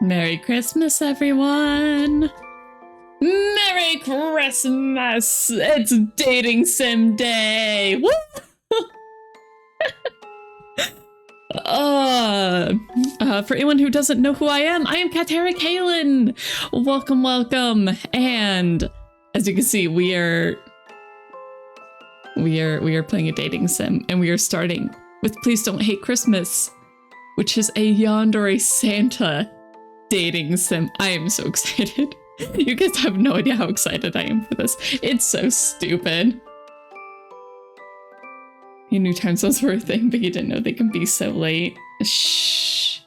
Merry Christmas, everyone! Merry Christmas! It's dating sim day! Woo! For anyone who doesn't know who I am Katerra Kaylin! Welcome, welcome! And as you can see, we are playing a dating sim, and we are starting with Please Don't Hate Christmas, which is a Yandere Santa dating sim. I am so excited. You guys have no idea how excited I am for this. It's so stupid. You knew time zones were a thing, but you didn't know they can be so late. Shh.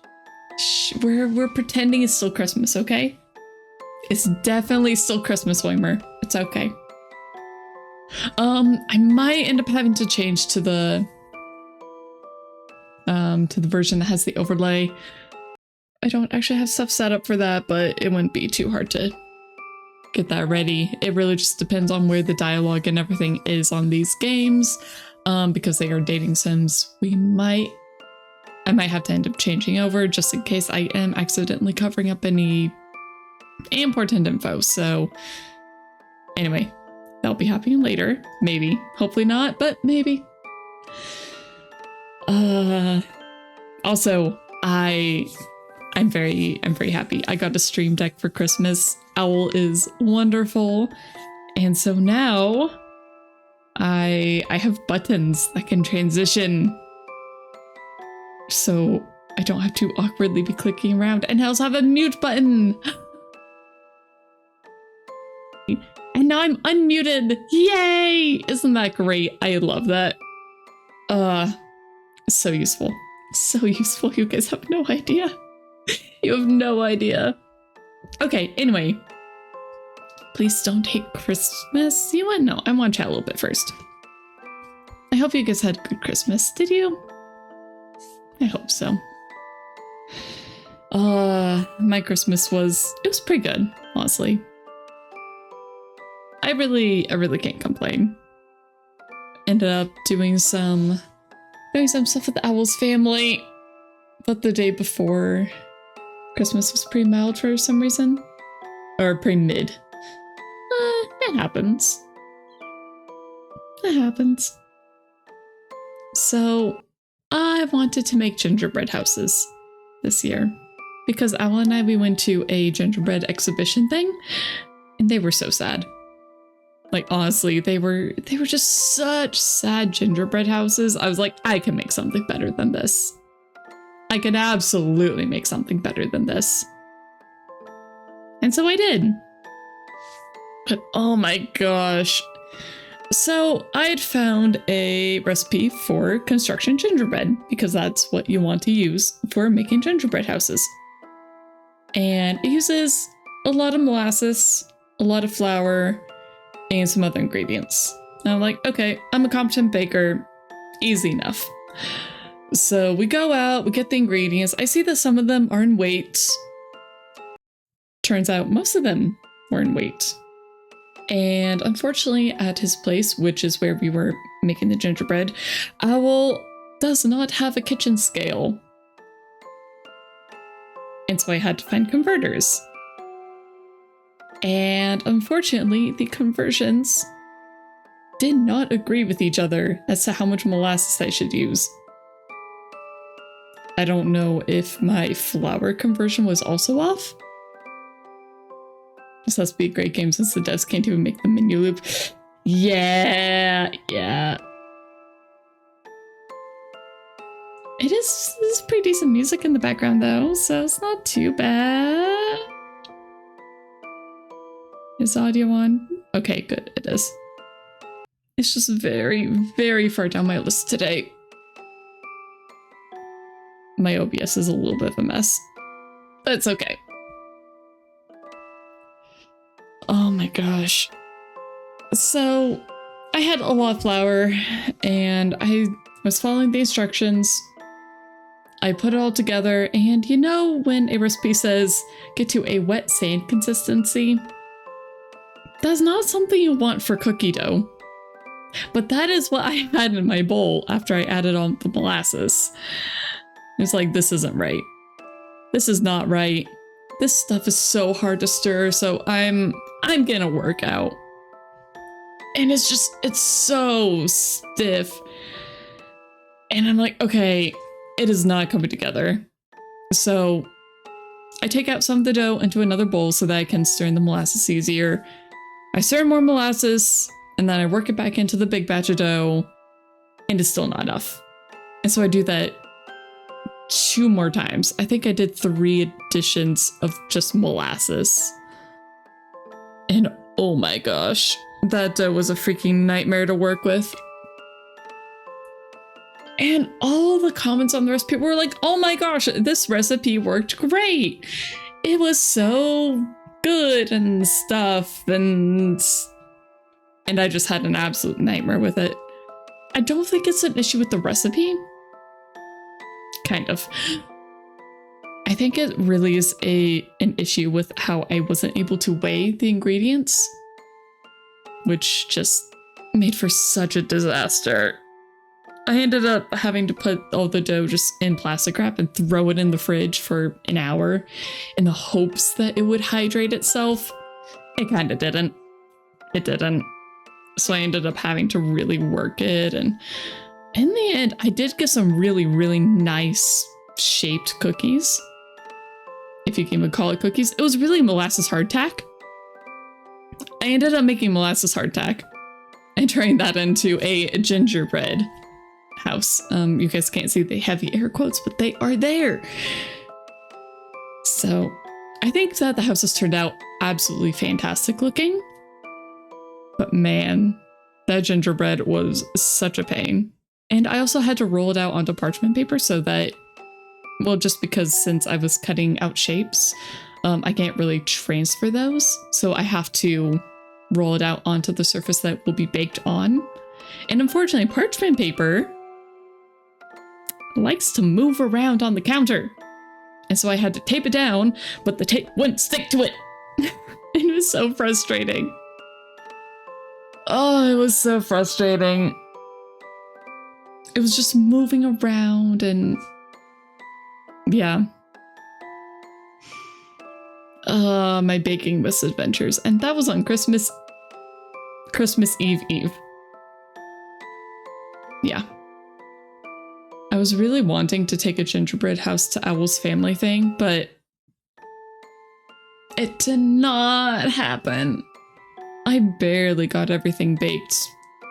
Shh. We're pretending it's still Christmas, okay? It's definitely still Christmas, Weimer. It's okay. I might end up having to change to the version that has the overlay. I don't actually have stuff set up for that, but it wouldn't be too hard to get that ready. It really just depends on where the dialogue and everything is on these games. Because they are dating sims, I might have to end up changing over just in case I am accidentally covering up any important info. So anyway, that'll be happening later. Maybe. Hopefully not, but maybe. Also, I'm very happy. I got a Stream Deck for Christmas. Owl is wonderful. And so now I have buttons that can transition, so I don't have to awkwardly be clicking around. And I also have a mute button. And now I'm unmuted. Yay! Isn't that great? I love that. So useful. So useful. You guys have no idea. You have no idea. Okay, anyway. Please don't hate Christmas. You want to know? I want to chat a little bit first. I hope you guys had a good Christmas. Did you? I hope so. My Christmas was pretty good, honestly. I really can't complain. Ended up doing some stuff with the Owl's family, but the day before Christmas was pretty mild for some reason. Or pretty mid. It happens. It happens. So, I wanted to make gingerbread houses this year. Because Owl and I, we went to a gingerbread exhibition thing, and they were so sad. Like, honestly, they were just such sad gingerbread houses. I was like, I can make something better than this. I can absolutely make something better than this. And so I did. But oh my gosh. So I had found a recipe for construction gingerbread, because that's what you want to use for making gingerbread houses. And it uses a lot of molasses, a lot of flour, and some other ingredients. And I'm like, okay, I'm a competent baker. Easy enough. So we go out, we get the ingredients. I see that some of them are in weight. Turns out most of them were in weight. And unfortunately, at his place, which is where we were making the gingerbread, Owl does not have a kitchen scale. And so I had to find converters. And unfortunately, the conversions did not agree with each other as to how much molasses I should use. I don't know if my flour conversion was also off. This has to be a great game since the devs can't even make the menu loop. Yeah. It is pretty decent music in the background though, so it's not too bad. Is audio on? Okay, good, it is. It's just very far down my list today. My OBS is a little bit of a mess, but it's okay. Oh my gosh. So I had a lot of flour and I was following the instructions. I put it all together, and you know when a recipe says get to a wet sand consistency? That's not something you want for cookie dough. But that is what I had in my bowl after I added on the molasses. It's like, this isn't right. This is not right. This stuff is so hard to stir, so I'm gonna work out. And it's so stiff. And I'm like, okay, it is not coming together. So I take out some of the dough into another bowl so that I can stir in the molasses easier. I stir more molasses, and then I work it back into the big batch of dough, and it's still not enough. And so I do that 2 more times. I think I did 3 additions of just molasses. And oh my gosh, that dough was a freaking nightmare to work with. And all the comments on the recipe were like, oh my gosh, this recipe worked great. It was so good and stuff. And I just had an absolute nightmare with it. I don't think it's an issue with the recipe. Kind of. I think it really is an issue with how I wasn't able to weigh the ingredients, which just made for such a disaster. I ended up having to put all the dough just in plastic wrap and throw it in the fridge for an hour in the hopes that it would hydrate itself. It kind of didn't. It didn't. So I ended up having to really work it, and in the end, I did get some really, really nice shaped cookies. If you can even call it cookies. It was really molasses hardtack. I ended up making molasses hardtack and turning that into a gingerbread house. You guys can't see the heavy air quotes, but they are there. So I think that the house has turned out absolutely fantastic looking. But man, that gingerbread was such a pain. And I also had to roll it out onto parchment paper so that, well, just because since I was cutting out shapes, I can't really transfer those. So I have to roll it out onto the surface that will be baked on. And unfortunately, parchment paper likes to move around on the counter. And so I had to tape it down, but the tape wouldn't stick to it. It was so frustrating. Oh, it was so frustrating. It was just moving around and yeah. My baking misadventures. And that was on Christmas Eve. Yeah. I was really wanting to take a gingerbread house to Owl's family thing, but it did not happen. I barely got everything baked,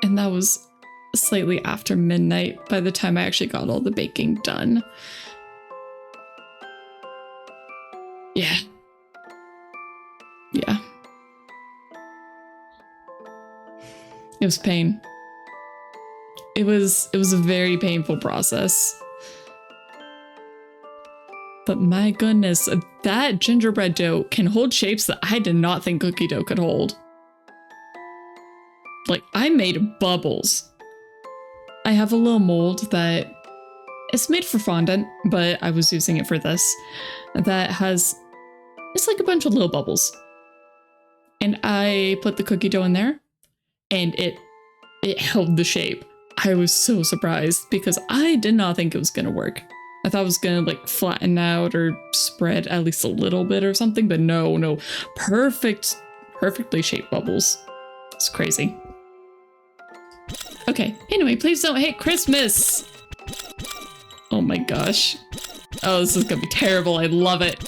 and that was slightly after midnight by the time I actually got all the baking done. Yeah. Yeah. It was pain. It was a very painful process. But my goodness, that gingerbread dough can hold shapes that I did not think cookie dough could hold. Like, I made bubbles. I have a little mold that it's made for fondant, but I was using it for this. That has, it's like a bunch of little bubbles. And I put the cookie dough in there, and it held the shape. I was so surprised because I did not think it was gonna work. I thought it was gonna like flatten out or spread at least a little bit or something, but no, perfectly shaped bubbles. It's crazy. Okay, anyway, please don't hate Christmas! Oh my gosh. Oh, this is gonna be terrible, I love it.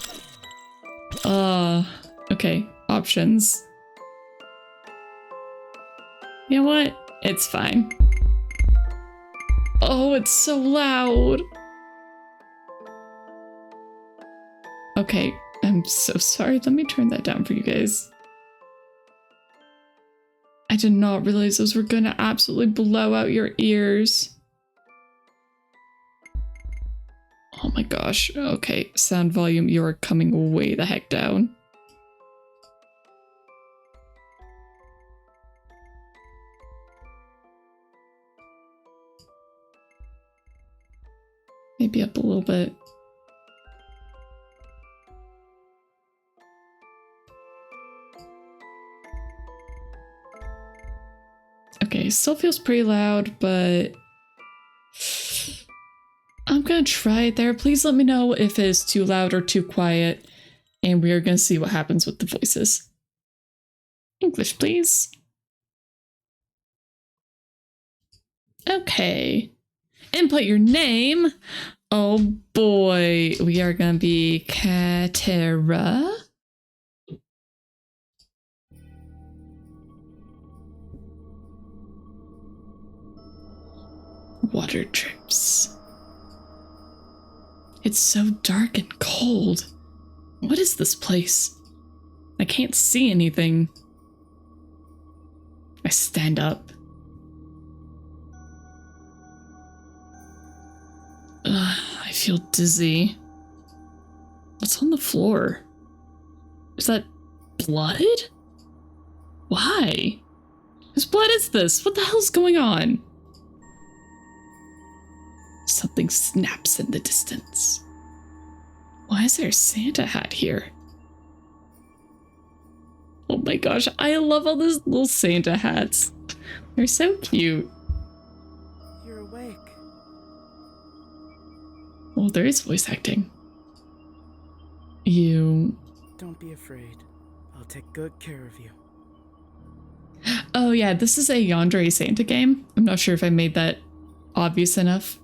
Okay, options. You know what? It's fine. Oh, it's so loud. Okay, I'm so sorry. Let me turn that down for you guys. I did not realize those were gonna absolutely blow out your ears. Oh my gosh. Okay, sound volume, you're coming way the heck down. Maybe up a little bit. Okay, still feels pretty loud, but I'm gonna try it there. Please let me know if it's too loud or too quiet. And we are going to see what happens with the voices. English, please. Okay. Input your name. Oh boy. We are going to be Katerra. Water drips. It's so dark and cold. What is this place? I can't see anything. I stand up. I feel dizzy. What's on the floor? Is that blood? Why? Whose blood is this? What the hell's going on? Something snaps in the distance. Why is there a Santa hat here? Oh my gosh, I love all those little Santa hats. They're so cute. You're awake. Well, there is voice acting. You... Don't be afraid. I'll take good care of you. Oh yeah, this is a Yandere Santa game. I'm not sure if I made that obvious enough.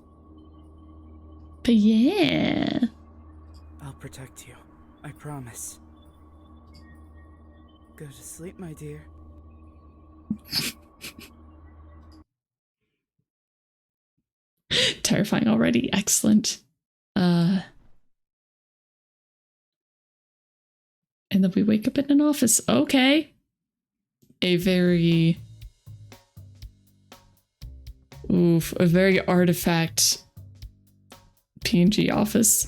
But yeah. I'll protect you. I promise. Go to sleep, my dear. Terrifying already. Excellent. And then we wake up in an office. Okay. A very... Oof. A very artifact PNG office.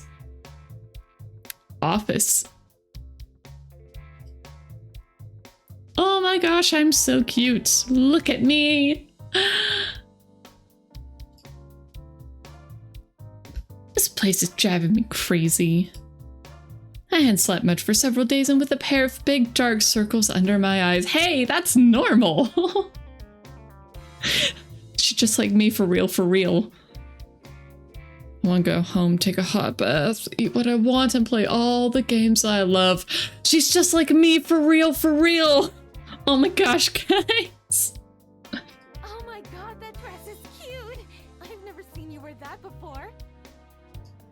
Oh my gosh, I'm so cute. Look at me. This place is driving me crazy. I hadn't slept much for several days, and with a pair of big dark circles under my eyes. Hey, that's normal. She's just like me, for real, for real. I want to go home, take a hot bath, eat what I want, and play all the games I love. She's just like me, for real, for real. Oh my gosh, guys. Oh my god, that dress is cute. I've never seen you wear that before.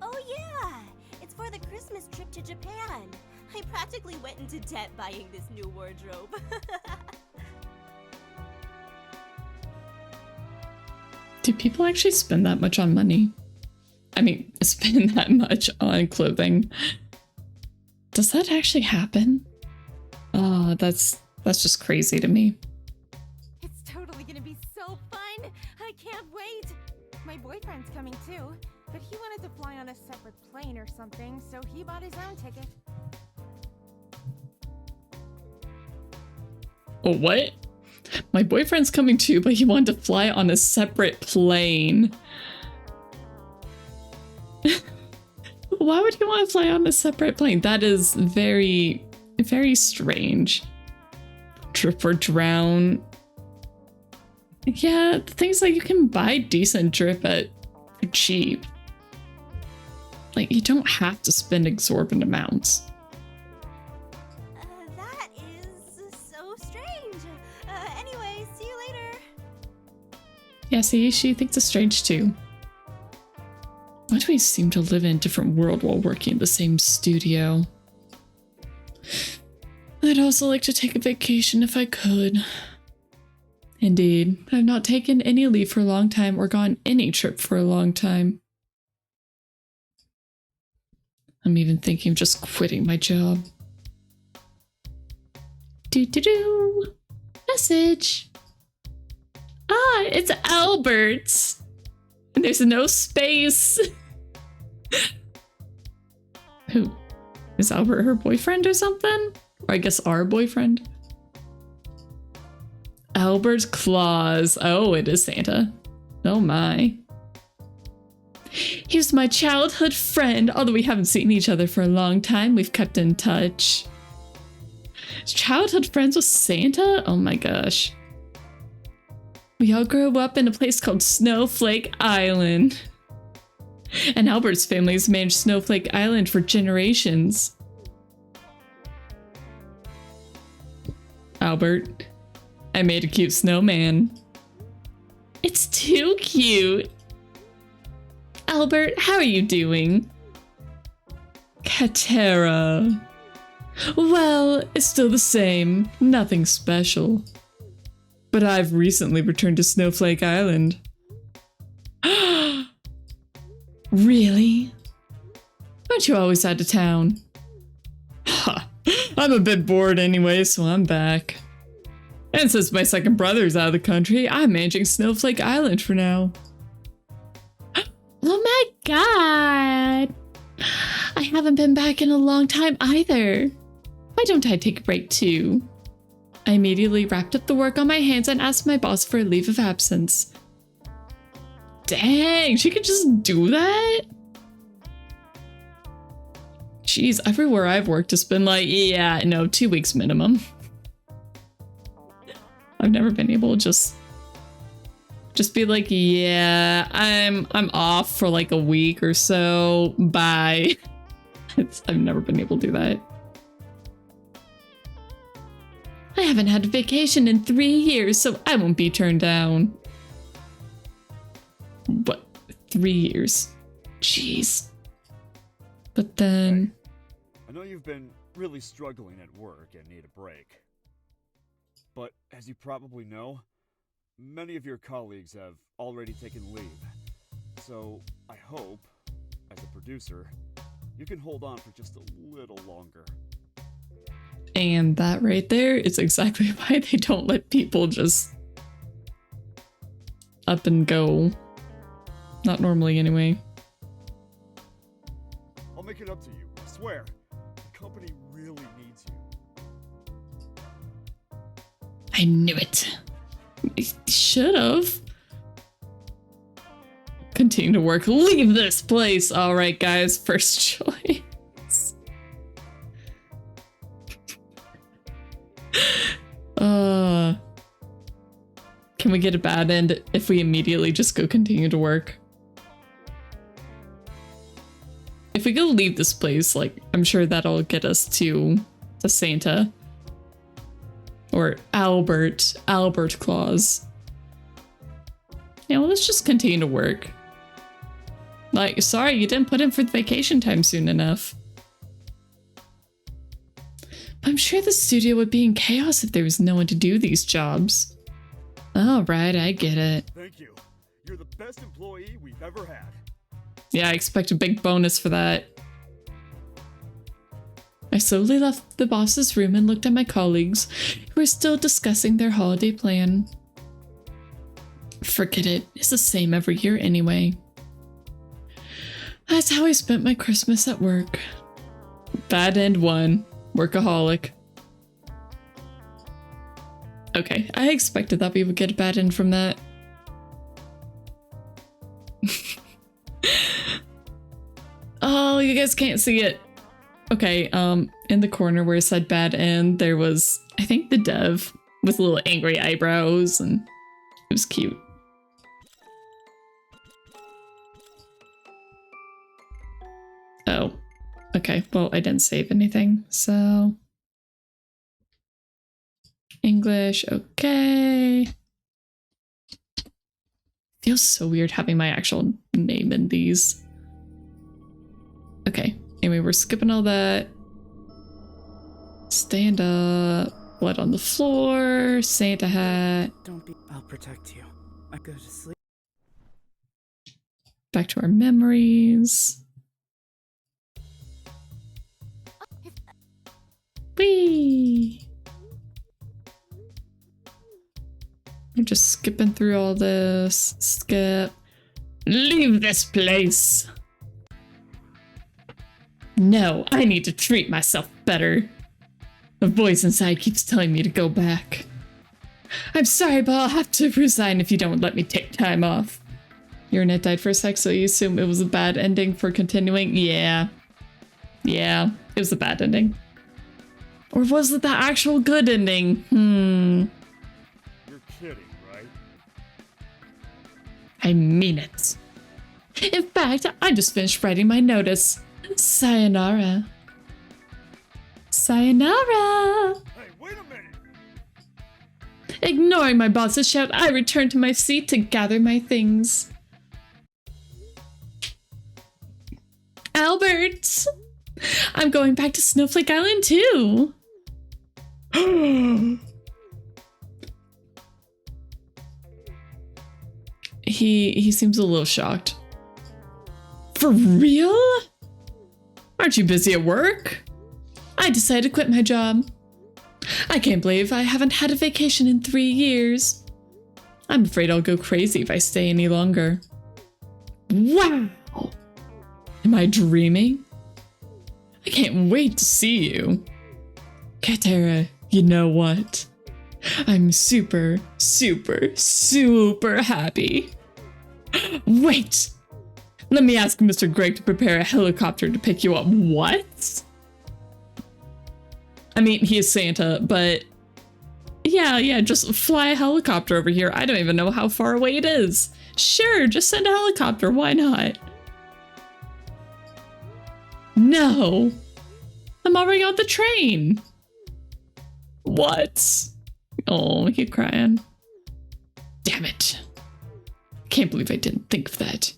Oh yeah, it's for the Christmas trip to Japan. I practically went into debt buying this new wardrobe. Do people actually spend that much on money? I mean, spend that much on clothing. Does that actually happen? Oh, that's just crazy to me. It's totally gonna be so fun. I can't wait. My boyfriend's coming too, but he wanted to fly on a separate plane or something, so he bought his own ticket. Oh, what? My boyfriend's coming too, but he wanted to fly on a separate plane. Why would he want to fly on a separate plane? That is very, very strange. Trip or drown. Yeah, the thing's like you can buy decent drip at cheap. Like, you don't have to spend exorbitant amounts. That is so strange. Anyway, see you later. Yeah, see, she thinks it's strange too. Why do we seem to live in a different world while working in the same studio? I'd also like to take a vacation if I could. Indeed, I've not taken any leave for a long time or gone any trip for a long time. I'm even thinking of just quitting my job. Do-do-do! Message! Ah, it's Albert! And there's no space! Who? Is Albert her boyfriend or something? Or I guess our boyfriend? Albert Claus. Oh, it is Santa. Oh my. He's my childhood friend. Although we haven't seen each other for a long time, we've kept in touch. Childhood friends with Santa? Oh my gosh. We all grew up in a place called Snowflake Island. And Albert's family has managed Snowflake Island for generations. Albert. I made a cute snowman. It's too cute. Albert, how are you doing? Katerra. Well, it's still the same. Nothing special. But I've recently returned to Snowflake Island. Really? Aren't you always out of town? Ha! I'm a bit bored anyway, so I'm back. And since my second brother's out of the country, I'm managing Snowflake Island for now. Oh my god! I haven't been back in a long time either. Why don't I take a break too? I immediately wrapped up the work on my hands and asked my boss for a leave of absence. Dang, she could just do that? Jeez, everywhere I've worked has been like, yeah, no, 2 weeks minimum. I've never been able to just be like, yeah, I'm off for like a week or so. Bye. I've never been able to do that. I haven't had a vacation in 3 years, so I won't be turned down. What? 3 years? Jeez. But then... I know you've been really struggling at work and need a break. But as you probably know, many of your colleagues have already taken leave. So I hope, as a producer, you can hold on for just a little longer. And that right there is exactly why they don't let people just up and go. Not normally, anyway. I'll make it up to you, I swear. The company really needs you. I knew it. Should've. Continue to work. Leave this place. All right, guys. First choice. Can we get a bad end if we immediately just go continue to work? If we go leave this place, like, I'm sure that'll get us to Santa. Or Albert Claus. Yeah, well, let's just continue to work. Like, sorry, you didn't put in for the vacation time soon enough. I'm sure the studio would be in chaos if there was no one to do these jobs. All right, I get it. Thank you. You're the best employee we've ever had. Yeah, I expect a big bonus for that. I slowly left the boss's room and looked at my colleagues, who were still discussing their holiday plan. Forget it, it's the same every year anyway. That's how I spent my Christmas at work. Bad end 1. Workaholic. Okay, I expected that we would get a bad end from that. Oh, you guys can't see it. Okay, in the corner where it said bad end, there was, I think, the dev with little angry eyebrows, and it was cute. Oh, okay, well, I didn't save anything, so... English, okay. Feels so weird having my actual name in these. Okay, anyway, we're skipping all that. Stand up, blood on the floor, Santa hat. Don't be. I'll protect you. I go to sleep. Back to our memories. Whee! We're just skipping through all this. Skip. Leave this place! No, I need to treat myself better. The voice inside keeps telling me to go back. I'm sorry, but I'll have to resign if you don't let me take time off. Your internet died for a sec, so you assume it was a bad ending for continuing? Yeah. Yeah, it was a bad ending. Or was it the actual good ending? You're kidding, right? I mean it. In fact, I just finished writing my notice. Sayonara. Sayonara! Hey, wait a minute! Ignoring my boss's shout, I returned to my seat to gather my things. Albert! I'm going back to Snowflake Island too! He seems a little shocked. For real? Aren't you busy at work? I decided to quit my job. I can't believe I haven't had a vacation in 3 years. I'm afraid I'll go crazy if I stay any longer. Wow! Am I dreaming? I can't wait to see you. Katerra, you know what? I'm super, super, super happy. Wait! Let me ask Mr. Greg to prepare a helicopter to pick you up. What? I mean, he is Santa, but yeah, just fly a helicopter over here. I don't even know how far away it is. Sure, just send a helicopter. Why not? No! I'm already on the train! What? Oh, you're crying. Damn it. Can't believe I didn't think of that.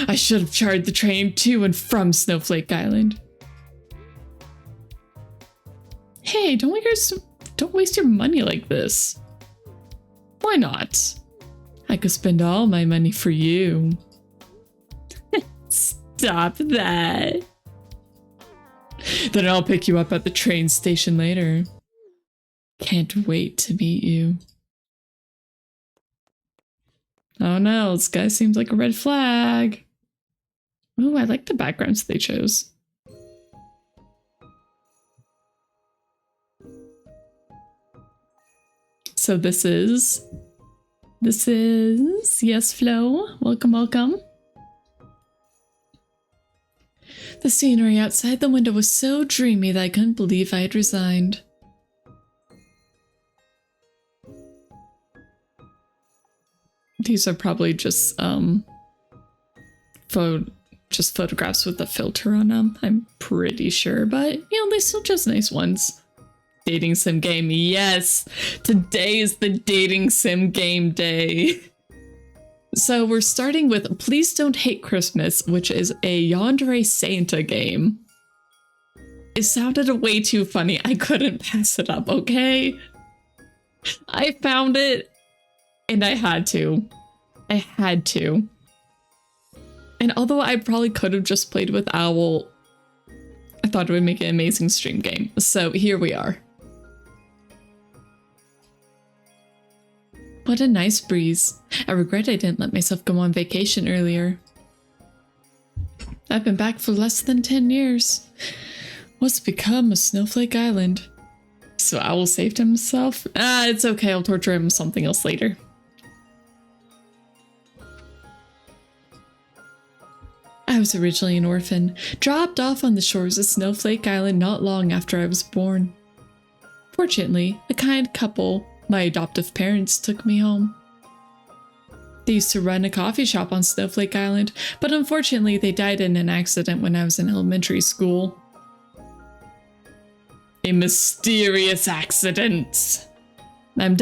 I should have chartered the train to and from Snowflake Island. Hey, don't waste your money like this. Why not? I could spend all my money for you. Stop that. Then I'll pick you up at the train station later. Can't wait to meet you. Oh no, this guy seems like a red flag. Ooh, I like the backgrounds they chose. So this is, yes, Flo, welcome. The scenery outside the window was so dreamy that I couldn't believe I had resigned. These are probably just photographs with a filter on them, I'm pretty sure, but you know, they still just nice ones. Dating sim game, yes! Today is the dating sim game day. So we're starting with Please Don't Hate Christmas, which is a Yandere Santa game. It sounded way too funny, I couldn't pass it up, okay? I found it, and I had to. And although I probably could have just played with Owl, I thought it would make an amazing stream game. So here we are. What a nice breeze. I regret I didn't let myself go on vacation earlier. I've been back for less than 10 years. What's become of Snowflake Island? So Owl saved himself? It's okay, I'll torture him with something else later. I was originally an orphan, dropped off on the shores of Snowflake Island not long after I was born. Fortunately, a kind couple, my adoptive parents, took me home. They used to run a coffee shop on Snowflake Island, but unfortunately they died in an accident when I was in elementary school. A mysterious accident. I'm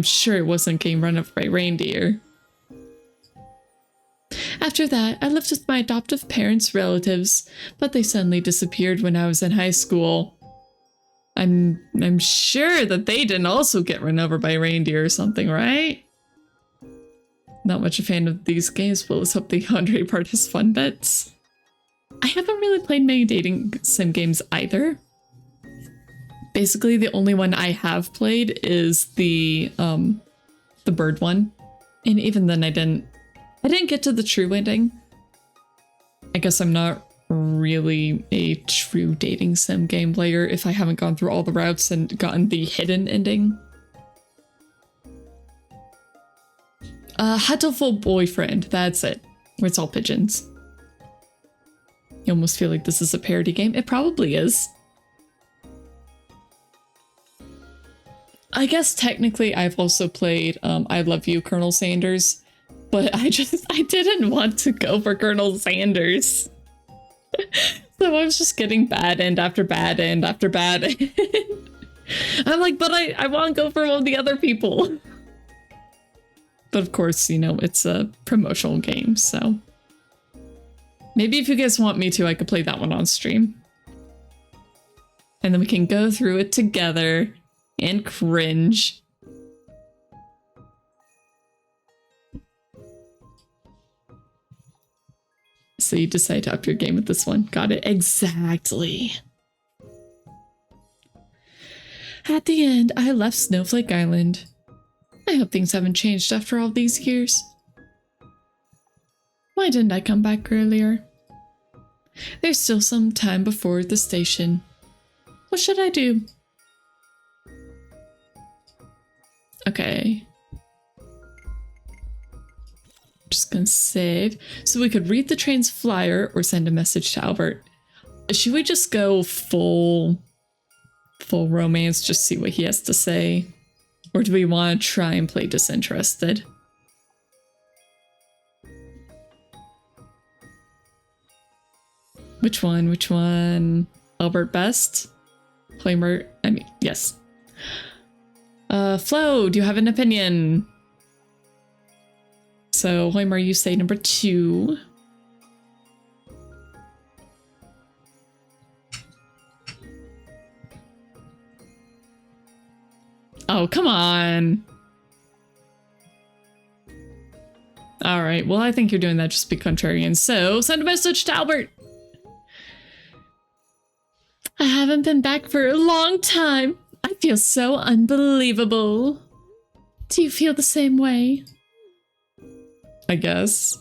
sure it wasn't getting run over by reindeer. After that, I lived with my adoptive parents' relatives, but they suddenly disappeared when I was in high school. I'm sure that they didn't also get run over by reindeer or something, right? Not much a fan of these games, but let's hope the Yandere part has fun bits. I haven't really played many dating sim games either. Basically, the only one I have played is the bird one, and even then I didn't get to the true ending. I guess I'm not really a true dating sim game player if I haven't gone through all the routes and gotten the hidden ending. Hatoful Boyfriend, that's it. Where it's all pigeons. You almost feel like this is a parody game. It probably is. I guess technically I've also played I Love You, Colonel Sanders. But I didn't want to go for Colonel Sanders. So I was just getting bad end after bad end after bad end. I'm like, but I want to go for one of the other people. But of course, you know, it's a promotional game, so. Maybe if you guys want me to, I could play that one on stream. And then we can go through it together and cringe. So you decide to up your game with this one. Got it. Exactly. At the end, I left Snowflake Island. I hope things haven't changed after all these years. Why didn't I come back earlier? There's still some time before the station. What should I do? Okay. Just gonna save. So we could read the train's flyer or send a message to Albert. Should we just go full romance, just see what he has to say? Or do we want to try and play disinterested? Which one? Which one? Albert best? Hoimer, I mean, yes. Flo, do you have an opinion? So, Hoimer, you say number 2. Oh, come on. All right, well, I think you're doing that just to be contrarian. So, send a message to Albert. I haven't been back for a long time. I feel so unbelievable. Do you feel the same way? I guess.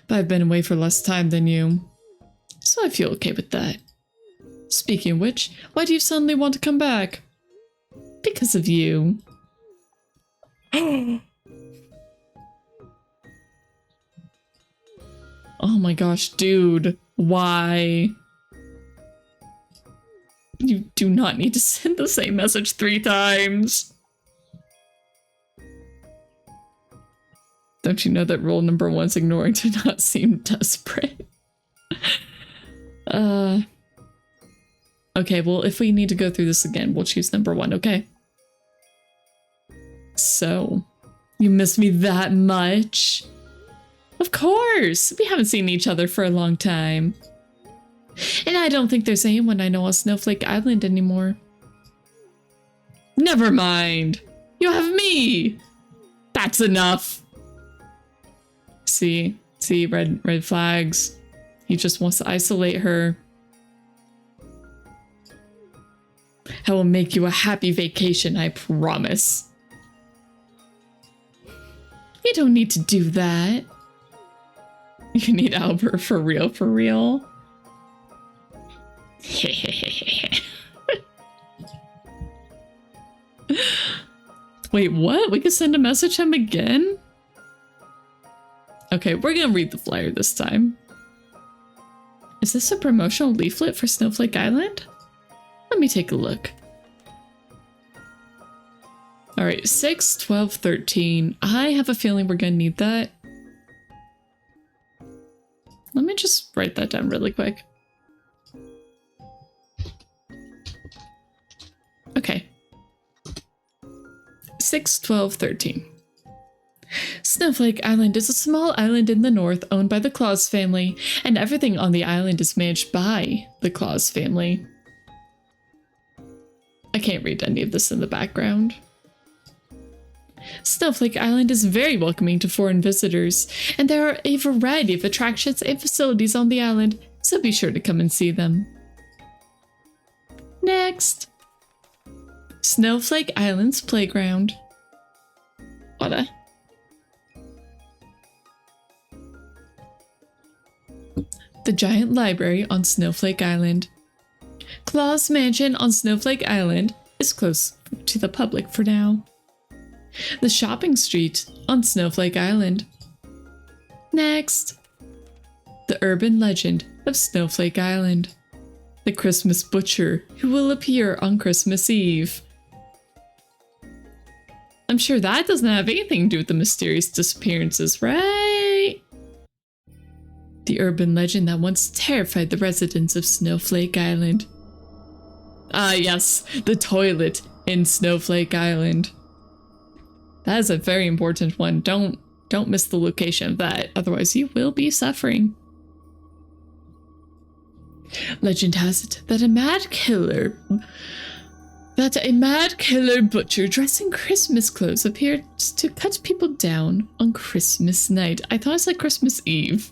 But I've been away for less time than you. So I feel okay with that. Speaking of which, why do you suddenly want to come back? Because of you. Oh my gosh, dude. Why? You do not need to send the same message 3 times. Don't you know that rule number 1 is ignoring to not seem desperate? Okay, well, if we need to go through this again, we'll choose number 1, okay? So, you miss me that much? Of course! We haven't seen each other for a long time. And I don't think there's anyone I know on Snowflake Island anymore. Never mind! You have me! That's enough! See, red flags. He just wants to isolate her. I will make you a happy vacation, I promise. You don't need to do that. You need Albert for real, for real. Wait, what? We can send a message to him again? Okay, we're gonna read the flyer this time. Is this a promotional leaflet for Snowflake Island? Let me take a look. Alright, 6, 12, 13. I have a feeling we're gonna need that. Let me just write that down really quick. Okay. 6, 12, 13. Snowflake Island is a small island in the north owned by the Claus family, and everything on the island is managed by the Claus family. I can't read any of this in the background. Snowflake Island is very welcoming to foreign visitors, and there are a variety of attractions and facilities on the island, so be sure to come and see them. Next! Snowflake Island's playground. What a... The giant library on Snowflake Island. Claus Mansion on Snowflake Island is closed to the public for now. The shopping street on Snowflake Island. Next. The urban legend of Snowflake Island. The Christmas butcher who will appear on Christmas Eve. I'm sure that doesn't have anything to do with the mysterious disappearances, right? The urban legend that once terrified the residents of Snowflake Island. Ah, yes, the toilet in Snowflake Island. That is a very important one. Don't miss the location of that, otherwise you will be suffering. Legend has it that a mad killer butcher dressed in Christmas clothes appears to cut people down on Christmas night. I thought it said Christmas Eve.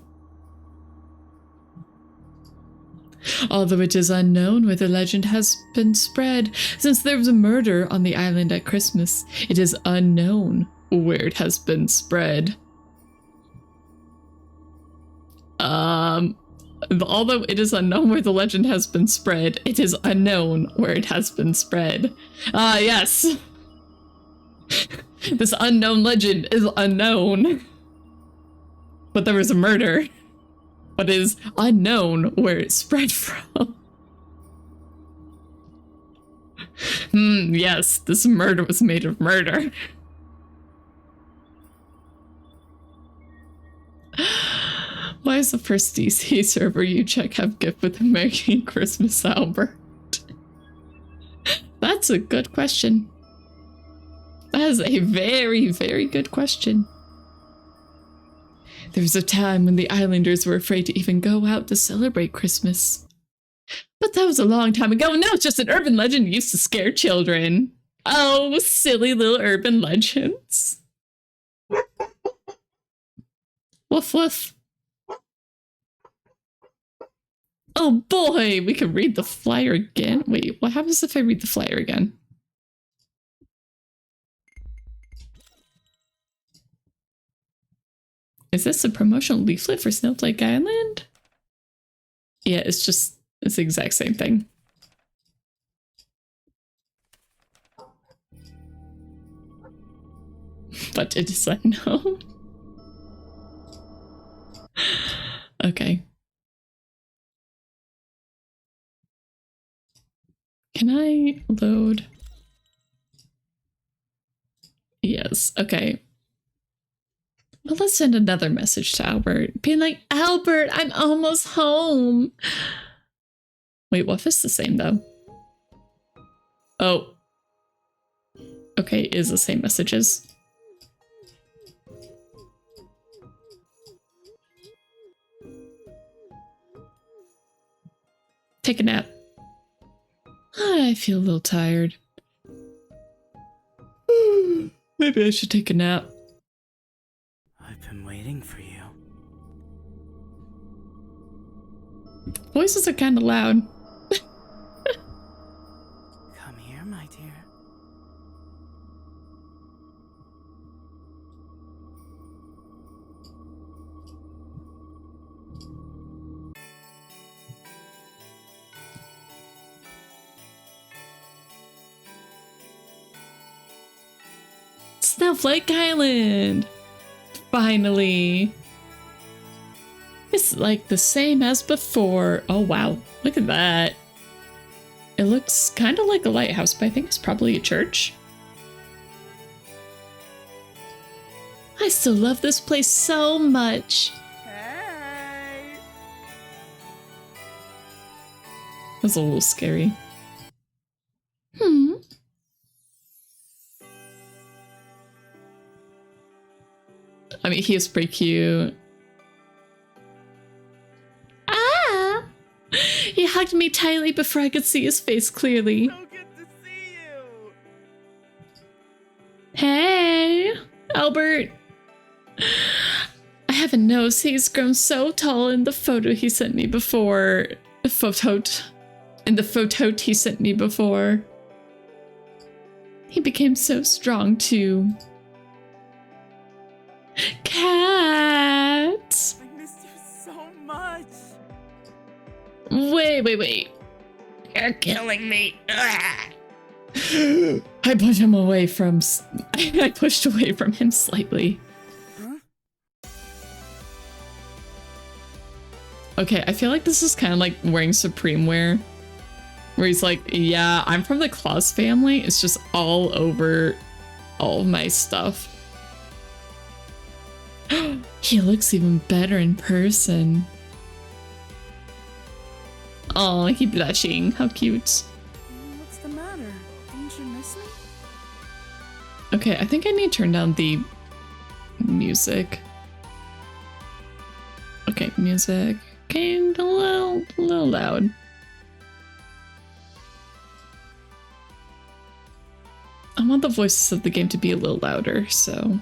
Although it is unknown where the legend has been spread, since there was a murder on the island at Christmas, it is unknown where it has been spread. Although it is unknown where the legend has been spread, it is unknown where it has been spread. Ah, yes. This unknown legend is unknown. But there was a murder. But it is unknown where it spread from. Yes, this murder was made of murder. Why is the first DC server you check have gift with a Merry Christmas, Albert? That's a good question. That is a very, very good question. There was a time when the islanders were afraid to even go out to celebrate Christmas. But that was a long time ago, and now it's just an urban legend used to scare children. Oh, silly little urban legends. Woof woof. Oh boy, we can read the flyer again. Wait, what happens if I read the flyer again? Is this a promotional leaflet for Snowflake Island? Yeah, it's the exact same thing. But it is unknown. Okay. Can I load? Yes, okay. Well, let's send another message to Albert. Being like, Albert, I'm almost home. Wait, what if it's the same though? Oh. Okay, it is the same messages. Take a nap. I feel a little tired. Maybe I should take a nap. I've been waiting for you. Voices are kind of loud. Come here, my dear. Snowflake Island! Finally! It's like the same as before. Oh wow, look at that. It looks kind of like a lighthouse, but I think it's probably a church. I still love this place so much. Hey! That was a little scary. I mean, he is pretty cute. Ah! He hugged me tightly before I could see his face clearly. So good to see you! Hey, Albert. I haven't noticed he's grown so tall in the photo he sent me before. In the photo he sent me before. He became so strong too. Cat! I missed you so much! Wait. You're killing me. I pushed him away from... I pushed away from him slightly. Huh? Okay, I feel like this is kind of like wearing Supreme wear. Where he's like, yeah, I'm from the Claus family. It's just all over all of my stuff. He looks even better in person. Oh, he's blushing. How cute. Okay, I think I need to turn down the music. Okay, music came a little loud. I want the voices of the game to be a little louder, so...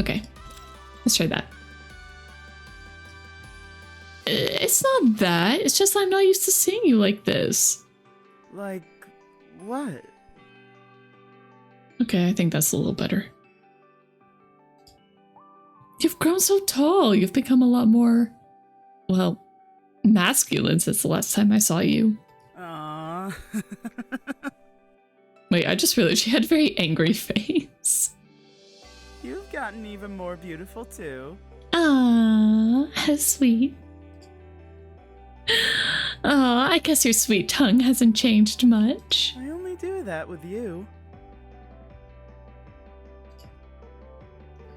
Okay, let's try that. It's not that, it's just I'm not used to seeing you like this. Like, what? Okay, I think that's a little better. You've grown so tall, you've become a lot more, well, masculine since the last time I saw you. Aww. Wait, I just realized she had a very angry face. You've gotten even more beautiful too. Ah, how sweet. Oh, I guess your sweet tongue hasn't changed much. I only do that with you.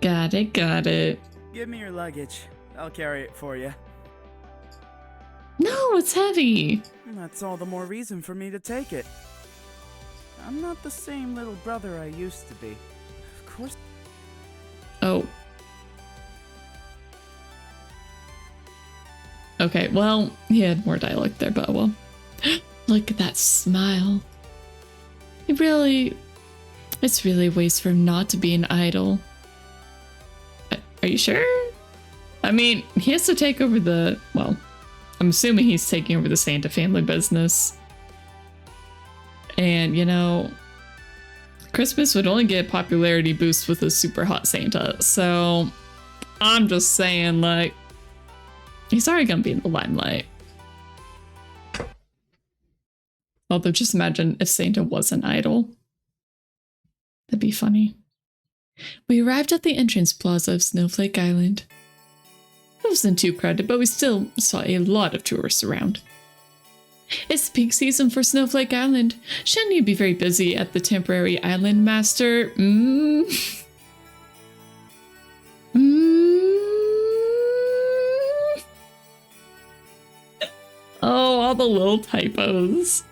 Got it, got it. Give me your luggage. I'll carry it for you. No, it's heavy. That's all the more reason for me to take it. I'm not the same little brother I used to be. Of course. Oh. Okay, well, he had more dialogue there, but oh well. Look at that smile. It's really ways for him not to be an idol. Are you sure? I mean, he has to take over the, well, I'm assuming he's taking over the Santa family business. And, you know, Christmas would only get a popularity boost with a super hot Santa. So, I'm just saying, like, he's already gonna be in the limelight. Although, just imagine if Santa was an idol. That'd be funny. We arrived at the entrance plaza of Snowflake Island. It wasn't too crowded, but we still saw a lot of tourists around. It's peak season for Snowflake Island. Shouldn't you be very busy at the temporary island master? Oh, all the little typos.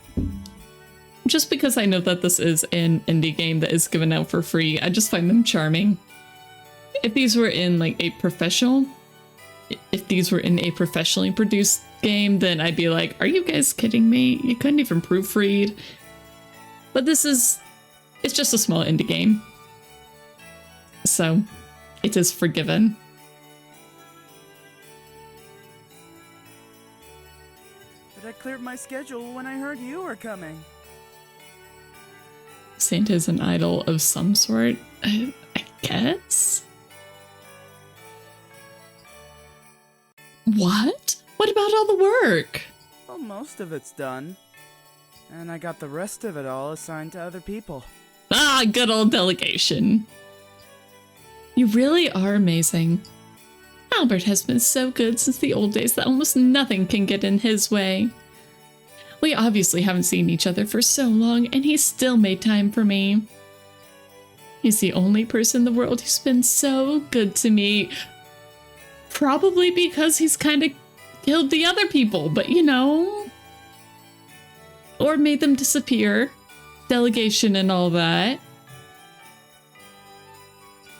Just because I know that this is an indie game that is given out for free, I just find them charming. If these were in like a professionally produced game, then I'd be like, are you guys kidding me? You couldn't even proofread. But it's just a small indie game. So, it is forgiven. But I cleared my schedule when I heard you were coming. Santa is an idol of some sort, I guess? What? What about all the work? Well, most of it's done. And I got the rest of it all assigned to other people. Ah, good old delegation. You really are amazing. Albert has been so good since the old days that almost nothing can get in his way. We obviously haven't seen each other for so long, and he's still made time for me. He's the only person in the world who's been so good to me. Probably because he's kind of killed the other people, but you know. Or made them disappear. Delegation and all that.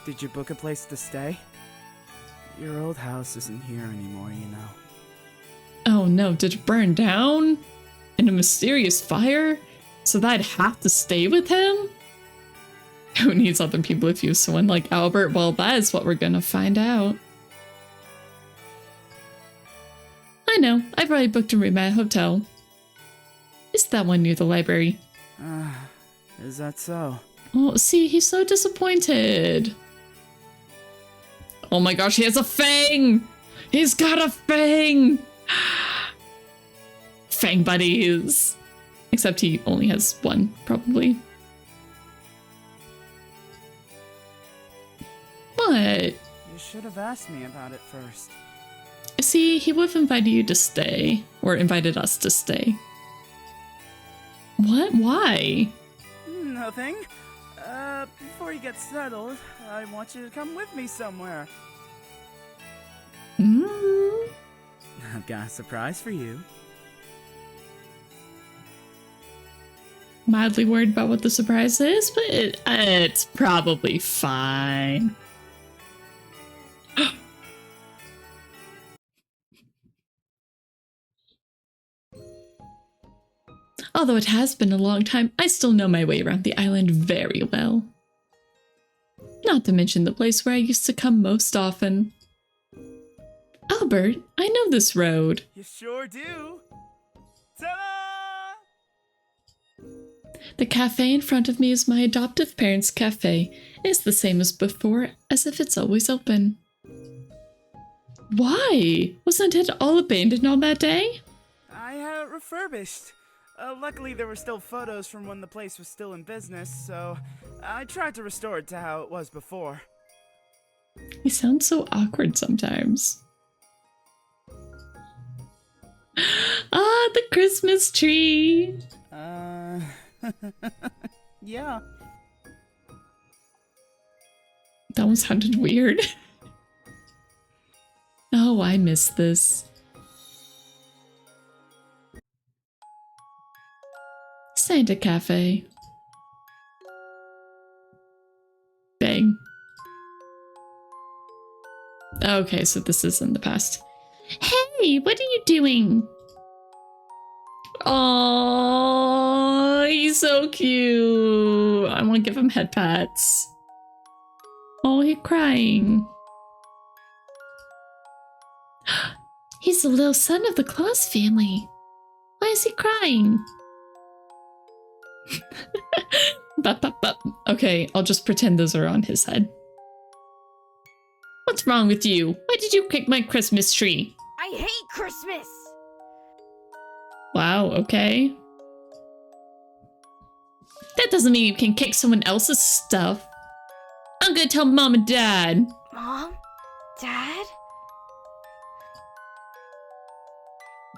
Did you book a place to stay? Your old house isn't here anymore, you know. Oh no, did it burn down? In a mysterious fire? So that I'd have to stay with him? Who needs other people if you have someone like Albert? Well, that is what we're gonna find out. I know, I've already booked a room at a hotel. It's that one near the library. Is that so? Oh, see, he's so disappointed. Oh my gosh, he has a fang! He's got a fang! Fang buddies. Except he only has one, probably. What? You should have asked me about it first. See, he would have invited you to stay. Or invited us to stay. What? Why? Nothing. Before you get settled, I want you to come with me somewhere. I've got a surprise for you. mildly worried about what the surprise is, but it's probably fine. Although it has been a long time, I still know my way around the island very well. Not to mention the place where I used to come most often. Albert, I know this road. You sure do. Ta-da! The cafe in front of me is my adoptive parents' cafe. It's the same as before, as if it's always open. Why? Wasn't it all abandoned on that day? I had it refurbished. Luckily, there were still photos from when the place was still in business, so I tried to restore it to how it was before. You sound so awkward sometimes. Ah, the Christmas tree! Yeah. That one sounded weird. Oh, I miss this. Santa Cafe. Bang. Okay, so this is in the past. Hey, what are you doing? Oh, he's so cute. I want to give him head pats. Oh, he's crying. He's the little son of the Claus family. Why is he crying? Okay, I'll just pretend those are on his head. What's wrong with you? Why did you kick my Christmas tree? I hate Christmas! Wow, okay. That doesn't mean you can kick someone else's stuff. I'm gonna tell Mom and Dad. Mom? Dad?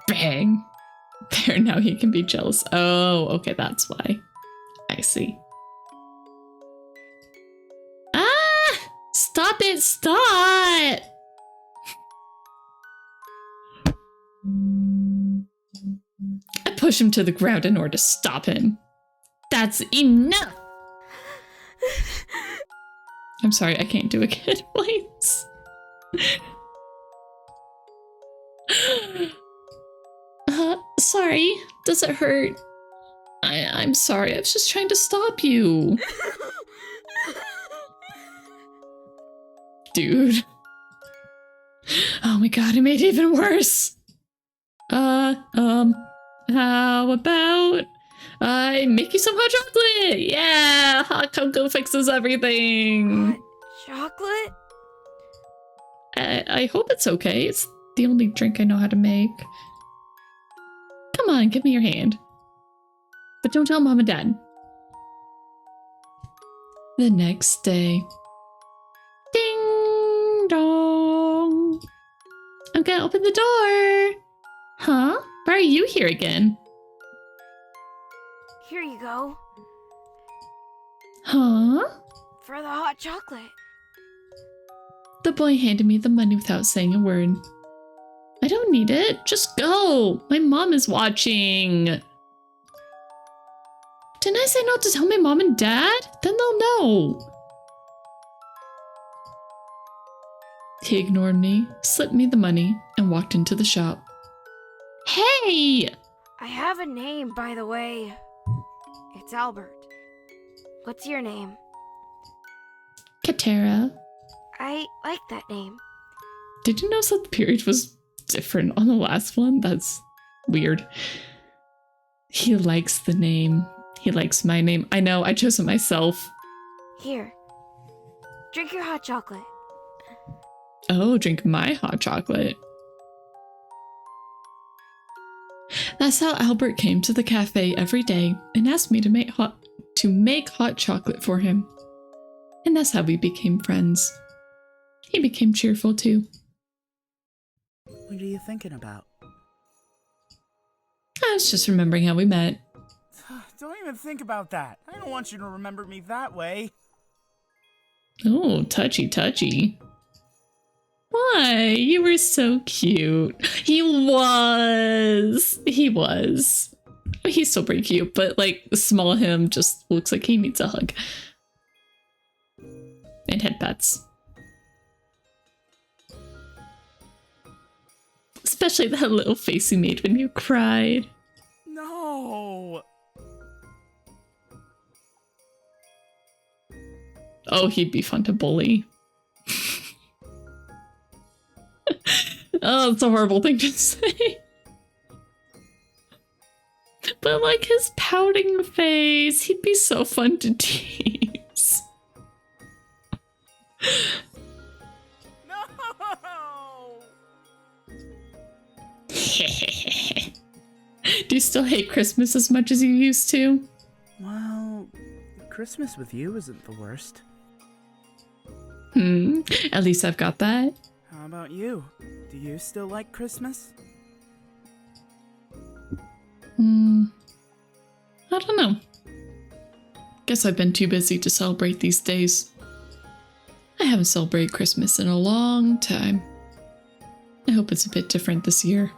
Bang. There, now he can be jealous. Oh, okay, that's why. I see. Ah! Stop it, stop! I push him to the ground in order to stop him. That's enough! I'm sorry, I can't do a kid voice. Sorry. Does it hurt? I'm sorry. I was just trying to stop you. Dude. Oh my god, it made it even worse. How about I make you some hot chocolate? Yeah, hot cocoa fixes everything. Hot chocolate? I hope it's okay. It's the only drink I know how to make. Come on, give me your hand. But don't tell Mom and Dad. The next day. Ding dong. I'm gonna open the door. Huh? Why are you here again? Here you go. Huh? For the hot chocolate. The boy handed me the money without saying a word. I don't need it. Just go. My mom is watching. Didn't I say not to tell my mom and dad? Then they'll know. He ignored me, slipped me the money, and walked into the shop. Hey! I have a name, by the way. It's Albert. What's your name? Katerra. I like that name. Did you notice that the period was different on the last one? That's weird. He likes the name. He likes my name. I know, I chose it myself. Here. Drink your hot chocolate. Oh, drink my hot chocolate. That's how Albert came to the cafe every day and asked me to make hot chocolate for him. And that's how we became friends. He became cheerful too. What are you thinking about? I was just remembering how we met. Don't even think about that. I don't want you to remember me that way. Oh, touchy touchy. Why? You were so cute. He was. He's still pretty cute, but like small him just looks like he needs a hug. And head pats. Especially that little face you made when you cried. No! Oh, he'd be fun to bully. Oh, it's a horrible thing to say. But like his pouting face, he'd be so fun to tease. No! Do you still hate Christmas as much as you used to? Well, Christmas with you isn't the worst. At least I've got that. How about you? Do you still like Christmas? I don't know. Guess I've been too busy to celebrate these days. I haven't celebrated Christmas in a long time. I hope it's a bit different this year.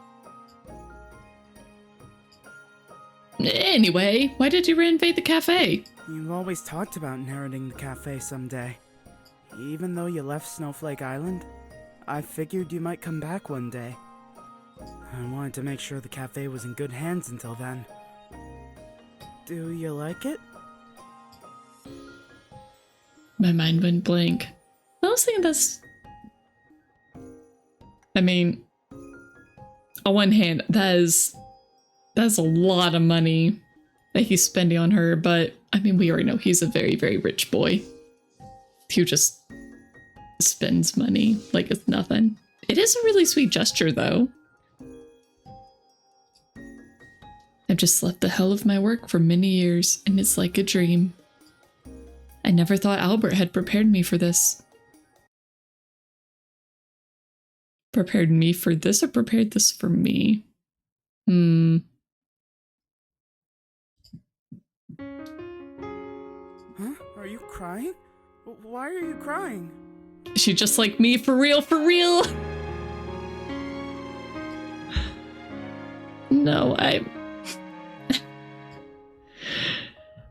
Anyway, why did you reinvade the cafe? You've always talked about inheriting the cafe someday. Even though you left Snowflake Island, I figured you might come back one day. I wanted to make sure the cafe was in good hands until then. Do you like it? My mind went blank. I was thinking that's... I mean, on one hand, that's a lot of money that he's spending on her, but I mean, we already know he's a very, very rich boy who just spends money like it's nothing. It is a really sweet gesture, though. I've just left the hell of my work for many years, and it's like a dream. I never thought Albert had prepared me for this. Prepared me for this or prepared this for me? Huh? Are you crying? Why are you crying? She just like me, for real, for real! No, I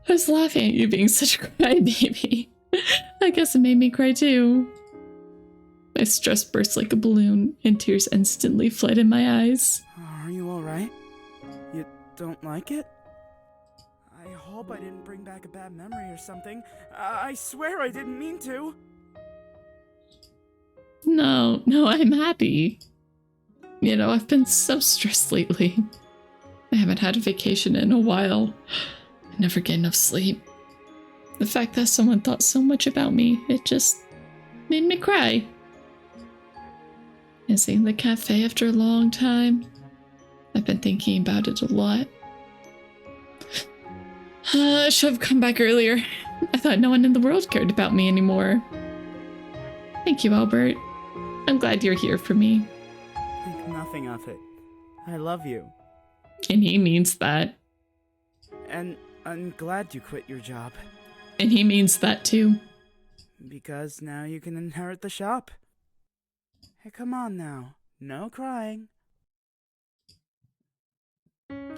was laughing at you being such a crybaby. I guess it made me cry too. My stress burst like a balloon, and tears instantly fled in my eyes. Are you alright? You don't like it? I hope I didn't bring back a bad memory or something. I swear I didn't mean to. No, I'm happy. You know, I've been so stressed lately. I haven't had a vacation in a while. I never get enough sleep. The fact that someone thought so much about me, it just made me cry. And seeing the cafe after a long time, I've been thinking about it a lot. I should have come back earlier. I thought no one in the world cared about me anymore. Thank you, Albert. I'm glad you're here for me. Think nothing of it. I love you. And he means that. And I'm glad you quit your job. And he means that too. Because now you can inherit the shop. Hey, come on now. No crying.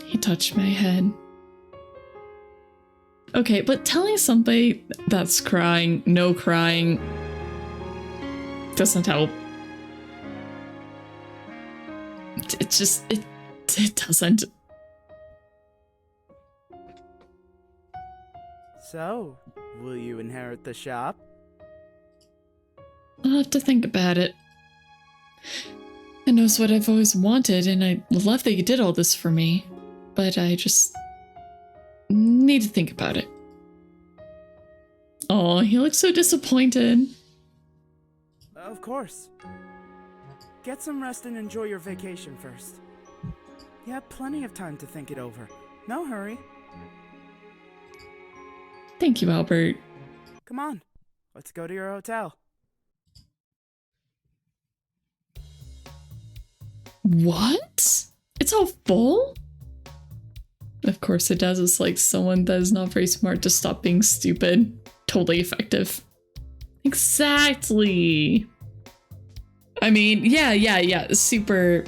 He touched my head. Okay, but telling somebody that's crying, no crying, doesn't help. It just, it doesn't. So, will you inherit the shop? I'll have to think about it. I know it's what I've always wanted, and I love that you did all this for me, but I just need to think about it. Oh, he looks so disappointed. Of course. Get some rest and enjoy your vacation first. You have plenty of time to think it over. No hurry. Thank you, Albert. Come on, let's go to your hotel. What? It's all full? Of course it does. It's like someone that is not very smart to stop being stupid. Totally effective. Exactly. I mean, yeah. Super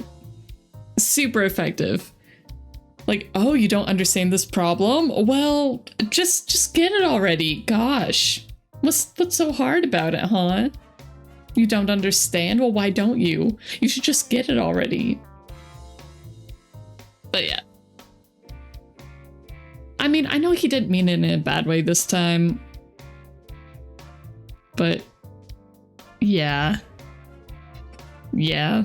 effective. Like, oh, you don't understand this problem? Well, just get it already. Gosh. What's so hard about it, huh? You don't understand? Well, why don't you? You should just get it already. But yeah. I mean, I know he didn't mean it in a bad way this time. But yeah. Yeah.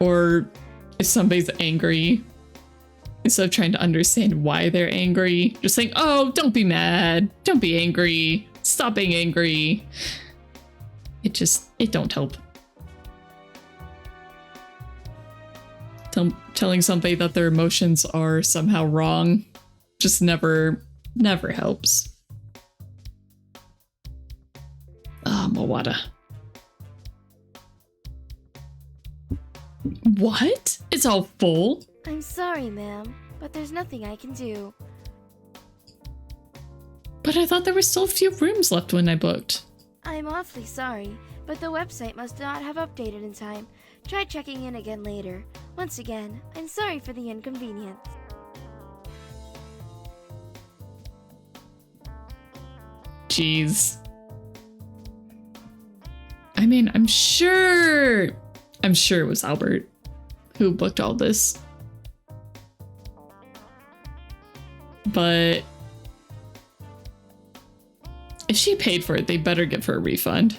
Or if somebody's angry, instead of trying to understand why they're angry, just saying, oh, don't be mad. Don't be angry. Stop being angry. It don't help. Telling somebody that their emotions are somehow wrong just never helps. Ah, Mawada. What? It's all full? I'm sorry, ma'am, but there's nothing I can do. But I thought there were still a few rooms left when I booked. I'm awfully sorry, but the website must not have updated in time. Try checking in again later. Once again, I'm sorry for the inconvenience. Jeez. I mean, I'm sure it was Albert who booked all this. But if she paid for it, they better give her a refund.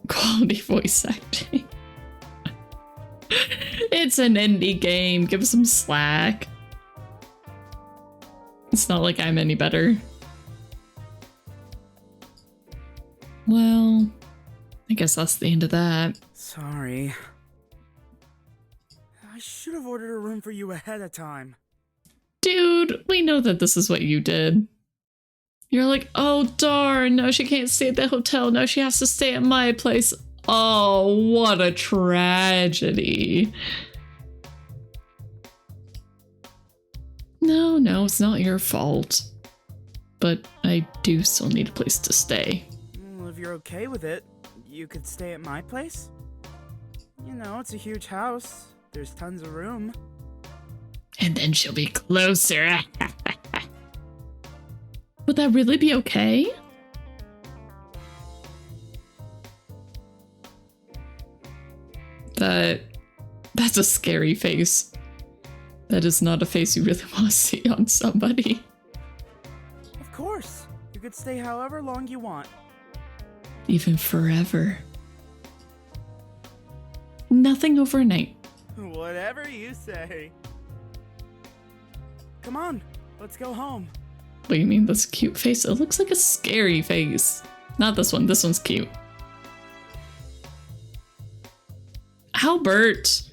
Quality voice acting. It's an indie game. Give us some slack. It's not like I'm any better. Well, I guess that's the end of that. Sorry. I should have ordered a room for you ahead of time. Dude, we know that this is what you did. You're like, oh darn, no, she can't stay at the hotel. No, she has to stay at my place. Oh, what a tragedy. No, it's not your fault. But I do still need a place to stay. Well, if you're okay with it, you could stay at my place. You know, it's a huge house. There's tons of room. And then she'll be closer. Would that really be okay? That's a scary face. That is not a face you really want to see on somebody. Of course. You could stay however long you want. Even forever. Nothing overnight. Whatever you say. Come on, let's go home. What do you mean, this cute face? It looks like a scary face. Not this one. This one's cute. Albert!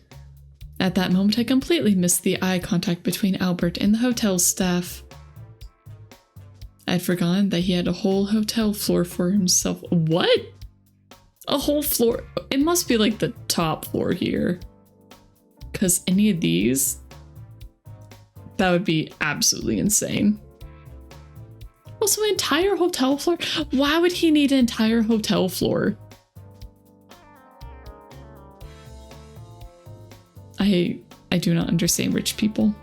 At that moment, I completely missed the eye contact between Albert and the hotel staff. I'd forgotten that he had a whole hotel floor for himself. What? A whole floor? It must be like the top floor here. Because any of these, that would be absolutely insane. Also, an entire hotel floor? Why would he need an entire hotel floor? I do not understand rich people.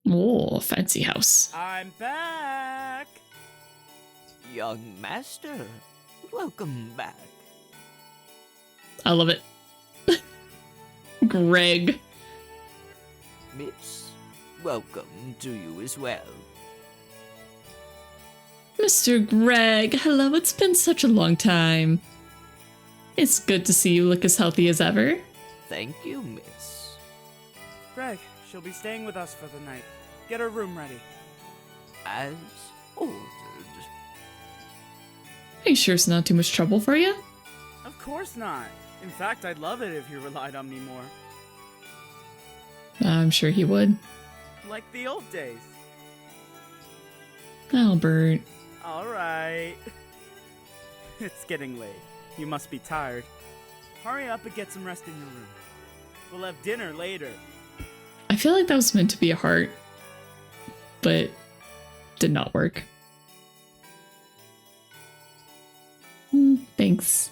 Oh, fancy house. I'm back! Young master, welcome back. I love it. Greg. Miss, welcome to you as well. Mr. Greg, hello, it's been such a long time. It's good to see you look as healthy as ever. Thank you, miss. Greg, she'll be staying with us for the night. Get her room ready. As ordered. Are you sure it's not too much trouble for you? Of course not. In fact, I'd love it if you relied on me more. I'm sure he would. Like the old days. Albert. Alright. It's getting late. You must be tired. Hurry up and get some rest in your room. We'll have dinner later. I feel like that was meant to be a heart, but did not work. Thanks.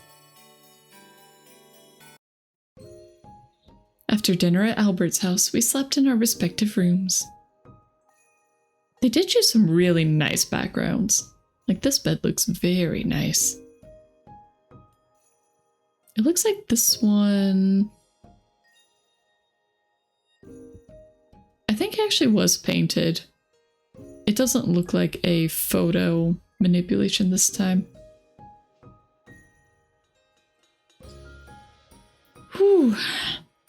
After dinner at Albert's house, we slept in our respective rooms. They did choose some really nice backgrounds. Like, this bed looks very nice. It looks like this one... I think it actually was painted. It doesn't look like a photo manipulation this time. Whew.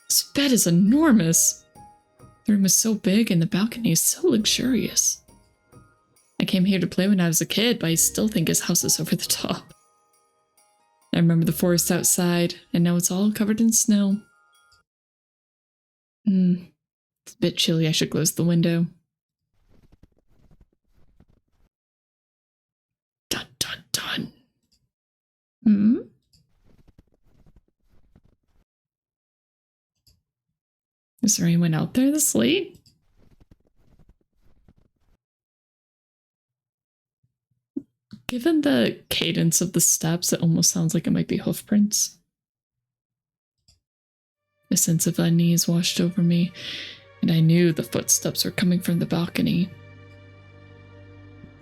This bed is enormous. The room is so big and the balcony is so luxurious. I came here to play when I was a kid, but I still think his house is over the top. I remember the forest outside, and now it's all covered in snow. It's a bit chilly, I should close the window. Dun dun dun. Is there anyone out there this late? Given the cadence of the steps, it almost sounds like it might be hoof prints. A sense of unease washed over me, and I knew the footsteps were coming from the balcony.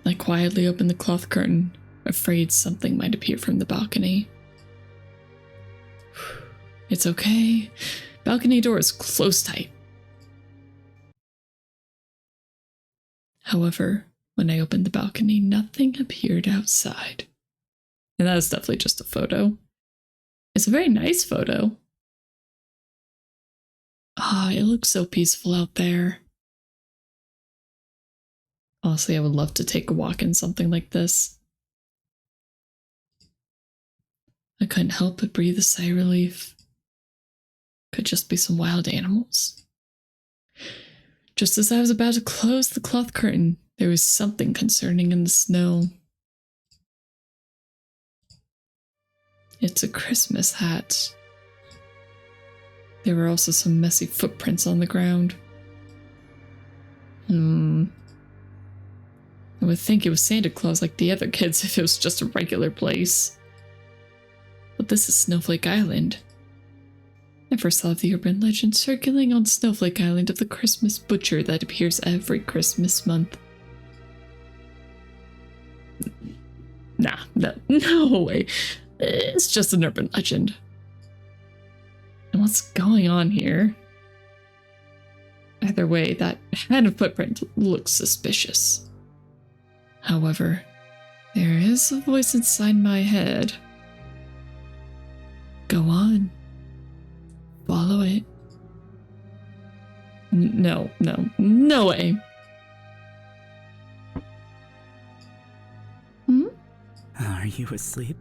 I quietly opened the cloth curtain, afraid something might appear from the balcony. It's okay. Balcony doors close tight. However, when I opened the balcony, nothing appeared outside. And that is definitely just a photo. It's a very nice photo. Ah, it looks so peaceful out there. Honestly, I would love to take a walk in something like this. I couldn't help but breathe a sigh of relief. Could just be some wild animals. Just as I was about to close the cloth curtain, there was something concerning in the snow. It's a Christmas hat. There were also some messy footprints on the ground. I would think it was Santa Claus like the other kids if it was just a regular place. But this is Snowflake Island. I first thought of the urban legend circulating on Snowflake Island of the Christmas butcher that appears every Christmas month. Nah, no way. It's just an urban legend. And what's going on here? Either way, that head of footprint looks suspicious. However, there is a voice inside my head. Go on. Follow it. No way. Are you asleep?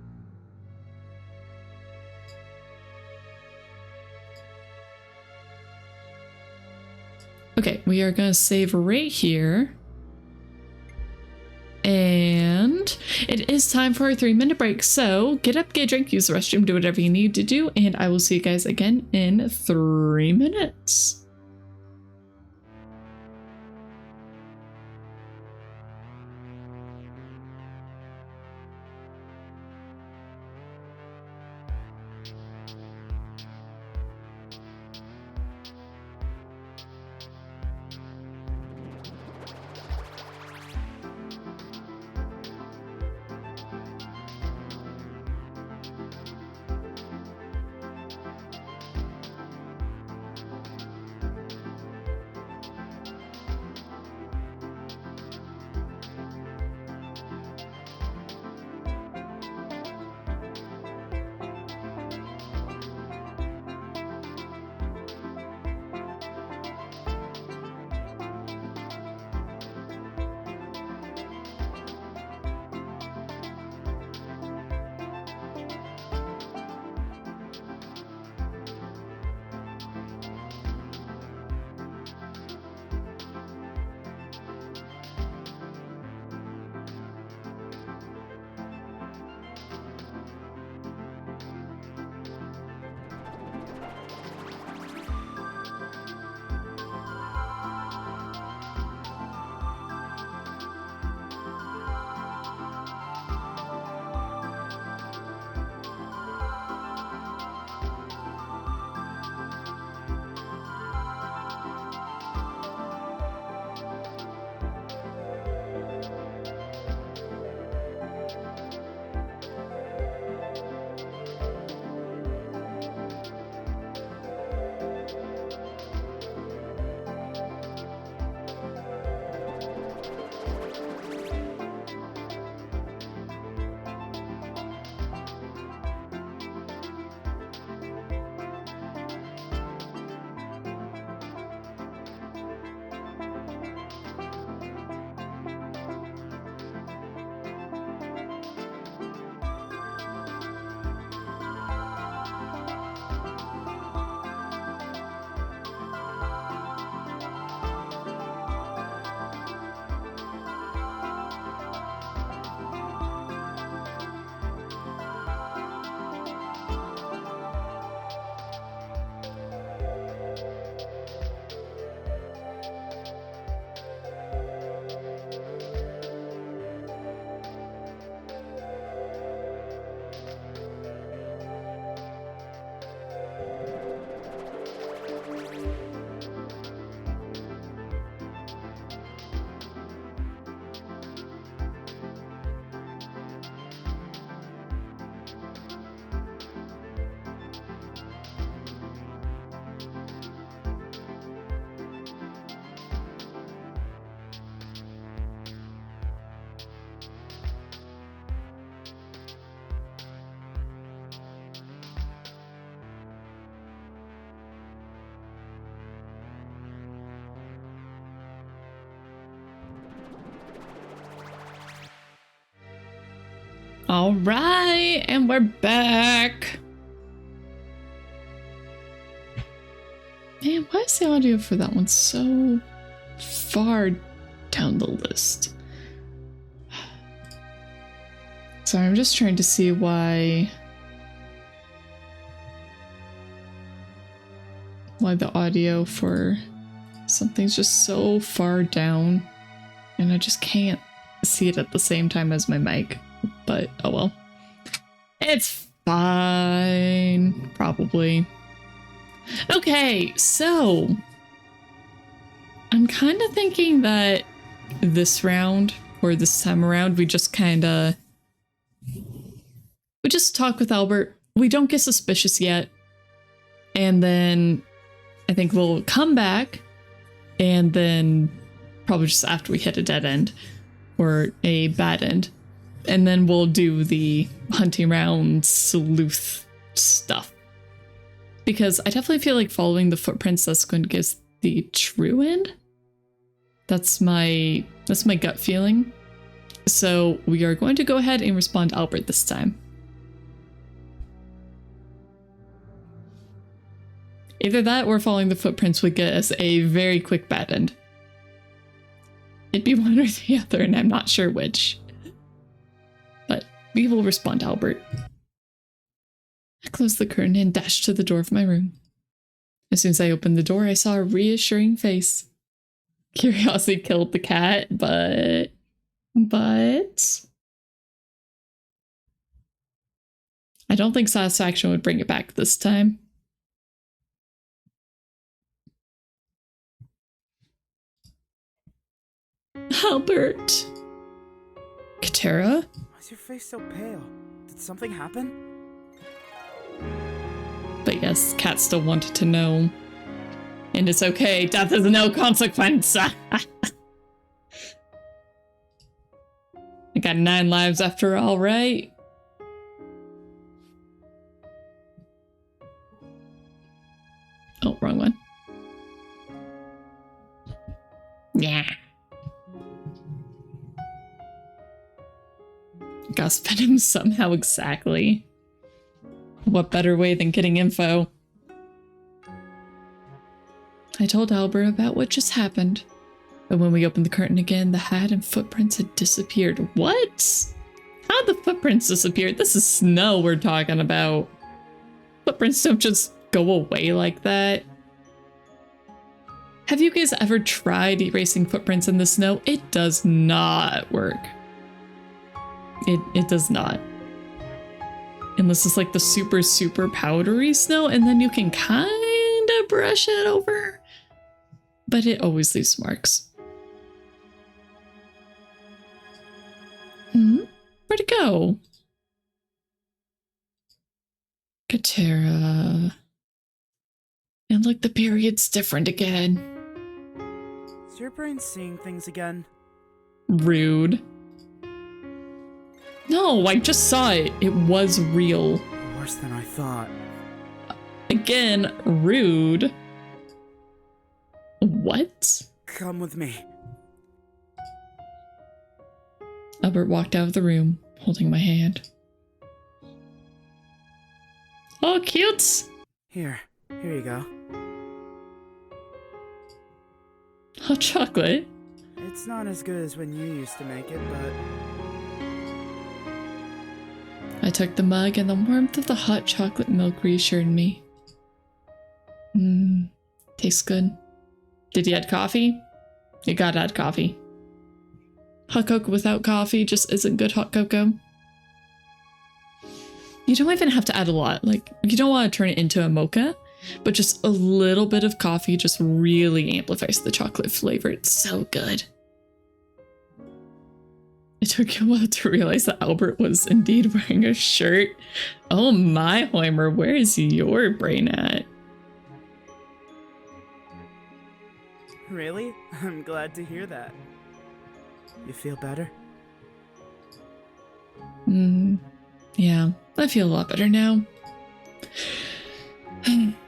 Okay, we are gonna save right here. And it is time for a 3-minute break. So get up, get a drink, use the restroom, do whatever you need to do, and I will see you guys again in 3 minutes. All right, and we're back. Man, why is the audio for that one so far down the list? Sorry, I'm just trying to see why the audio for something's just so far down, and I just can't see it at the same time as my mic. But oh well, it's fine, probably. Okay, so I'm kind of thinking that this round, or this time around, we just talk with Albert. We don't get suspicious yet, and then I think we'll come back, and then probably just after we hit a dead end or a bad end, and then we'll do the hunting around sleuth stuff. Because I definitely feel like following the footprints, that's going to give the true end. That's my gut feeling. So we are going to go ahead and respond to Albert this time. Either that or following the footprints would get us a very quick bad end. It'd be one or the other, and I'm not sure which. But we will respond to Albert. I closed the curtain and dashed to the door of my room. As soon as I opened the door, I saw a reassuring face. Curiosity killed the cat, but I don't think satisfaction would bring it back this time. Albert. Katerra? Why's your face so pale? Did something happen? But yes, Cat still wanted to know. And it's okay, death is no consequence. I got 9 lives after all, right? Oh, wrong one. Yeah. Gotta spend him somehow exactly. What better way than getting info? I told Albert about what just happened, but when we opened the curtain again, the hat and footprints had disappeared. What? How'd the footprints disappear? This is snow we're talking about. Footprints don't just go away like that. Have you guys ever tried erasing footprints in the snow? It does not work. It does not. Unless it's like the super, super powdery snow, and then you can kind of brush it over. But it always leaves marks. Where'd it go? Katerra. And look, the period's different again. Is your brain seeing things again? Rude. No, I just saw it. It was real. Worse than I thought. Again, rude. What? Come with me. Albert walked out of the room, holding my hand. Oh, cute! Here you go. Hot chocolate? It's not as good as when you used to make it, but... I took the mug and the warmth of the hot chocolate milk reassured me. Tastes good. Did you add coffee? You gotta add coffee. Hot cocoa without coffee just isn't good hot cocoa. You don't even have to add a lot. Like, you don't want to turn it into a mocha, but just a little bit of coffee just really amplifies the chocolate flavor. It's so good. It took you a while to realize that Albert was indeed wearing a shirt. Oh my, Hoimer, where is your brain at? Really? I'm glad to hear that. You feel better? Yeah, I feel a lot better now.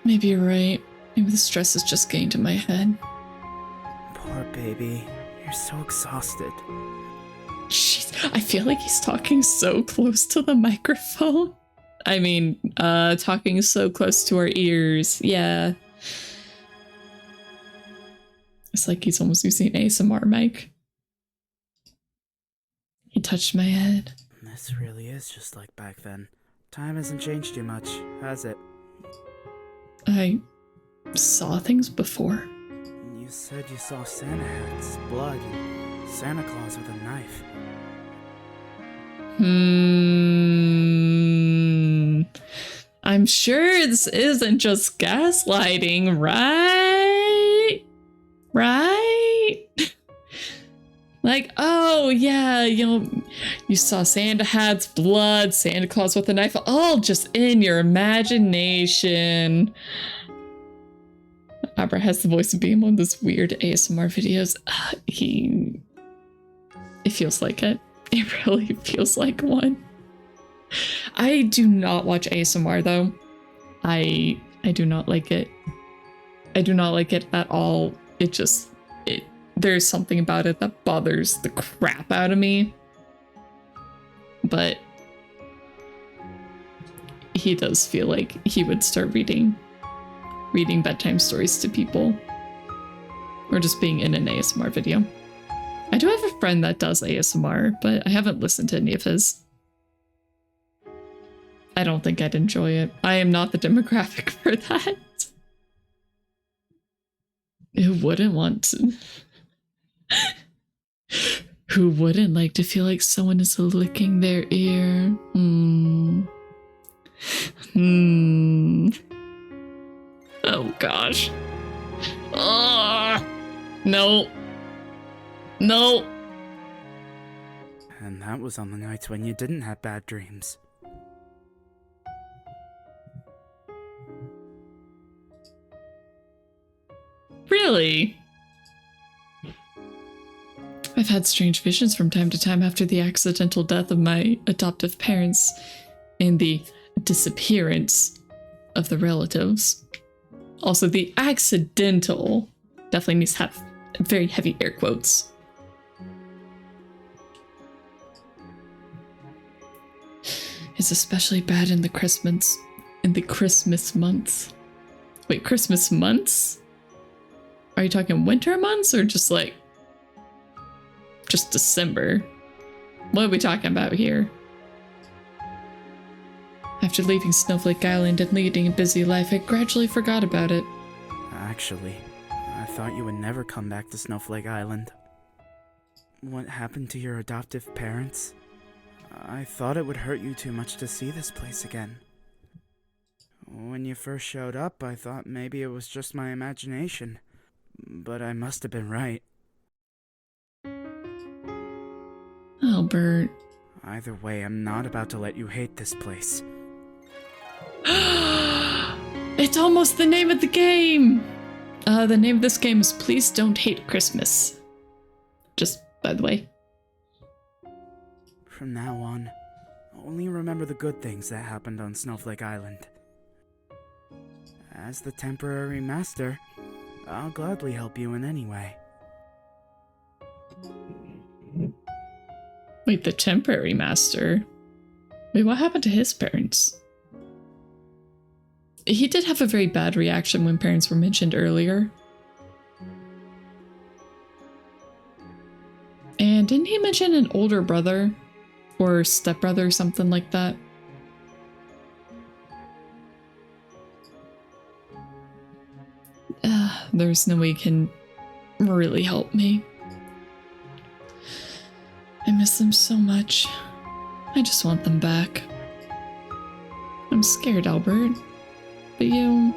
Maybe you're right. Maybe the stress is just getting to my head. Poor baby. You're so exhausted. She's I feel like he's talking so close to the microphone. I mean, talking so close to our ears. Yeah. It's like he's almost using an ASMR mic. He touched my head. This really is just like back then. Time hasn't changed too much, has it? I saw things before. You said you saw Santa hats, blood, and Santa Claus with a knife. I'm sure this isn't just gaslighting, right? Right? Like, oh yeah, you know, you saw Santa hats, blood, Santa Claus with a knife, all just in your imagination. Abra has the voice of being one of those weird ASMR videos. It feels like it. It really feels like one. I do not watch ASMR though. I do not like it. I do not like it at all. There's something about it that bothers the crap out of me. But he does feel like he would start reading bedtime stories to people. Or just being in an ASMR video. I do have a friend that does ASMR, but I haven't listened to any of his. I don't think I'd enjoy it. I am not the demographic for that. Who wouldn't want to? Who wouldn't like to feel like someone is licking their ear? Oh gosh. No. No. And that was on the nights when you didn't have bad dreams. Really? I've had strange visions from time to time after the accidental death of my adoptive parents and the disappearance of the relatives. Also, the accidental definitely needs to have very heavy air quotes. It's especially bad in the Christmas months. Wait, Christmas months? Are you talking winter months or just like just December? What are we talking about here? After leaving Snowflake Island and leading a busy life, I gradually forgot about it. Actually, I thought you would never come back to Snowflake Island. What happened to your adoptive parents? I thought it would hurt you too much to see this place again. When you first showed up, I thought maybe it was just my imagination. But I must have been right. Albert. Either way, I'm not about to let you hate this place. It's almost the name of the game! The name of this game is Please Don't Hate Christmas. Just by the way. From now on, only remember the good things that happened on Snowflake Island. As the temporary master, I'll gladly help you in any way. Wait, the temporary master? Wait, what happened to his parents? He did have a very bad reaction when parents were mentioned earlier. And didn't he mention an older brother? Or stepbrother or something like that? There's no way he can really help me. I miss them so much. I just want them back. I'm scared, Albert. But you're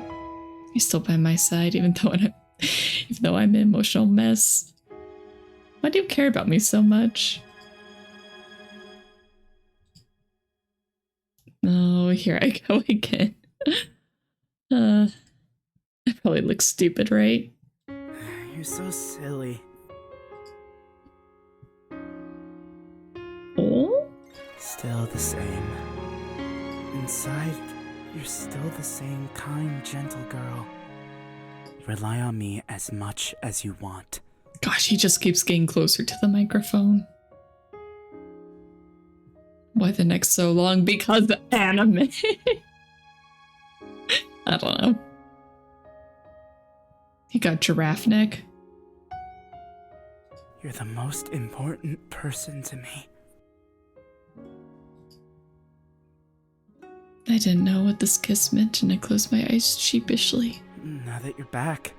still by my side, even though I'm an emotional mess. Why do you care about me so much? Oh, here I go again. I probably look stupid, right? You're so silly. Oh? Still the same. Inside, you're still the same kind, gentle girl. Rely on me as much as you want. Gosh, he just keeps getting closer to the microphone. Why the neck's so long? Because the anime. I don't know. He got giraffe neck. You're the most important person to me. I didn't know what this kiss meant, and I closed my eyes sheepishly. Now that you're back,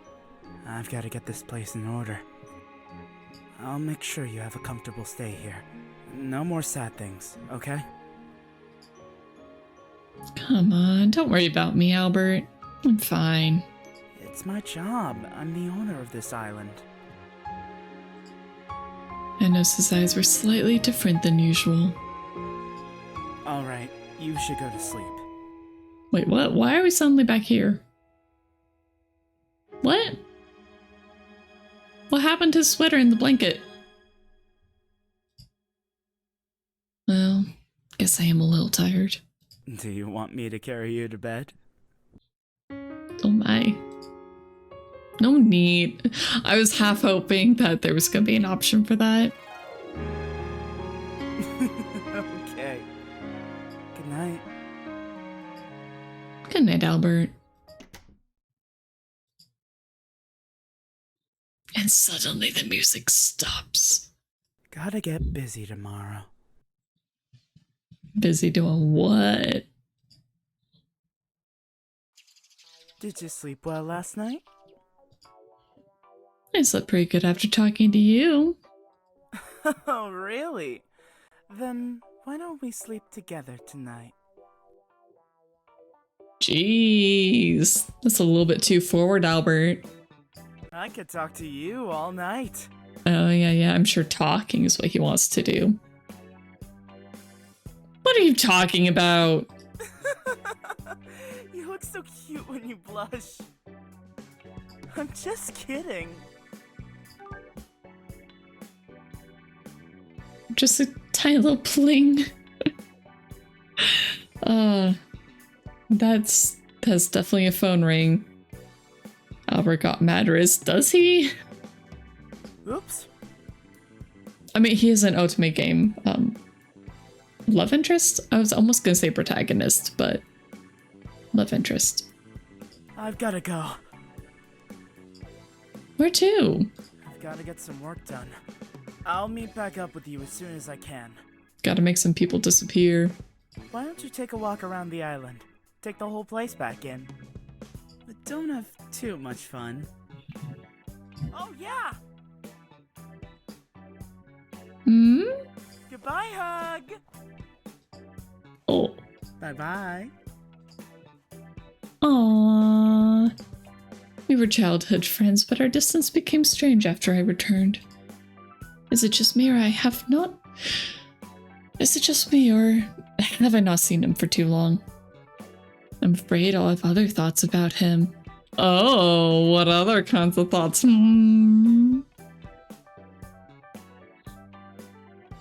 I've got to get this place in order. I'll make sure you have a comfortable stay here. No more sad things, okay? Come on, don't worry about me, Albert. I'm fine. It's my job. I'm the owner of this island. I noticed his eyes were slightly different than usual. Alright, you should go to sleep. Wait, what? Why are we suddenly back here? What? What happened to his sweater and the blanket? Well, guess I am a little tired. Do you want me to carry you to bed? Oh my. No need. I was half hoping that there was going to be an option for that. Okay. Good night. Good night, Albert. And suddenly the music stops. Gotta get busy tomorrow. Busy doing what? Did you sleep well last night? I slept pretty good after talking to you. Oh, really? Then why don't we sleep together tonight? Jeez. That's a little bit too forward, Albert. I could talk to you all night. Oh, yeah. I'm sure talking is what he wants to do. What are you talking about? You look so cute when you blush. I'm just kidding. Just a tiny little pling. That's definitely a phone ring. Albert got Madras, does he? Oops. I mean, he is an ultimate game love interest? I was almost gonna say protagonist, but love interest. I've gotta go. Where to? I've gotta get some work done. I'll meet back up with you as soon as I can. Gotta make some people disappear. Why don't you take a walk around the island? Take the whole place back in. But don't have too much fun. Oh yeah! Hmm? Goodbye, hug! Oh. Bye-bye. Aww. We were childhood friends, but our distance became strange after I returned. Is it just me, or Is it just me, or have I not seen him for too long? I'm afraid I'll have other thoughts about him. Oh, what other kinds of thoughts?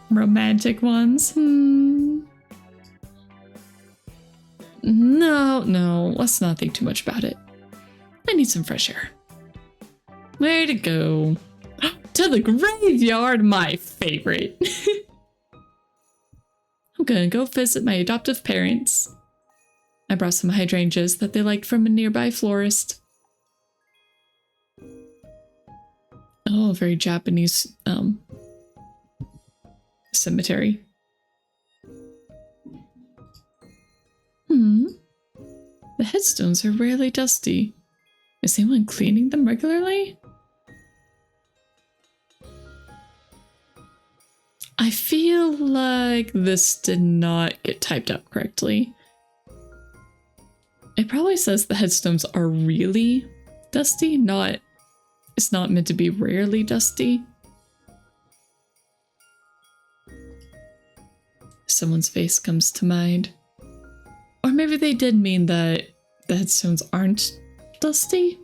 Romantic ones? No, let's not think too much about it. I need some fresh air. Where to go? To the graveyard, my favorite. I'm gonna go visit my adoptive parents. I brought some hydrangeas that they liked from a nearby florist. Oh, very Japanese cemetery. The headstones are rarely dusty. Is anyone cleaning them regularly? I feel like this did not get typed up correctly. It probably says the headstones are really dusty, it's not meant to be rarely dusty. Someone's face comes to mind. Or maybe they did mean that the headstones aren't dusty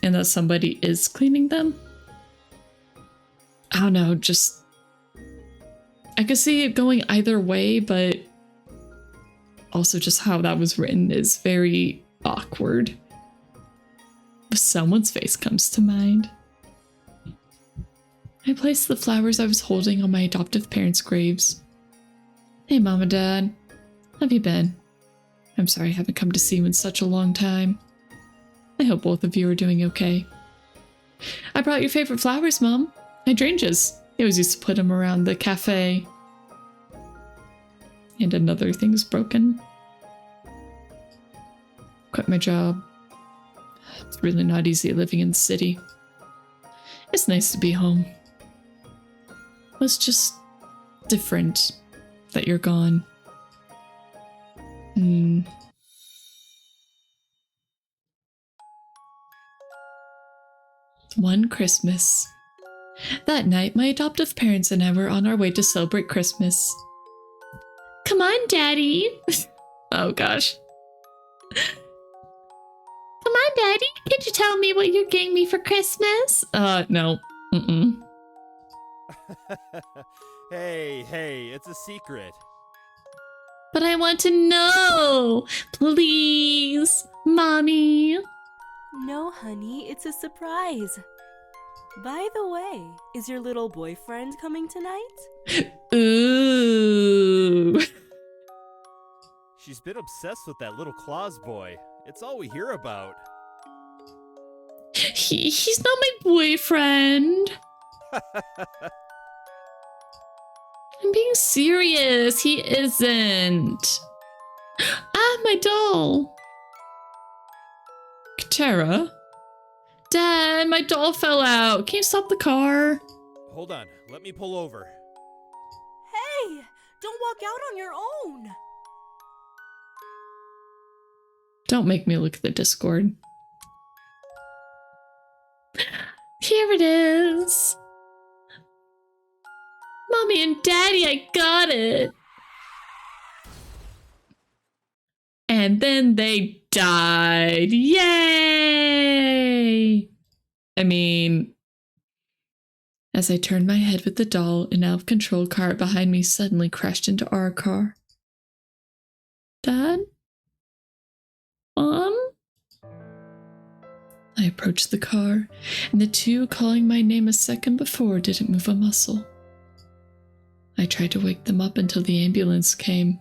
and that somebody is cleaning them. I don't know, I could see it going either way, but also just how that was written is very awkward. But someone's face comes to mind. I placed the flowers I was holding on my adoptive parents' graves. Hey, Mom and Dad. How have you been? I'm sorry I haven't come to see you in such a long time. I hope both of you are doing okay. I brought your favorite flowers, Mom. Hydrangeas. I always used to put them around the cafe. And another thing's broken. Quit my job. It's really not easy living in the city. It's nice to be home. It's just different that you're gone. One Christmas. That night, my adoptive parents and I were on our way to celebrate Christmas. Come on, Daddy! Oh gosh. Come on, Daddy! Could you tell me what you're getting me for Christmas? No. Hey, it's a secret. But I want to know! Please! Mommy! No, honey, it's a surprise. By the way, is your little boyfriend coming tonight? Ooh. She's been obsessed with that little Claus boy. It's all we hear about. He's not my boyfriend. I'm being serious. He isn't. Ah, my doll. Katerra? Dad, my doll fell out. Can you stop the car? Hold on, let me pull over. Hey, don't walk out on your own. Don't make me look at the Discord. Here it is. Mommy and Daddy, I got it. And then they died. Yay! I mean, as I turned my head with the doll, an out-of-control car behind me suddenly crashed into our car. Dad? Mom? I approached the car, and the two calling my name a second before didn't move a muscle. I tried to wake them up until the ambulance came,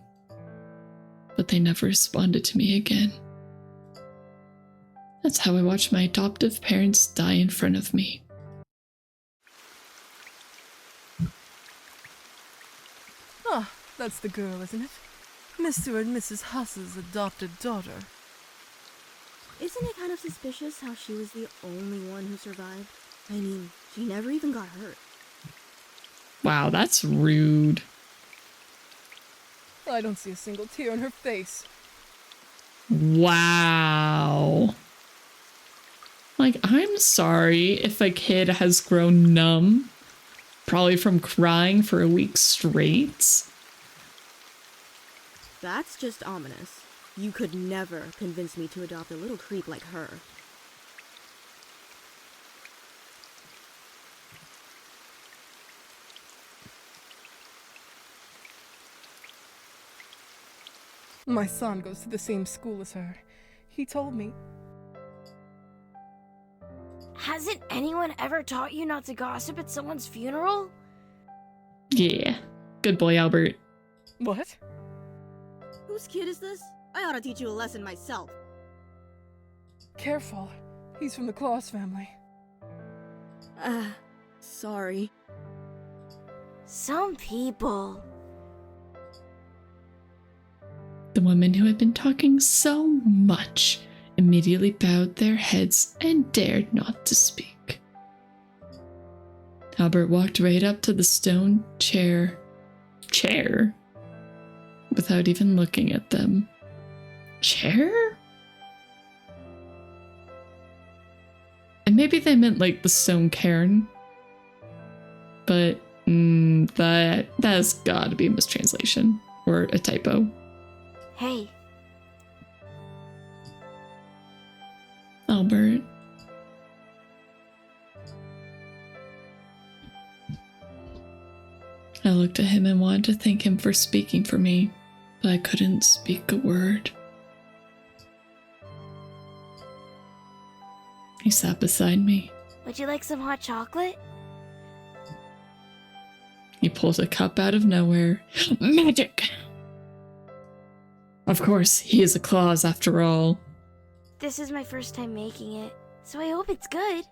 but they never responded to me again. That's how I watched my adoptive parents die in front of me. Ah, that's the girl, isn't it? Mr. and Mrs. Huss's adopted daughter. Isn't it kind of suspicious how she was the only one who survived? I mean, she never even got hurt. Wow, that's rude. I don't see a single tear on her face. Wow. Like, I'm sorry if a kid has grown numb, probably from crying for a week straight. That's just ominous. You could never convince me to adopt a little creep like her. My son goes to the same school as her. He told me. Hasn't anyone ever taught you not to gossip at someone's funeral? Yeah. Good boy, Albert. What? Whose kid is this? I ought to teach you a lesson myself. Careful. He's from the Claus family. Sorry. Some people. The women who had been talking so much immediately bowed their heads and dared not to speak. Albert walked right up to the stone chair without even looking at them. Chair? And maybe they meant like the stone cairn, but that's gotta be a mistranslation or a typo. Hey. Albert. I looked at him and wanted to thank him for speaking for me, but I couldn't speak a word. He sat beside me. Would you like some hot chocolate? He pulled a cup out of nowhere. Magic! Of course, he is a Claus after all. This is my first time making it, so I hope it's good.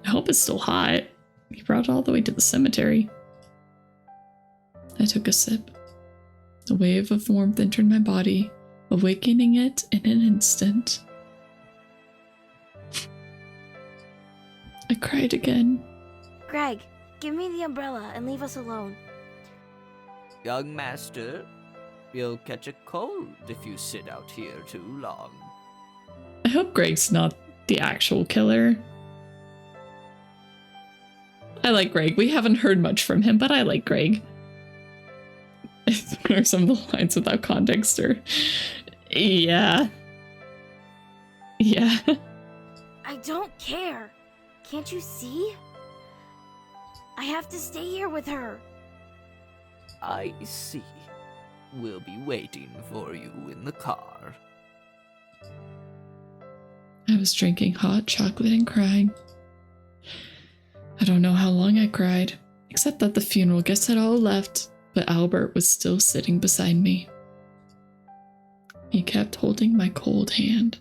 I hope it's still hot. He brought it all the way to the cemetery. I took a sip. A wave of warmth entered my body, awakening it in an instant. I cried again. Greg, give me the umbrella and leave us alone. Young master, you'll catch a cold if you sit out here too long. I hope Greg's not the actual killer. I like Greg. We haven't heard much from him, but I like Greg. Or some of the lines without context or... Yeah. Yeah. I don't care. Can't you see? I have to stay here with her. I see. We'll be waiting for you in the car. I was drinking hot chocolate and crying. I don't know how long I cried, except that the funeral guests had all left, but Albert was still sitting beside me. He kept holding my cold hand.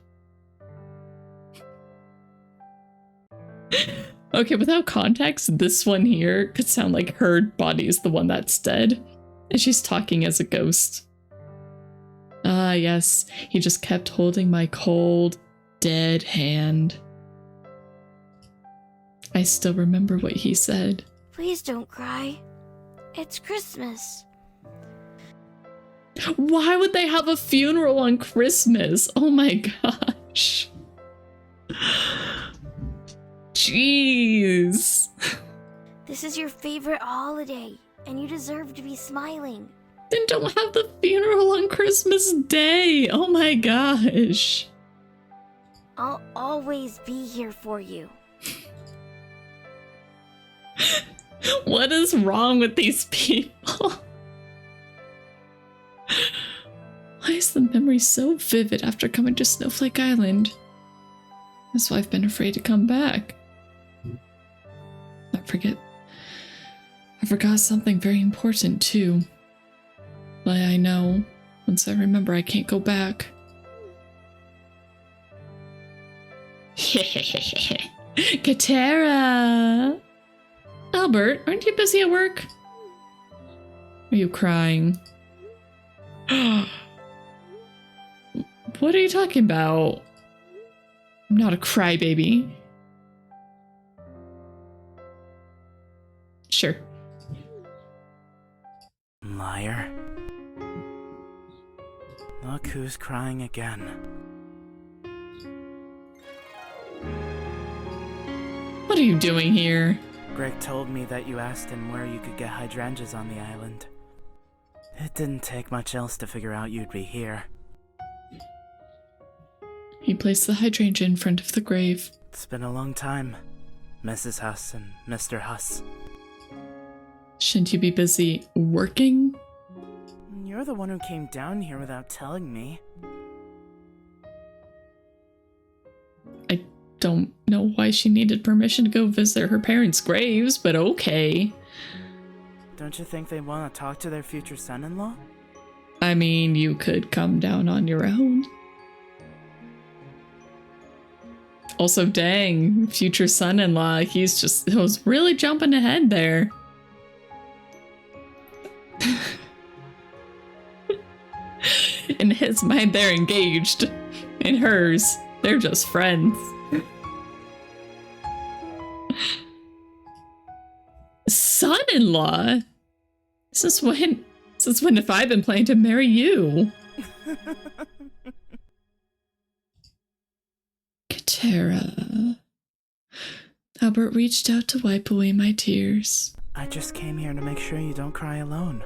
Okay, without context, this one here could sound like her body is the one that's dead, and she's talking as a ghost. Ah, yes, he just kept holding my cold, dead hand. I still remember what he said. Please don't cry. It's Christmas. Why would they have a funeral on Christmas? Oh my gosh. Jeez. This is your favorite holiday, and you deserve to be smiling. Then don't have the funeral on Christmas Day. Oh my gosh. I'll always be here for you. What is wrong with these people? Why is the memory so vivid after coming to Snowflake Island? That's why I've been afraid to come back. I forgot something very important too. But I know, once I remember, I can't go back. Katerra! Albert, aren't you busy at work? Are you crying? What are you talking about? I'm not a crybaby. Sure. Liar. Look who's crying again. What are you doing here? Greg told me that you asked him where you could get hydrangeas on the island. It didn't take much else to figure out you'd be here. He placed the hydrangea in front of the grave. It's been a long time, Mrs. Huss and Mr. Huss. Shouldn't you be busy working? You're the one who came down here without telling me. I don't know why she needed permission to go visit her parents' graves, but okay. Don't you think they want to talk to their future son-in-law? I mean, you could come down on your own. Also, dang, future son-in-law, he was really jumping ahead there. In his mind, they're engaged. In hers, they're just friends. Son-in-law? Since when have I been planning to marry you? Katerra. Albert reached out to wipe away my tears. I just came here to make sure you don't cry alone.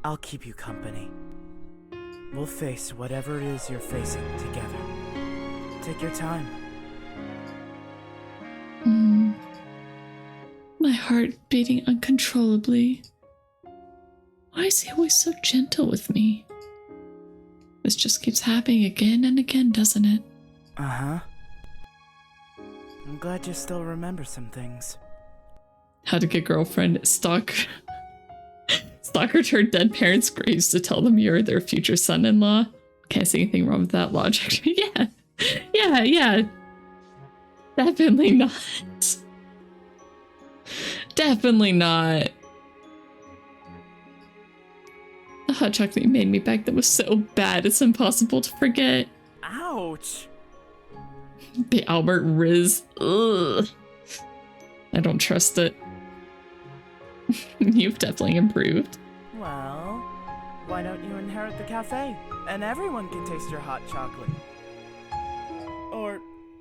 I'll keep you company. We'll face whatever it is you're facing together. Take your time. My heart beating uncontrollably. Why is he always so gentle with me? This just keeps happening again and again, doesn't it? Uh-huh. I'm glad you still remember some things. How to get girlfriend stuck Stalker to her dead parents' graves to tell them you're their future son-in-law. Can't see anything wrong with that logic. Yeah. Definitely not. Definitely not. The hot chocolate you made me back then was so bad, it's impossible to forget. Ouch! The Albert Riz. Ugh. I don't trust it. You've definitely improved. Well, why don't you inherit the cafe? And everyone can taste your hot chocolate. Or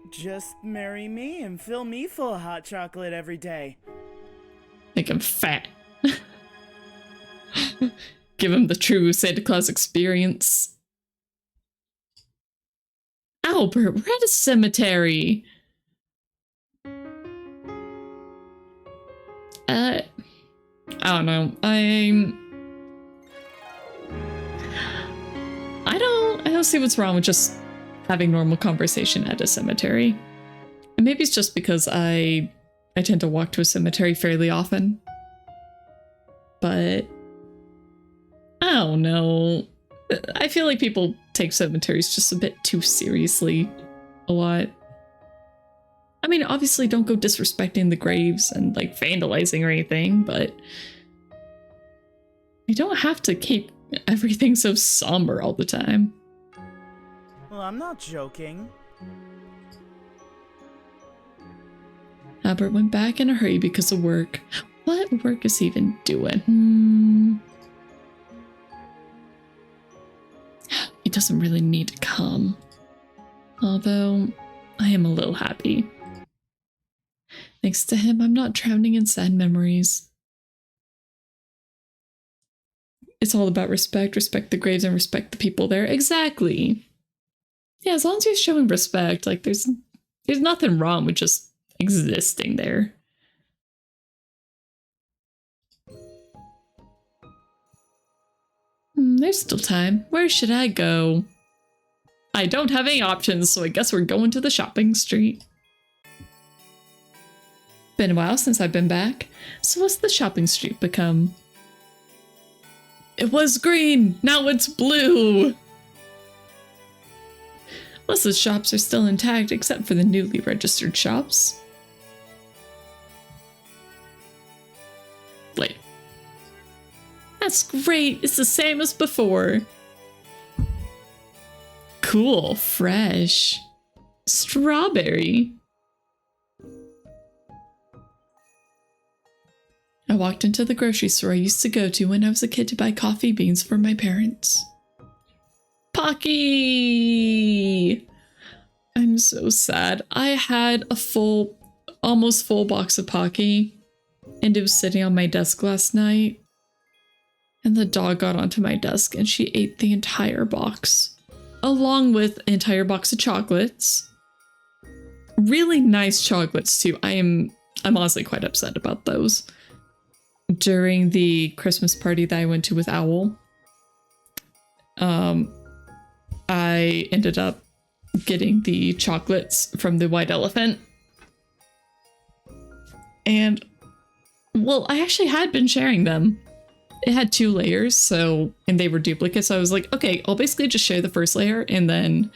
just marry me and fill me full of hot chocolate every day. Make him fat. Give him the true Santa Claus experience. Albert, we're at a cemetery. I don't know. I don't see what's wrong with just having normal conversation at a cemetery. And maybe it's just because I tend to walk to a cemetery fairly often. But I don't know. I feel like people take cemeteries just a bit too seriously a lot. I mean, obviously don't go disrespecting the graves and like vandalizing or anything, but you don't have to keep everything so somber all the time. Well, I'm not joking. Albert went back in a hurry because of work. What work is he even doing? He doesn't really need to come. Although, I am a little happy. Thanks to him, I'm not drowning in sad memories. It's all about respect. Respect the graves and respect the people there. Exactly. Yeah, as long as you're showing respect, like there's nothing wrong with just existing there. There's still time. Where should I go? I don't have any options, so I guess we're going to the shopping street. Been a while since I've been back. So what's the shopping street become? It was green, now it's blue! Most of the shops are still intact except for the newly registered shops. Wait. That's great, it's the same as before. Cool, fresh. Strawberry. I walked into the grocery store I used to go to when I was a kid to buy coffee beans for my parents. Pocky! I'm so sad. I had a almost full box of Pocky, and it was sitting on my desk last night. And the dog got onto my desk and she ate the entire box, along with an entire box of chocolates. Really nice chocolates too. I'm honestly quite upset about those. During the Christmas party that I went to with Owl, I ended up getting the chocolates from the White Elephant. And, well, I actually had been sharing them. It had 2 layers, and they were duplicates, so I was like, okay, I'll basically just share the first layer, and then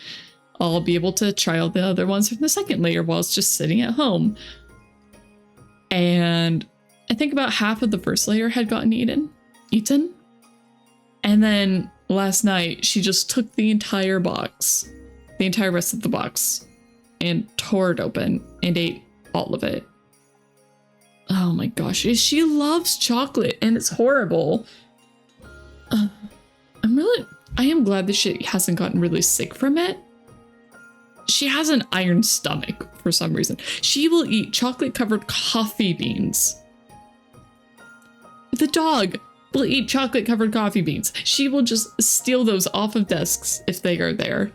I'll be able to try all the other ones from the second layer while it's just sitting at home. And I think about half of the first layer had gotten eaten. And then last night, she just took the entire box, the entire rest of the box, and tore it open and ate all of it. Oh my gosh, she loves chocolate and it's horrible. I am glad that she hasn't gotten really sick from it. She has an iron stomach for some reason. She will eat chocolate covered coffee beans. The dog will eat chocolate covered coffee beans. She will just steal those off of desks if they are there.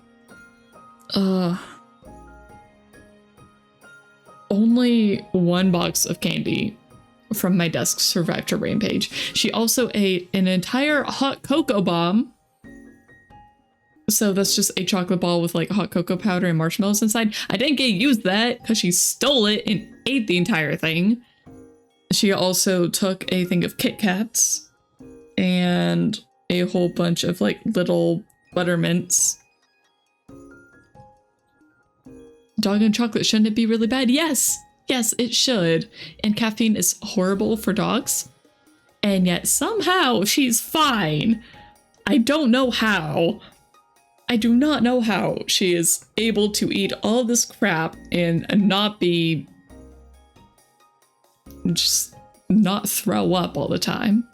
Only 1 box of candy from my desk survived her rampage. She also ate an entire hot cocoa bomb. So that's just a chocolate ball with like hot cocoa powder and marshmallows inside. I didn't get to use that because she stole it and ate the entire thing. She also took a thing of Kit Kats and a whole bunch of like little buttermints. Dog and chocolate, shouldn't it be really bad? Yes! Yes, it should. And caffeine is horrible for dogs. And yet somehow she's fine. I don't know how. I do not know how she is able to eat all this crap and not be... just not throw up all the time.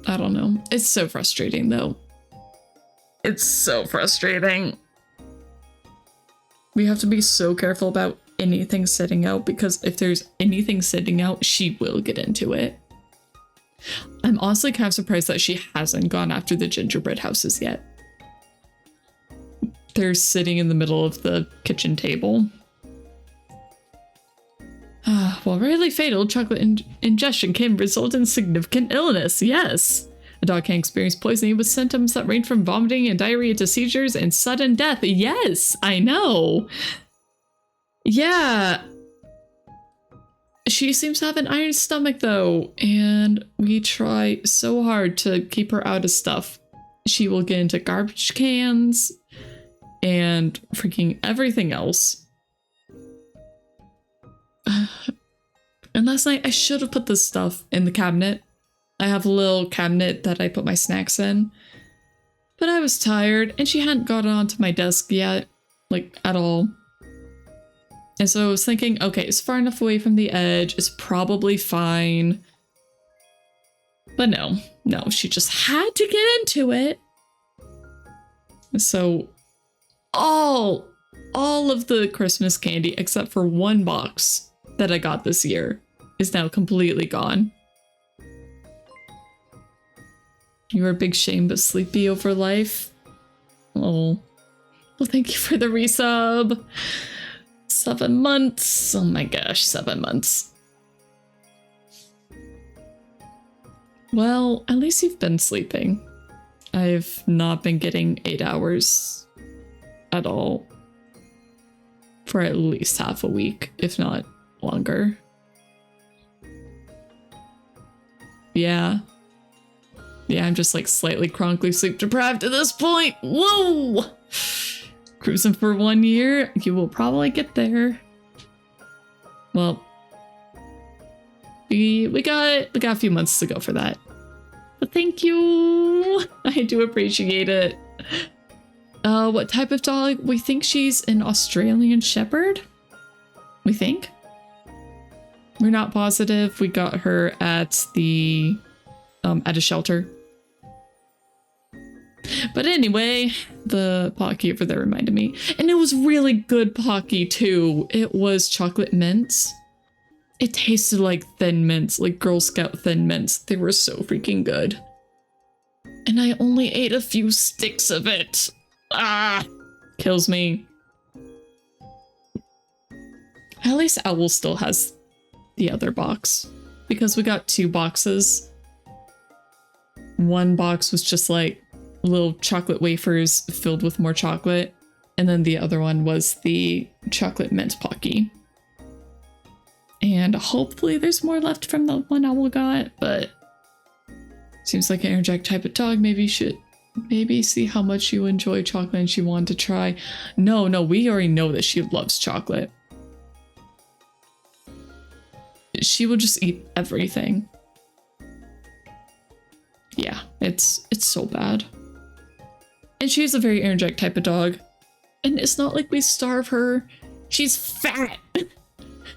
I don't know. It's so frustrating though. It's so frustrating. We have to be so careful about anything sitting out, because if there's anything sitting out, she will get into it. I'm honestly kind of surprised that she hasn't gone after the gingerbread houses yet. They're sitting in the middle of the kitchen table. While rarely fatal, chocolate ingestion can result in significant illness. Yes! A dog can experience poisoning with symptoms that range from vomiting and diarrhea to seizures and sudden death. Yes, I know. Yeah. She seems to have an iron stomach though, and we try so hard to keep her out of stuff. She will get into garbage cans and freaking everything else. And last night I should have put this stuff in the cabinet. I have a little cabinet that I put my snacks in. But I was tired and she hadn't gotten onto my desk yet, like at all. And so I was thinking, okay, it's far enough away from the edge, it's probably fine. But no, she just had to get into it. So all of the Christmas candy except for one box that I got this year is now completely gone. You were a big shame but sleepy over life. Oh. Well, thank you for the resub. 7 months. Oh my gosh, 7 months. Well, at least you've been sleeping. I've not been getting 8 hours at all for at least half a week, if not longer. Yeah, I'm just like slightly chronically sleep deprived at this point. Whoa! Cruising for 1 year, you will probably get there. Well, we got a few months to go for that. But thank you. I do appreciate it. What type of dog? We think she's an Australian Shepherd. We think. We're not positive. We got her at the at a shelter. But anyway, the Pocky over there reminded me. And it was really good Pocky too. It was chocolate mints. It tasted like Thin Mints, like Girl Scout Thin Mints. They were so freaking good. And I only ate a few sticks of it. Ah! Kills me. At least Owl still has the other box. Because we got 2 boxes. One box was just like little chocolate wafers filled with more chocolate. And then the other one was the chocolate mint Pocky. And hopefully there's more left from the one Owl got, but seems like an energetic type of dog. Maybe you should see how much you enjoy chocolate and she wanted to try. No, we already know that she loves chocolate. She will just eat everything. Yeah, it's so bad. And she's a very energetic type of dog. And it's not like we starve her. She's fat.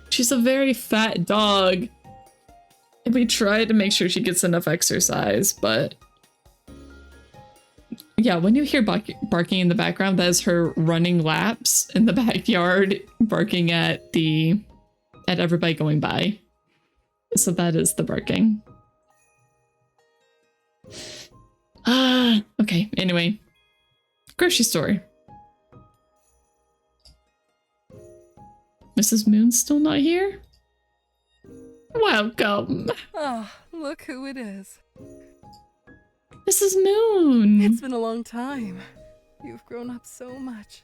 She's a very fat dog. And we try to make sure she gets enough exercise, but yeah, when you hear barking in the background, that is her running laps in the backyard, barking at everybody going by. So that is the barking. Okay, anyway. Grocery store. Mrs. Moon's still not here? Welcome. Oh, look who it is. Mrs. Moon! It's been a long time. You've grown up so much.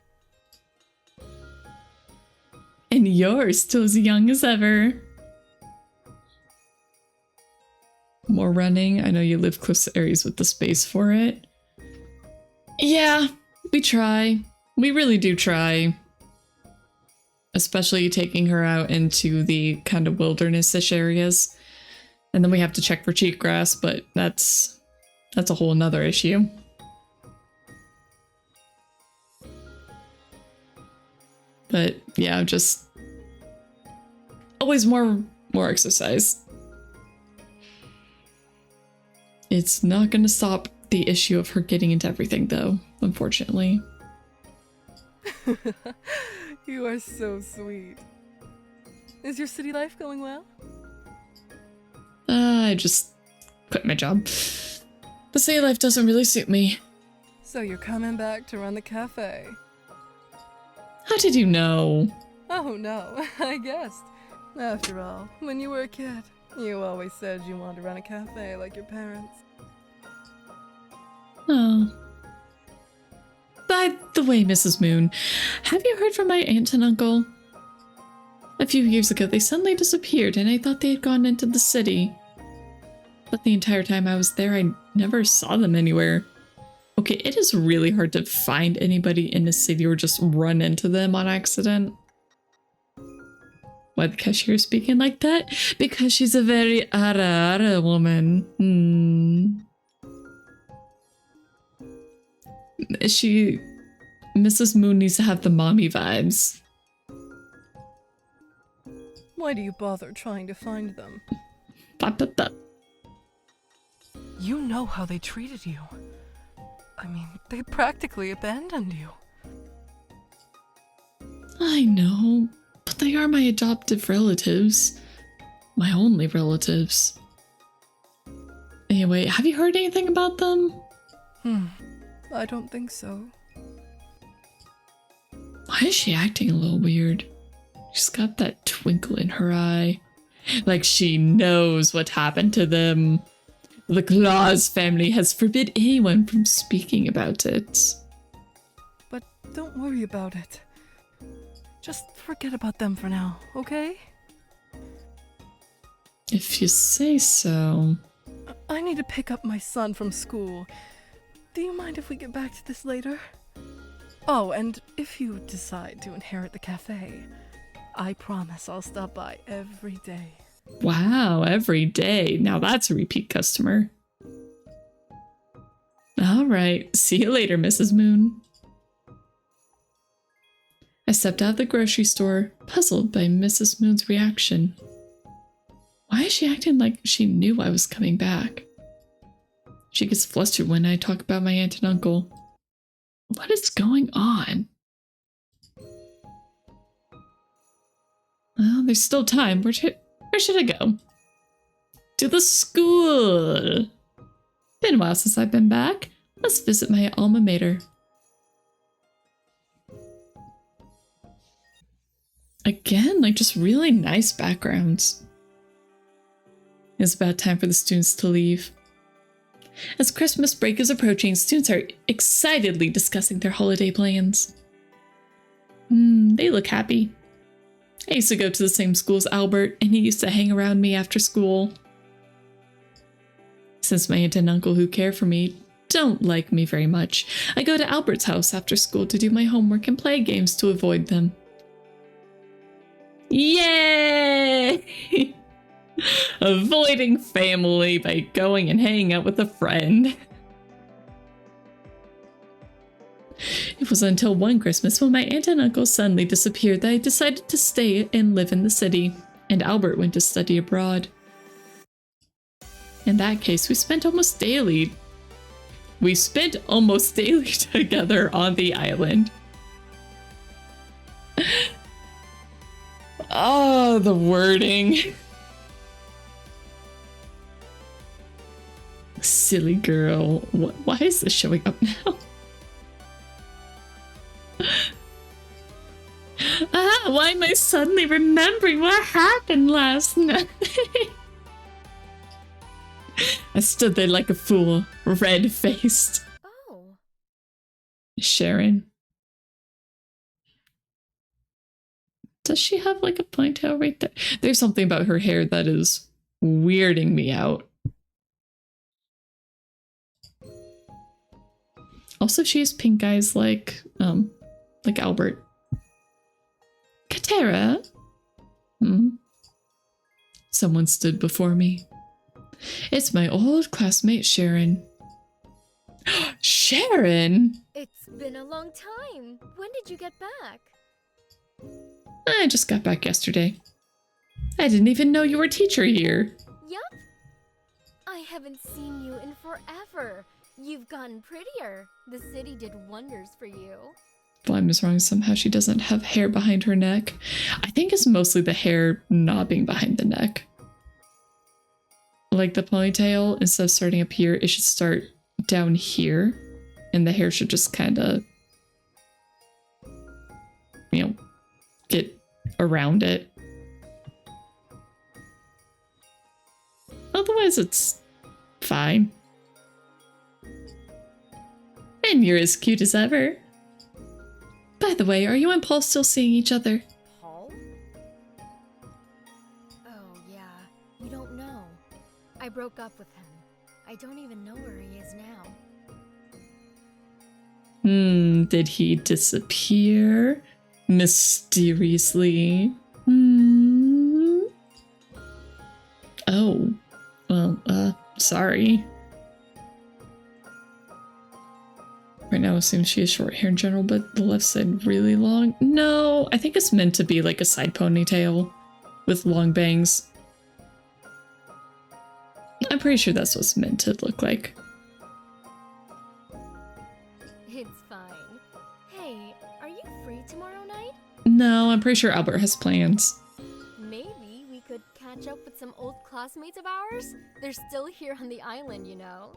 And you're still as young as ever. more running. I know you live close to areas with the space for it. Yeah, we try. We really do try. Especially taking her out into the kind of wilderness-ish areas. And then we have to check for cheatgrass, but that's a whole nother issue. But yeah, just always more exercise. It's not gonna stop the issue of her getting into everything though, unfortunately. You are so sweet. Is your city life going well? I just quit my job. The city life doesn't really suit me. So you're coming back to run the cafe? How did you know? Oh no, I guessed. After all, when you were a kid, you always said you wanted to run a cafe like your parents. Oh. By the way, Mrs. Moon, have you heard from my aunt and uncle? A few years ago, they suddenly disappeared, and I thought they had gone into the city. But the entire time I was there, I never saw them anywhere. Okay, it is really hard to find anybody in a city or just run into them on accident. Why the cashier is speaking like that? Because she's a very ara woman. Mrs. Moon needs to have the mommy vibes. Why do you bother trying to find them? You know how they treated you. I mean, they practically abandoned you. I know, but they are my adoptive relatives. My only relatives. Anyway, have you heard anything about them? I don't think so. Why is she acting a little weird? She's got that twinkle in her eye. Like she knows what happened to them. The Claus family has forbid anyone from speaking about it. But don't worry about it. Just forget about them for now, okay? If you say so. I need to pick up my son from school. Do you mind if we get back to this later? Oh, and if you decide to inherit the cafe, I promise I'll stop by every day. Wow, every day. Now that's a repeat customer. All right, see you later, Mrs. Moon. I stepped out of the grocery store, puzzled by Mrs. Moon's reaction. Why is she acting like she knew I was coming back? She gets flustered when I talk about my aunt and uncle. What is going on? Well, there's still time. Where should I go? To the school! Been a while since I've been back. Let's visit my alma mater. Again, like just really nice backgrounds. It's about time for the students to leave. As Christmas break is approaching, students are excitedly discussing their holiday plans. They look happy. I used to go to the same school as Albert, and he used to hang around me after school. Since my aunt and uncle who care for me don't like me very much, I go to Albert's house after school to do my homework and play games to avoid them. Yay! Avoiding family by going and hanging out with a friend. It was until one Christmas when my aunt and uncle suddenly disappeared that I decided to stay and live in the city, and Albert went to study abroad. In that case, we spent almost daily together on the island. Oh, the wording. Silly girl. Why is this showing up now? Why am I suddenly remembering what happened last night? I stood there like a fool, red-faced. Oh. Sharon. Does she have like a ponytail right there? There's something about her hair that is weirding me out. Also, she has pink eyes like Albert. Katerra? Someone stood before me. It's my old classmate, Sharon. Sharon? It's been a long time. When did you get back? I just got back yesterday. I didn't even know you were a teacher here. Yup. I haven't seen you in forever. You've gotten prettier. The city did wonders for you. Blime is wrong. Somehow she doesn't have hair behind her neck. I think it's mostly the hair not being behind the neck. Like the ponytail, instead of starting up here, it should start down here. And the hair should just kind of, you know, get around it. Otherwise, it's fine. And you're as cute as ever. By the way, are you and Paul still seeing each other? Paul? Oh, yeah. You don't know. I broke up with him. I don't even know where he is now. Did he disappear? Mysteriously? Oh. Well, sorry. Right now, it seems she has short hair in general, but the left side really long. No, I think it's meant to be like a side ponytail with long bangs. I'm pretty sure that's what it's meant to look like. It's fine. Hey, are you free tomorrow night? No, I'm pretty sure Albert has plans. Maybe we could catch up with some old classmates of ours? They're still here on the island, you know.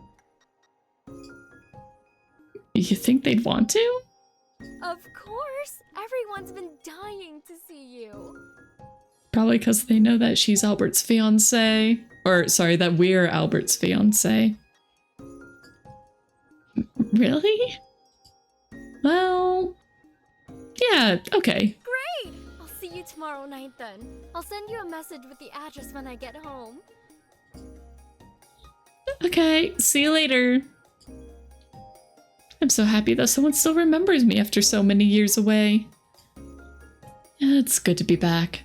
You think they'd want to? Of course! Everyone's been dying to see you. Probably because they know that she's Albert's fiance. Or, sorry, that we're Albert's fiance. Really? Well... yeah, okay. Great! I'll see you tomorrow night then. I'll send you a message with the address when I get home. Okay, see you later. I'm so happy that someone still remembers me after so many years away. It's good to be back.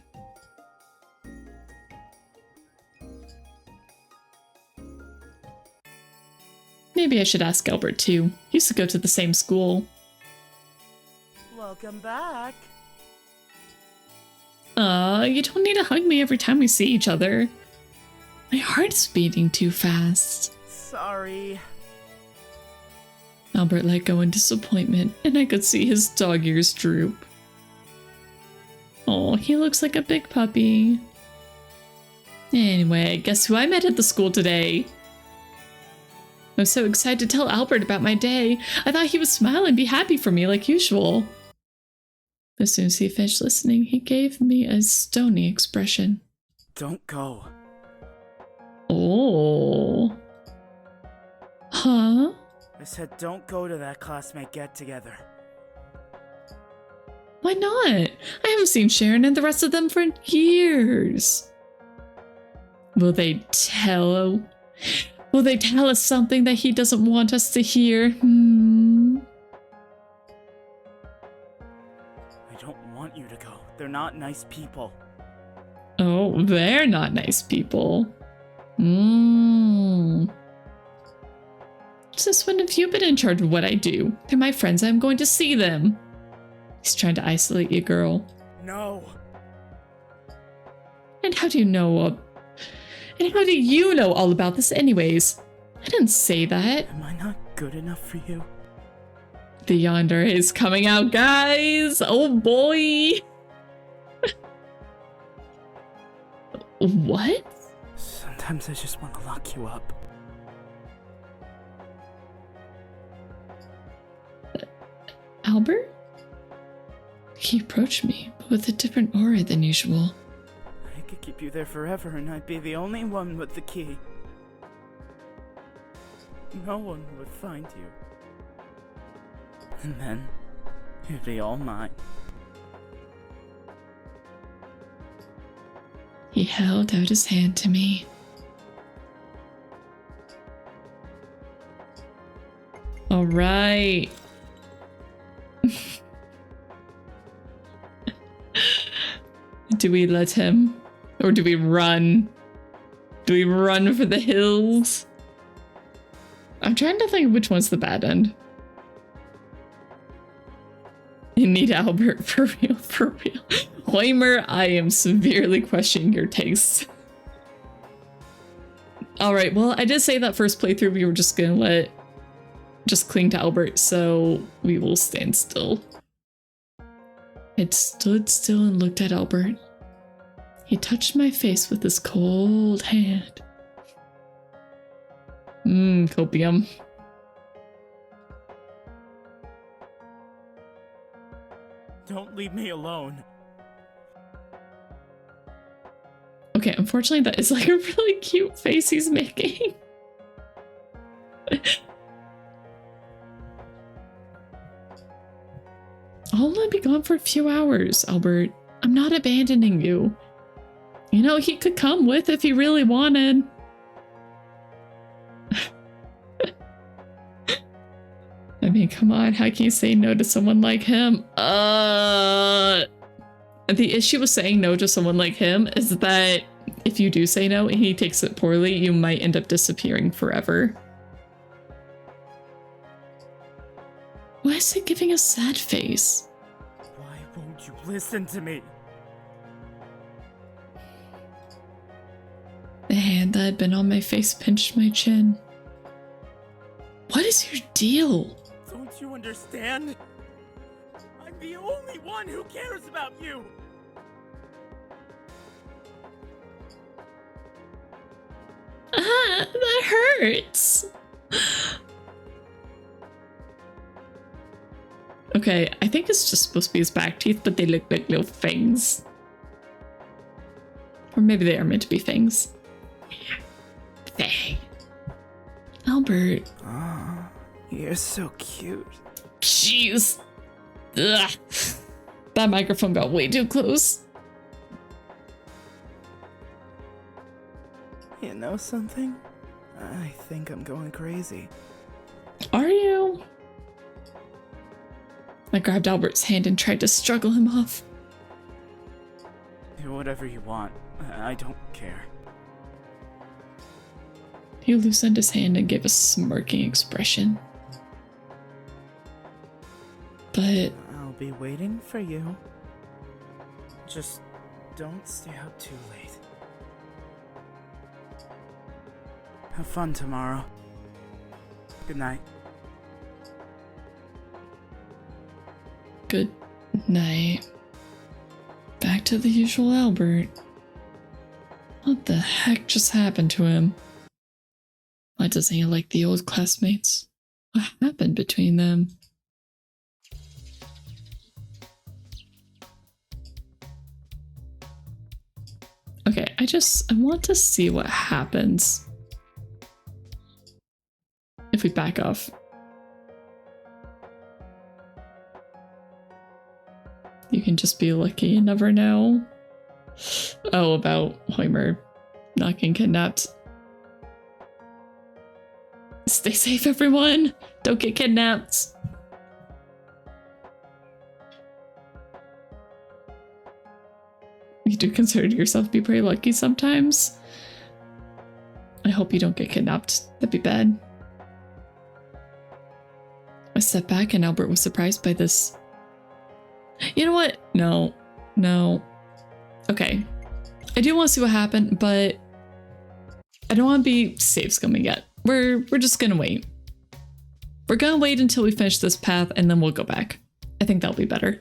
Maybe I should ask Albert too. He used to go to the same school. Welcome back. You don't need to hug me every time we see each other. My heart's beating too fast. Sorry. Albert let go in disappointment, and I could see his dog ears droop. Oh, he looks like a big puppy. Anyway, guess who I met at the school today? I'm so excited to tell Albert about my day. I thought he would smile and be happy for me like usual. As soon as he finished listening, he gave me a stony expression. Don't go. Oh. Huh? I said don't go to that classmate get-together. Why not? I haven't seen Sharon and the rest of them for years. Will they tell us something that he doesn't want us to hear? I don't want you to go. They're not nice people. Oh, they're not nice people. Since when have you been in charge of what I do? They're my friends. I'm going to see them. He's trying to isolate you, girl. No. And how do you know? And how do you know all about this anyways? I didn't say that. Am I not good enough for you? The Yandere is coming out, guys. Oh boy. What? Sometimes I just want to lock you up. Albert? He approached me, but with a different aura than usual. I could keep you there forever and I'd be the only one with the key. No one would find you. And then, you'd be all mine. He held out his hand to me. All right. Do we let him? Or do we run? Do we run for the hills? I'm trying to think which one's the bad end. You need Albert, for real, for real. Hoimer, I am severely questioning your tastes. Alright, well, I did say that first playthrough we were just gonna just cling to Albert, so we will stand still. I stood still and looked at Albert. He touched my face with his cold hand. Copium. Don't leave me alone. Okay, unfortunately that is like a really cute face he's making. I'll only be gone for a few hours, Albert. I'm not abandoning you. You know, he could come with if he really wanted. I mean, come on, how can you say no to someone like him? The issue with saying no to someone like him is that if you do say no and he takes it poorly, you might end up disappearing forever. Why is he giving a sad face? Why won't you listen to me? The hand that had been on my face pinched my chin. What is your deal? Don't you understand? I'm the only one who cares about you! That hurts. Okay, I think it's just supposed to be his back teeth, but they look like little fangs. Or maybe they are meant to be fangs. Fang. Albert. Oh, you're so cute. Jeez. Ugh. That microphone got way too close. You know something? I think I'm going crazy. Are you? I grabbed Albert's hand and tried to struggle him off. Do whatever you want. I don't care. He loosened his hand and gave a smirking expression. But I'll be waiting for you. Just don't stay out too late. Have fun tomorrow. Good night. good night. Back to the usual Albert. What the heck just happened to him? Why doesn't he like the old classmates? What happened between them? Okay, I want to see what happens if we back off. You can just be lucky, you never know. Oh, about Hoimer not getting kidnapped. Stay safe, everyone! Don't get kidnapped! You do consider yourself to be pretty lucky sometimes. I hope you don't get kidnapped. That'd be bad. I stepped back and Albert was surprised by this. You know what? No. Okay. I do want to see what happened, but I don't want to be safe scumming yet. We're just gonna wait. We're gonna wait until we finish this path and then we'll go back. I think that'll be better.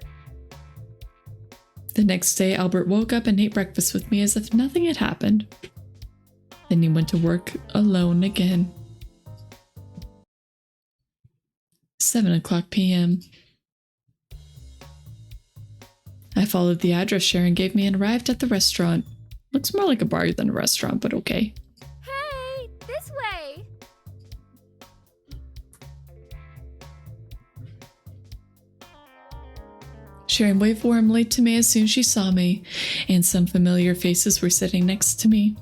The next day, Albert woke up and ate breakfast with me as if nothing had happened. Then he went to work alone again. 7:00 p.m. I followed the address Sharon gave me and arrived at the restaurant. Looks more like a bar than a restaurant, but okay. Hey, this way! Sharon waved warmly to me as soon as she saw me, and some familiar faces were sitting next to me.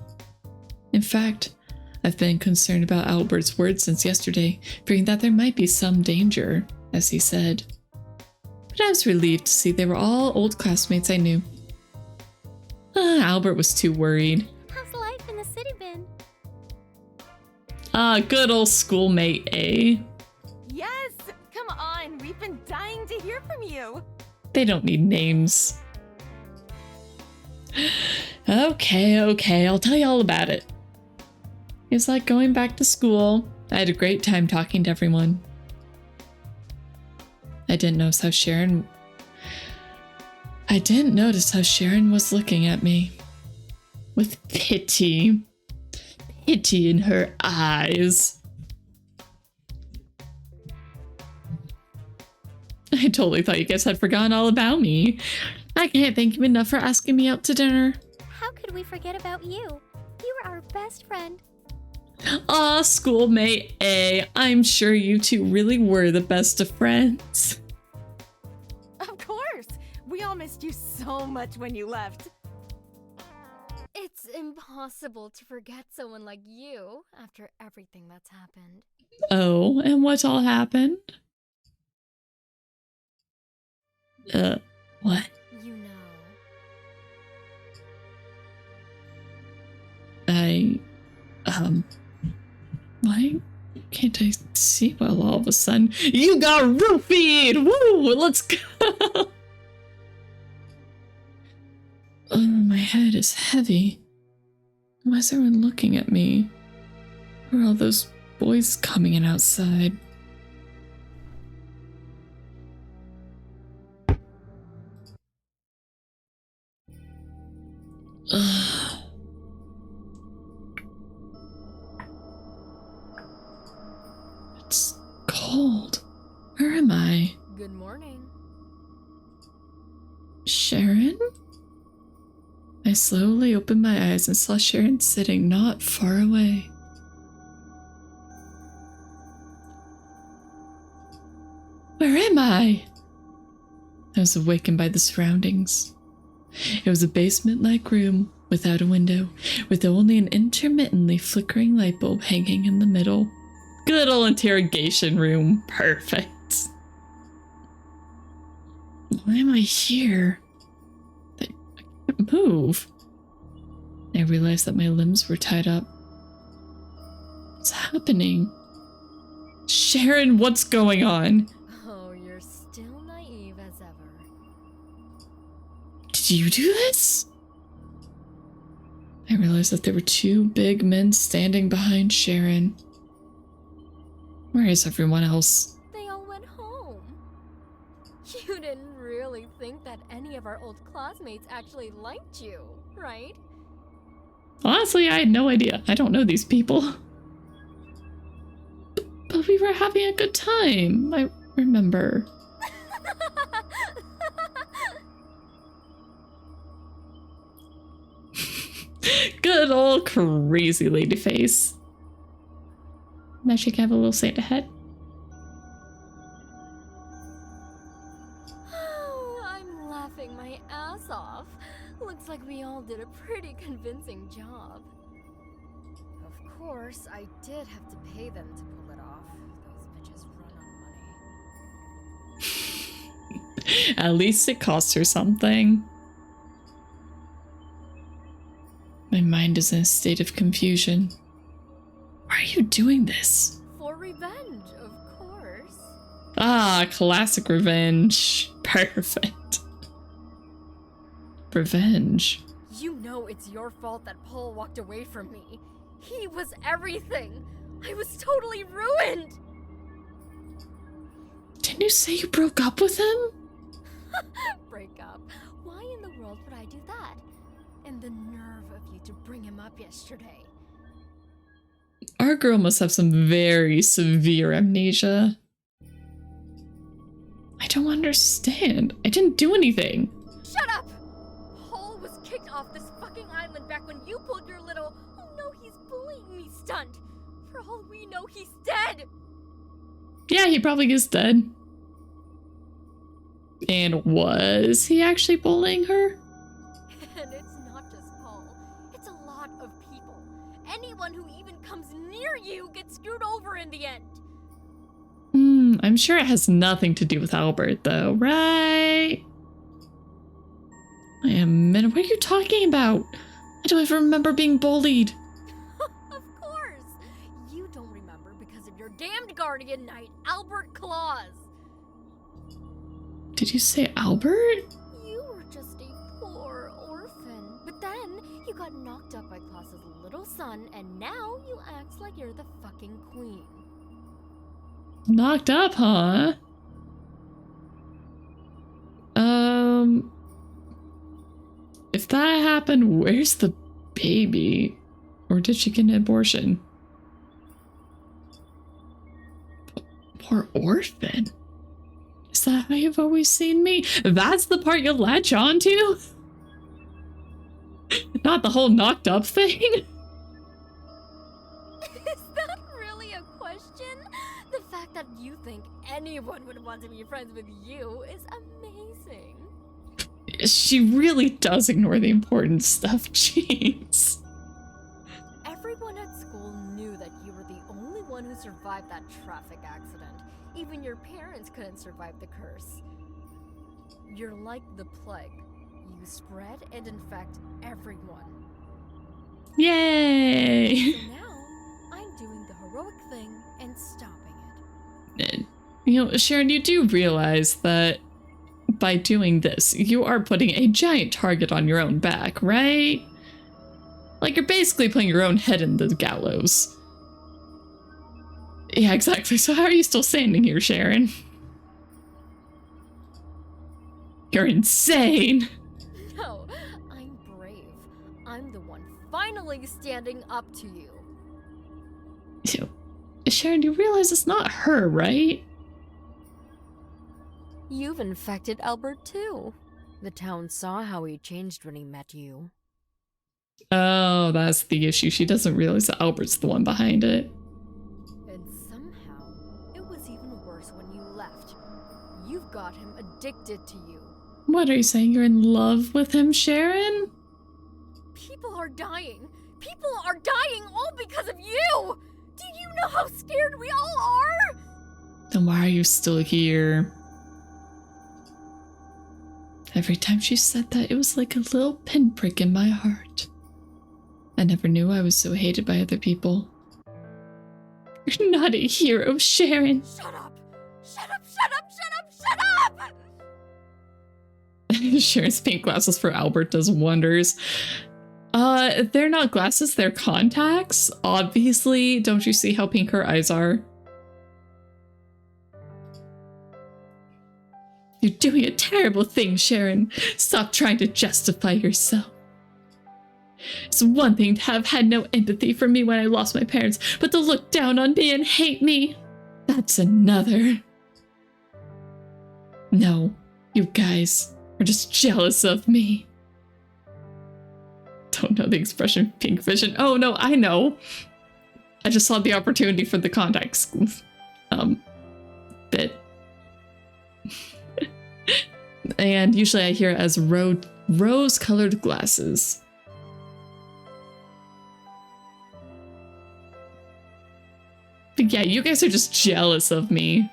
In fact, I've been concerned about Albert's words since yesterday, fearing that there might be some danger, as he said. But I was relieved to see they were all old classmates I knew. Albert was too worried. How's life in the city been? Good old schoolmate, eh? Yes! Come on, we've been dying to hear from you! They don't need names. Okay, I'll tell you all about it. It was like going back to school. I had a great time talking to everyone. I didn't notice how Sharon was looking at me. With pity. Pity in her eyes. I totally thought you guys had forgotten all about me. I can't thank you enough for asking me out to dinner. How could we forget about you? You were our best friend. Aw, schoolmate A. I'm sure you two really were the best of friends. Of course! We all missed you so much when you left. It's impossible to forget someone like you after everything that's happened. Oh, and what all happened? What? You know. Why can't I see well all of a sudden? You got roofied! Woo! Let's go! Oh, my head is heavy. Why is everyone looking at me? Where are all those boys coming in outside? Ugh. It's cold. Where am I? Good morning. Sharon? I slowly opened my eyes and saw Sharon sitting not far away. Where am I? I was awakened by the surroundings. It was a basement-like room without a window, with only an intermittently flickering light bulb hanging in the middle. Good old interrogation room. Perfect. Why am I here? I can't move. I realized that my limbs were tied up. What's happening? Sharon, what's going on? Oh, you're still naive as ever. Did you do this? I realized that there were two big men standing behind Sharon. Where is everyone else? They all went home. You didn't really think that any of our old classmates actually liked you, right? Honestly, I had no idea. I don't know these people. But we were having a good time. I remember. Good old crazy lady face. Now she can have a little Santa head. I'm laughing my ass off. Looks like we all did a pretty convincing job. Of course, I did have to pay them to pull it off. Those bitches run on money. At least it cost her something. My mind is in a state of confusion. Why are you doing this? For revenge, of course. Ah, classic revenge. Perfect. Revenge. You know it's your fault that Paul walked away from me. He was everything. I was totally ruined. Didn't you say you broke up with him? Break up? Why in the world would I do that? And the nerve of you to bring him up yesterday. Our girl must have some very severe amnesia. I don't understand. I didn't do anything. Shut up! Paul was kicked off this fucking island back when you pulled your little, oh no, he's bullying me stunt. For all we know, he's dead! Yeah, he probably is dead. And was he actually bullying her? And it's not just Paul. It's a lot of people. Anyone who even comes hear you get screwed over in the end. I'm sure it has nothing to do with Albert, though, right? Wait a minute, what are you talking about? I don't even remember being bullied. Of course! You don't remember because of your damned guardian knight, Albert Claus. Did you say Albert? You were just a poor orphan. But then, you got knocked up by Claus's little son, and now you act like you're the fucking queen. Knocked up, huh? If that happened, where's the baby? Or did she get an abortion? Poor orphan. Is that how you've always seen me? That's the part you'll latch on to? Not the whole knocked up thing? Is that really a question? The fact that you think anyone would want to be friends with you is amazing. She really does ignore the important stuff, jeez. Everyone at school knew that you were the only one who survived that traffic accident. Even your parents couldn't survive the curse. You're like the plague. You spread and infect everyone. Yay! So now, I'm doing the heroic thing and stopping it. You know, Sharon, you do realize that by doing this, you are putting a giant target on your own back, right? Like, you're basically putting your own head in the gallows. Yeah, exactly. So how are you still standing here, Sharon? You're insane! No, I'm brave. I'm the one finally standing up to you. So, Sharon, you realize it's not her, right? You've infected Albert too. The town saw how he changed when he met you. Oh, that's the issue. She doesn't realize that Albert's the one behind it. And somehow, it was even worse when you left. You've got him addicted to you. What are you saying? You're in love with him, Sharon? People are dying. People are dying all because of you! Do you know how scared we all are? Then why are you still here? Every time she said that, it was like a little pinprick in my heart. I never knew I was so hated by other people. You're not a hero, Sharon. Shut up! Shut up, shut up, shut up, shut up! Sharon's pink glasses for Albert does wonders. They're not glasses, they're contacts. Obviously, don't you see how pink her eyes are? You're doing a terrible thing, Sharon. Stop trying to justify yourself. It's one thing to have had no empathy for me when I lost my parents, but to look down on me and hate me, that's another. No, you guys are just jealous of me. Don't know the expression pink vision. Oh no, I know. I just saw the opportunity for the contacts bit. And usually I hear it as rose-colored glasses. But yeah, you guys are just jealous of me.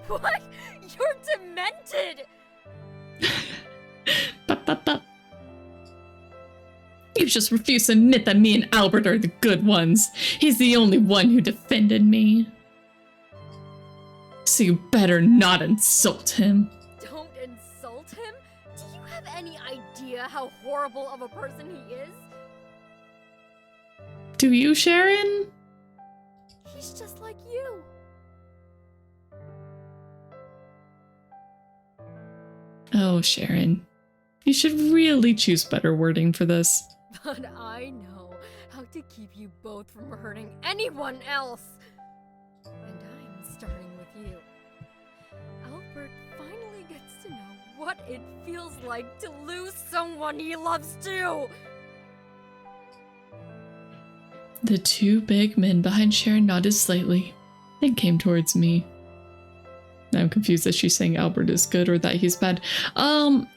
What? You're demented! You just refuse to admit that me and Albert are the good ones. He's the only one who defended me. So you better not insult him. Don't insult him? Do you have any idea how horrible of a person he is? Do you, Sharon? He's just like you. Oh, Sharon. You should really choose better wording for this. But I know how to keep you both from hurting anyone else. And I'm starting with you. Albert finally gets to know what it feels like to lose someone he loves too. The two big men behind Sharon nodded slightly, then came towards me. I'm confused that she's saying Albert is good or that he's bad.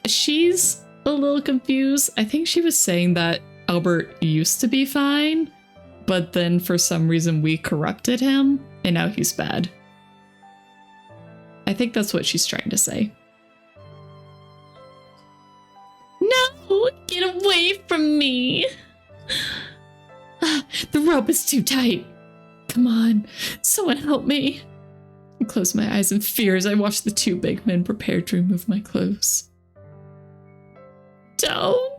She's a little confused. I think she was saying that Albert used to be fine, but then for some reason we corrupted him, and now he's bad. I think that's what she's trying to say. No! Get away from me! The rope is too tight. Come on, someone help me. I close my eyes in fear as I watch the two big men prepare to remove my clothes. Don't!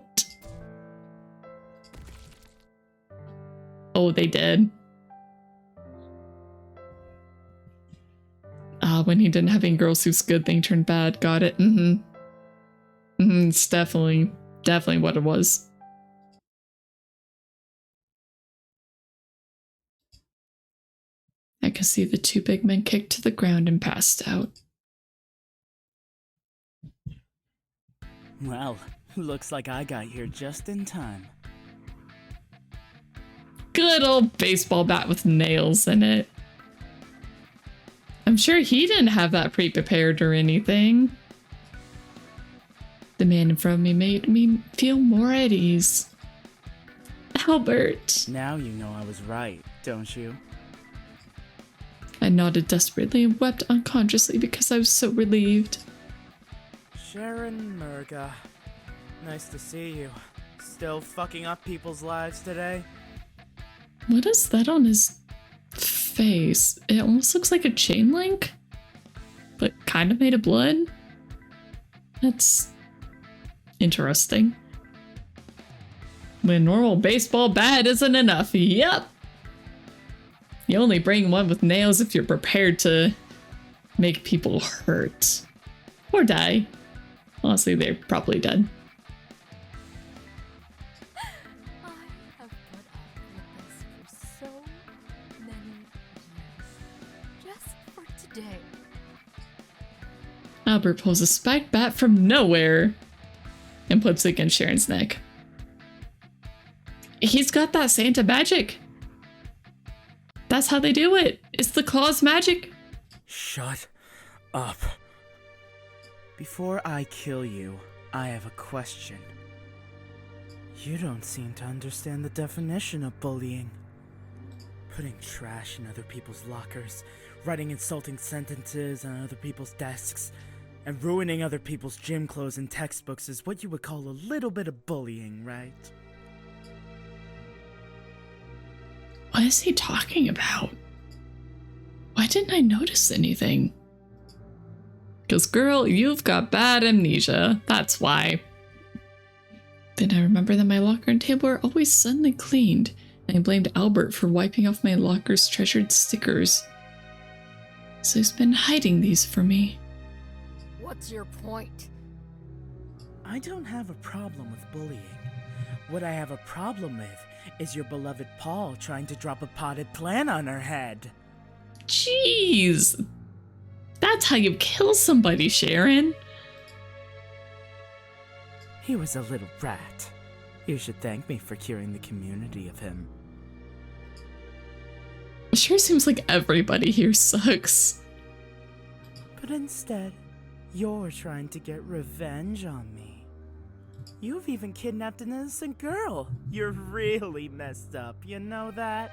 Oh, they did. When he didn't have any girl suits, good thing turned bad. Got it. It's definitely what it was. I could see the two big men kicked to the ground and passed out. Well, looks like I got here just in time. Good old baseball bat with nails in it. I'm sure he didn't have that pre-prepared or anything. The man in front of me made me feel more at ease. Albert! Now you know I was right, don't you? I nodded desperately and wept unconsciously because I was so relieved. Sharon Murga. Nice to see you. Still fucking up people's lives today? What is that on his face? It almost looks like a chain link, but kind of made of blood. That's interesting. When normal baseball bat isn't enough. Yep. You only bring one with nails if you're prepared to make people hurt or die. Honestly, they're probably dead. I have put up with this for so many years. Just for today. Albert pulls a spiked bat from nowhere and puts it against Sharon's neck. He's got that Santa magic. That's how they do it. It's the claws magic. Shut up. Before I kill you, I have a question. You don't seem to understand the definition of bullying. Putting trash in other people's lockers, writing insulting sentences on other people's desks, and ruining other people's gym clothes and textbooks is what you would call a little bit of bullying, right? What is he talking about? Why didn't I notice anything? Because, girl, you've got bad amnesia. That's why. Then I remember that my locker and table were always suddenly cleaned, and I blamed Albert for wiping off my locker's treasured stickers. So he's been hiding these from me. What's your point? I don't have a problem with bullying. What I have a problem with is your beloved Paul trying to drop a potted plant on her head. Jeez! That's how you kill somebody, Sharon. He was a little brat. You should thank me for curing the community of him. It sure seems like everybody here sucks. But instead, you're trying to get revenge on me. You've even kidnapped an innocent girl. You're really messed up, you know that?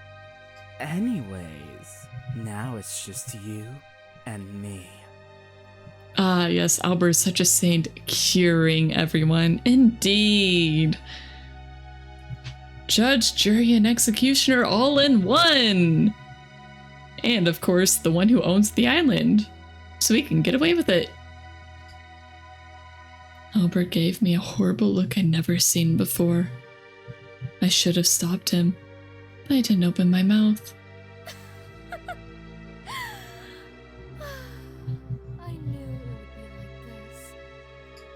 Anyways, now it's just you and me. Ah, yes, Albert's such a saint, curing everyone. Indeed. Judge, jury, and executioner all in one. And, of course, the one who owns the island. So we can get away with it. Albert gave me a horrible look I'd never seen before. I should have stopped him, but I didn't open my mouth. I knew it would be like this.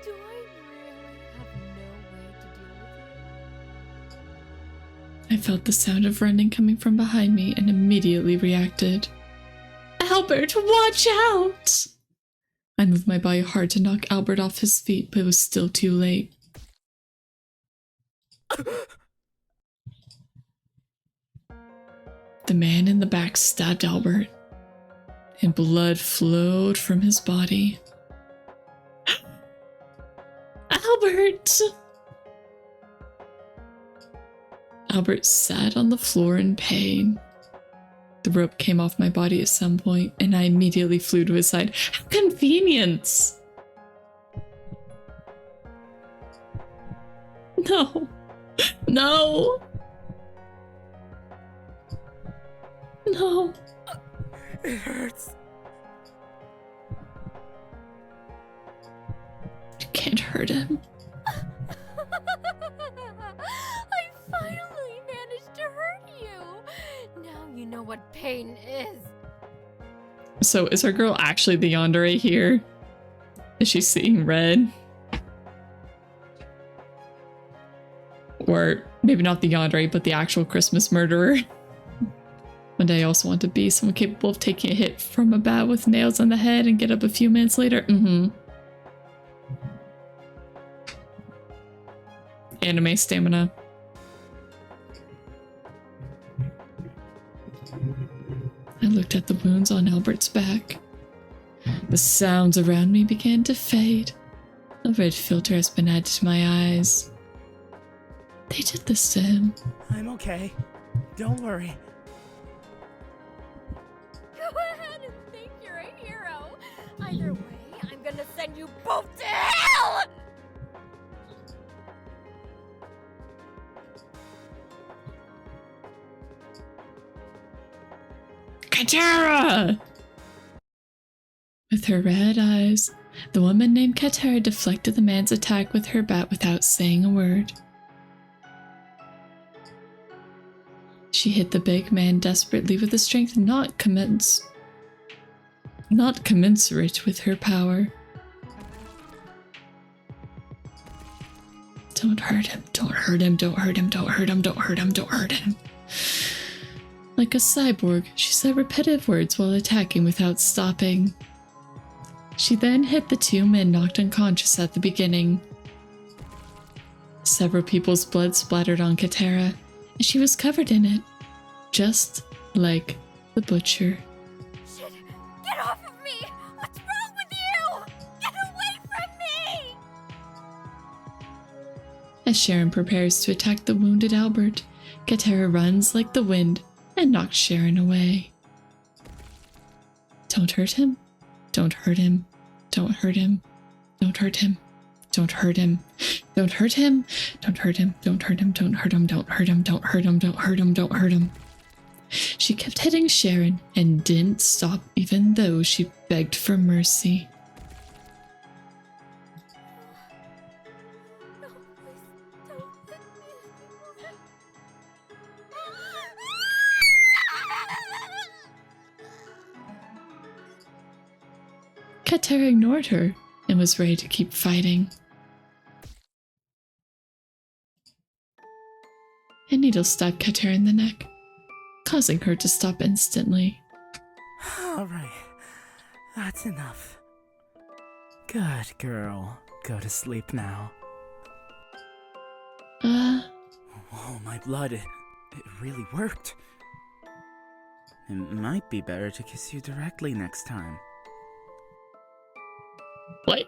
Do I really have no way to deal with you? I felt the sound of running coming from behind me and immediately reacted. Albert, watch out! I moved my body hard to knock Albert off his feet, but it was still too late. The man in the back stabbed Albert, and blood flowed from his body. Albert! Albert sat on the floor in pain. The rope came off my body at some point, and I immediately flew to his side. How convenient! No. No. No. It hurts. You can't hurt him. I finally managed to hurt you. Now you know what pain is. So is our girl actually the Yandere here? Is she seeing red? Or maybe not the Yandere, but the actual Christmas murderer. One day I also want to be someone capable of taking a hit from a bat with nails on the head and get up a few minutes later. Anime stamina. I looked at the wounds on Albert's back. The sounds around me began to fade. A red filter has been added to my eyes. They did this to him. I'm okay. Don't worry. Go ahead and think you're a hero. Either way, I'm gonna send you both to hell! Katerra! With her red eyes, the woman named Katerra deflected the man's attack with her bat without saying a word. She hit the big man desperately with a strength not commensurate with her power. Don't hurt him, don't hurt him, don't hurt him, don't hurt him, don't hurt him, don't hurt him. Like a cyborg, she said repetitive words while attacking without stopping. She then hit the two men knocked unconscious at the beginning. Several people's blood splattered on Katerra, and she was covered in it, just like the butcher. Shit! Get off of me! What's wrong with you? Get away from me! As Sharon prepares to attack the wounded Albert, Katerra runs like the wind and knocks Sharon away. Don't hurt him. Don't hurt him. Don't hurt him. Don't hurt him. Don't hurt him. Don't hurt him. Don't hurt him. Don't hurt him. Don't hurt him. Don't hurt him. Don't hurt him. Don't hurt him. Don't hurt him. She kept hitting Sharon and didn't stop even though she begged for mercy. Katerra ignored her and was ready to keep fighting. A needle stabbed Katerra in the neck, causing her to stop instantly. Alright, that's enough. Good girl. Go to sleep now. Oh, my blood. It really worked. It might be better to kiss you directly next time. What?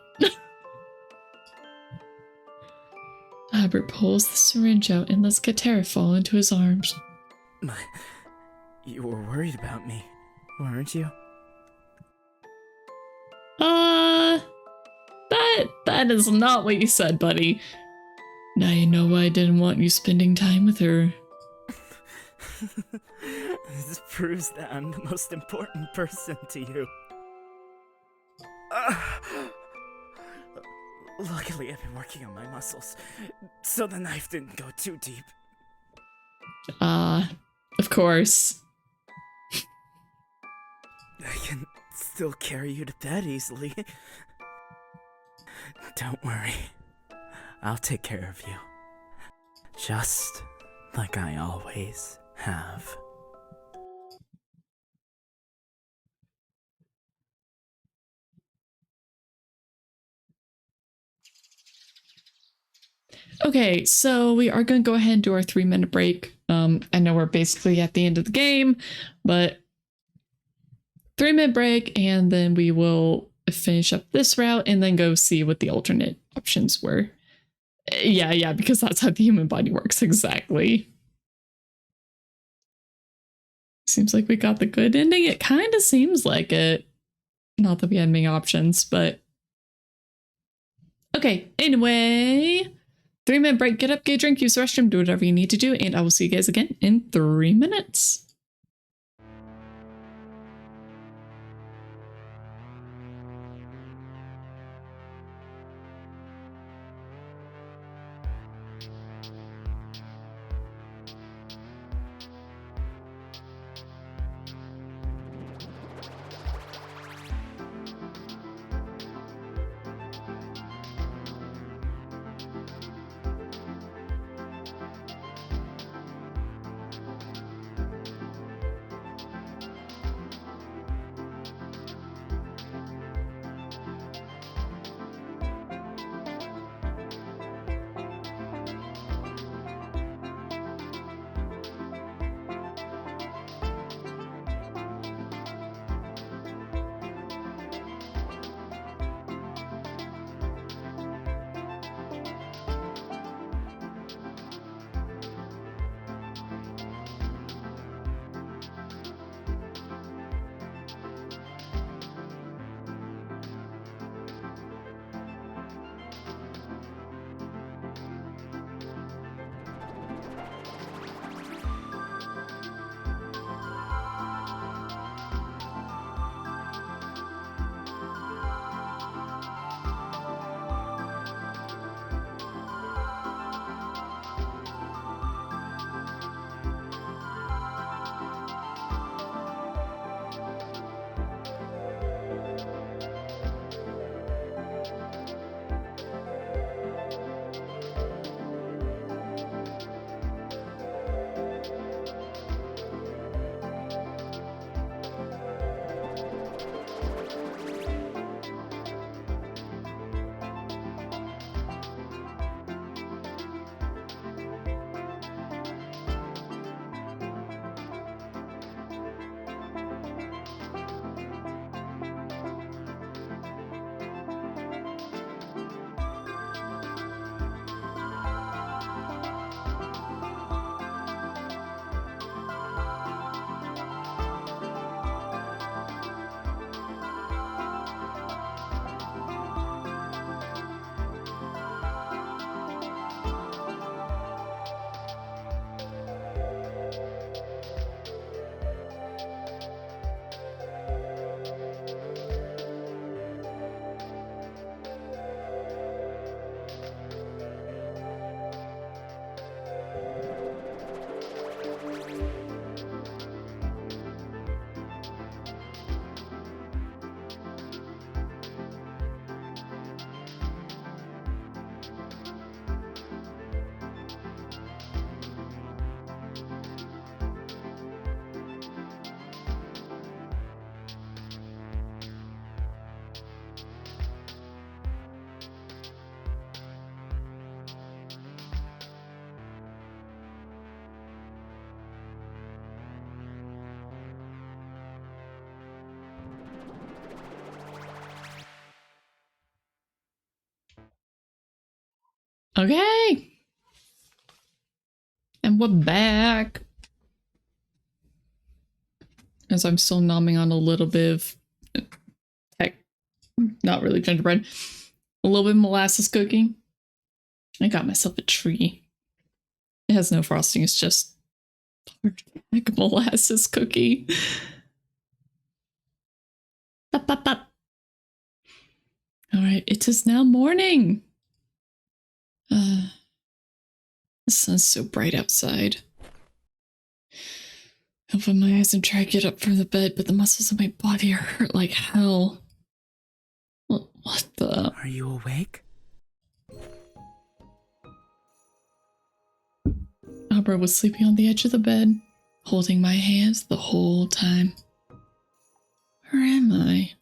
Albert pulls the syringe out and lets Katerra fall into his arms. You were worried about me, weren't you? That is not what you said, buddy. Now you know why I didn't want you spending time with her. This proves that I'm the most important person to you. Luckily, I've been working on my muscles, so the knife didn't go too deep. Of course. I can still carry you to bed easily. Don't worry. I'll take care of you. Just like I always have. Okay, so we are going to go ahead and do our 3-minute break. I know we're basically at the end of the game, but 3-minute break, and then we will finish up this route and then go see what the alternate options were. Yeah, because that's how the human body works, exactly. Seems like we got the good ending. It kind of seems like it. Not that we had many options, but... Okay, anyway. 3-minute break. Get up, get a drink, use the restroom, do whatever you need to do, and I will see you guys again in 3 minutes. Okay. And we're back. As I'm still nomming on a little bit of heck, not really gingerbread. A little bit of molasses cookie. I got myself a tree. It has no frosting, it's just heck molasses cookie. Bop, bop, bop. Alright, it is now morning. The sun's so bright outside. Open my eyes and try to get up from the bed, but the muscles of my body hurt like hell. What the? Are you awake? Albert was sleeping on the edge of the bed, holding my hands the whole time. Where am I?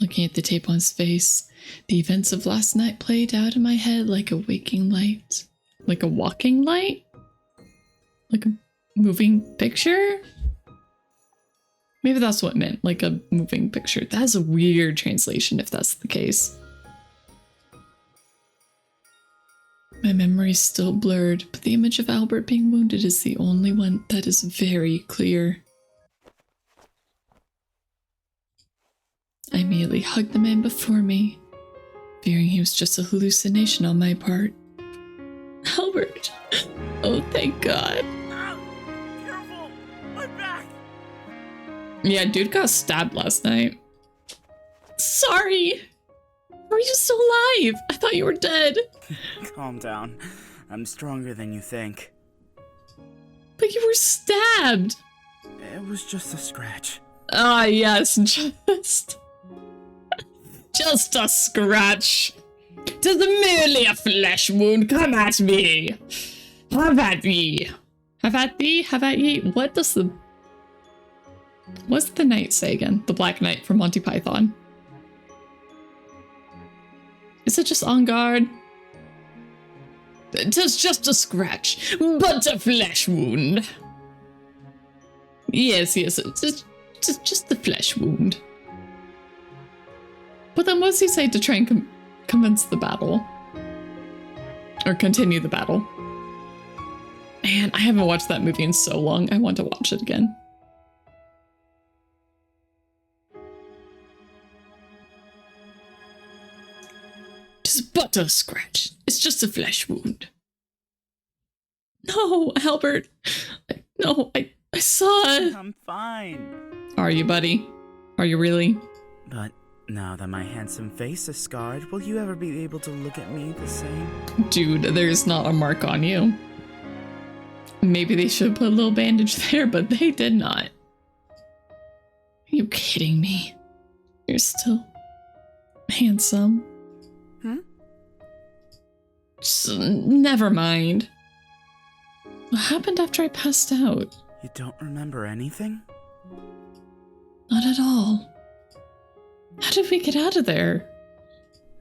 Looking at the tape on his face, the events of last night played out in my head like a waking light. Like a walking light? Like a moving picture? Maybe that's what it meant, like a moving picture. That's a weird translation if that's the case. My memory's still blurred, but the image of Albert being wounded is the only one that is very clear. I immediately hugged the man before me, fearing he was just a hallucination on my part. Albert! Oh, thank God. Careful! My back! Yeah, dude got stabbed last night. Sorry! How are you still alive? I thought you were dead. Calm down. I'm stronger than you think. But you were stabbed! It was just a scratch. Ah, yes, just a scratch. 'Tis merely a flesh wound. Come at me. Have at ye. Have at thee? Have at ye? What's the knight say again? The Black Knight from Monty Python. Is it just on guard? 'Tis just a scratch, but a flesh wound. Yes, it's just a flesh wound. But then what does he say to try and convince the battle? Or continue the battle? Man, I haven't watched that movie in so long. I want to watch it again. Just but a scratch. It's just a flesh wound. No, Albert. No, I saw it. I'm fine. Are you, buddy? Are you really? But now that my handsome face is scarred, will you ever be able to look at me the same? Dude, there's not a mark on you. Maybe they should put a little bandage there, but they did not. Are you kidding me? You're still handsome. Just, never mind. What happened after I passed out? You don't remember anything? Not at all. How did we get out of there?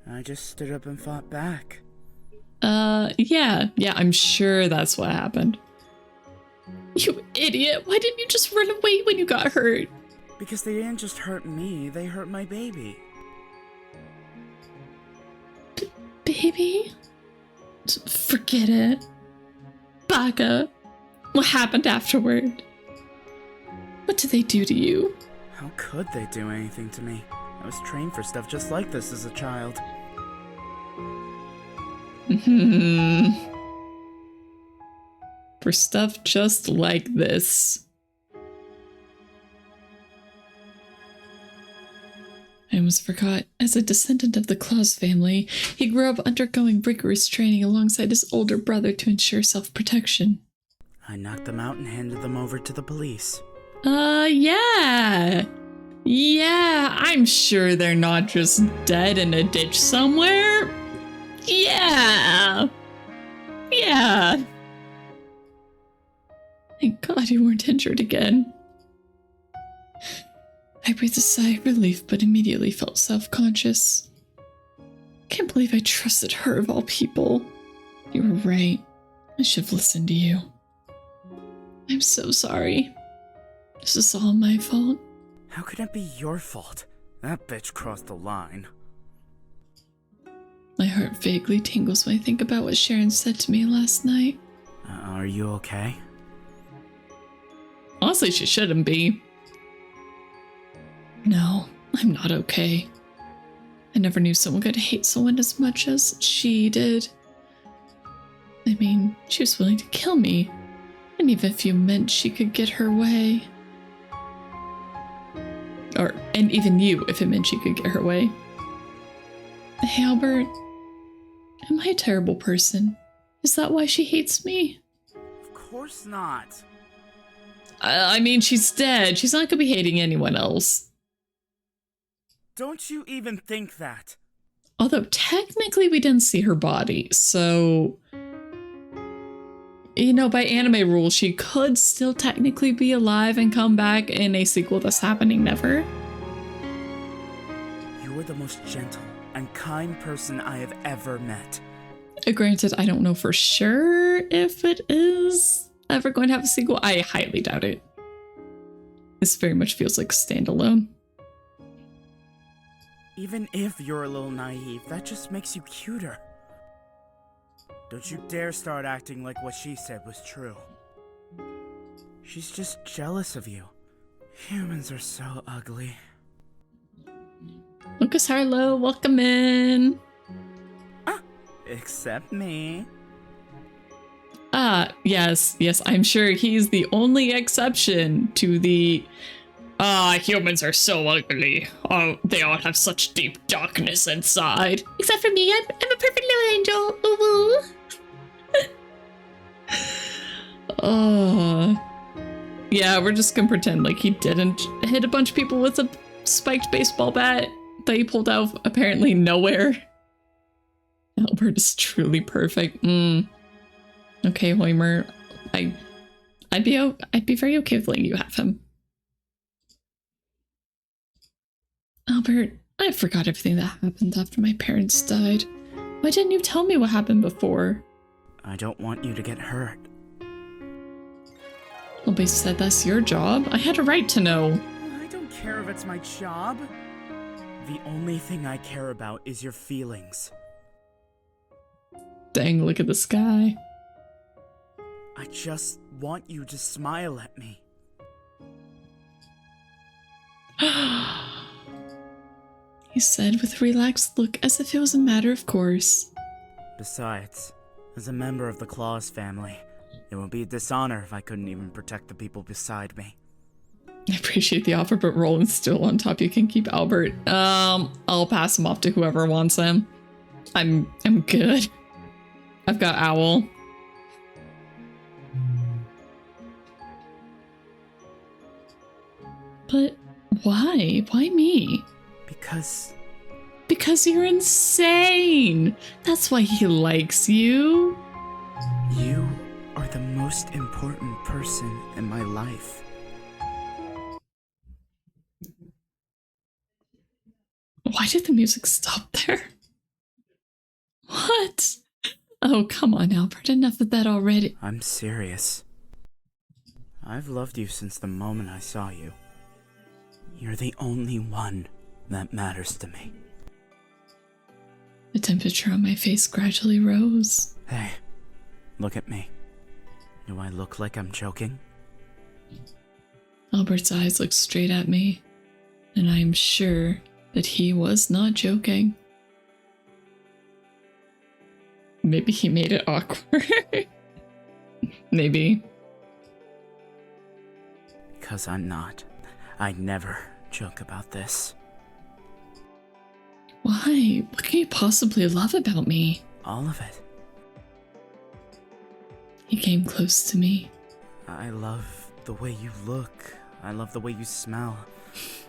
I just stood up and fought back. Yeah, I'm sure that's what happened. You idiot! Why didn't you just run away when you got hurt? Because they didn't just hurt me, they hurt my baby. Baby? Forget it. Baka, what happened afterward? What did they do to you? How could they do anything to me? I was trained for stuff just like this as a child. For stuff just like this. I almost forgot. As a descendant of the Claus family, he grew up undergoing rigorous training alongside his older brother to ensure self-protection. I knocked them out and handed them over to the police. Yeah. Yeah, I'm sure they're not just dead in a ditch somewhere. Yeah. Thank God you weren't injured again. I breathed a sigh of relief, but immediately felt self-conscious. Can't believe I trusted her of all people. You were right. I should have listened to you. I'm so sorry. This is all my fault. How could it be your fault? That bitch crossed the line. My heart vaguely tingles when I think about what Sharon said to me last night. Are you okay? Honestly, she shouldn't be. No, I'm not okay. I never knew someone could hate someone as much as she did. I mean, she was willing to kill me. And even if you meant she could get her way. And even you, if it meant she could get her way. Hey, Albert. Am I a terrible person? Is that why she hates me? Of course not. I mean, she's dead. She's not gonna be hating anyone else. Don't you even think that. Although, technically, we didn't see her body, so... You know, by anime rules, she could still technically be alive and come back in a sequel that's happening never. You are the most gentle and kind person I have ever met. Granted, I don't know for sure if it is ever going to have a sequel. I highly doubt it. This very much feels like a standalone. Even if you're a little naive, that just makes you cuter. Don't you dare start acting like what she said was true. She's just jealous of you. Humans are so ugly. Lucas Harlow, welcome in. Except me. Yes, I'm sure he's the only exception to the humans are so ugly. Oh, they all have such deep darkness inside. Except for me, I'm a perfect little angel. Ooh. Yeah, we're just gonna pretend like he didn't hit a bunch of people with a spiked baseball bat that he pulled out of apparently nowhere. Albert is truly perfect. Okay, Hoimer, I'd be very okay with letting you have him. Albert, I forgot everything that happened after my parents died. Why didn't you tell me what happened before? I don't want you to get hurt. Nobody said that's your job. I had a right to know. I don't care if it's my job. The only thing I care about is your feelings. Dang, look at the sky. I just want you to smile at me. He said with a relaxed look as if it was a matter of course. Besides, as a member of the Claus family, it would be a dishonor if I couldn't even protect the people beside me. I appreciate the offer, but Roland's still on top. You can keep Albert. I'll pass him off to whoever wants him. I'm good. I've got Owl. But why? Why me? Because you're insane. That's why he likes you. You are the most important person in my life. Why did the music stop there? What? Oh, come on, Albert. Enough of that already. I'm serious. I've loved you since the moment I saw you. You're the only one that matters to me. The temperature on my face gradually rose. Hey, look at me. Do I look like I'm joking? Albert's eyes looked straight at me, and I am sure that he was not joking. Maybe he made it awkward. Maybe. Because I'm not. I never joke about this. Why? What can you possibly love about me? All of it. He came close to me. I love the way you look. I love the way you smell.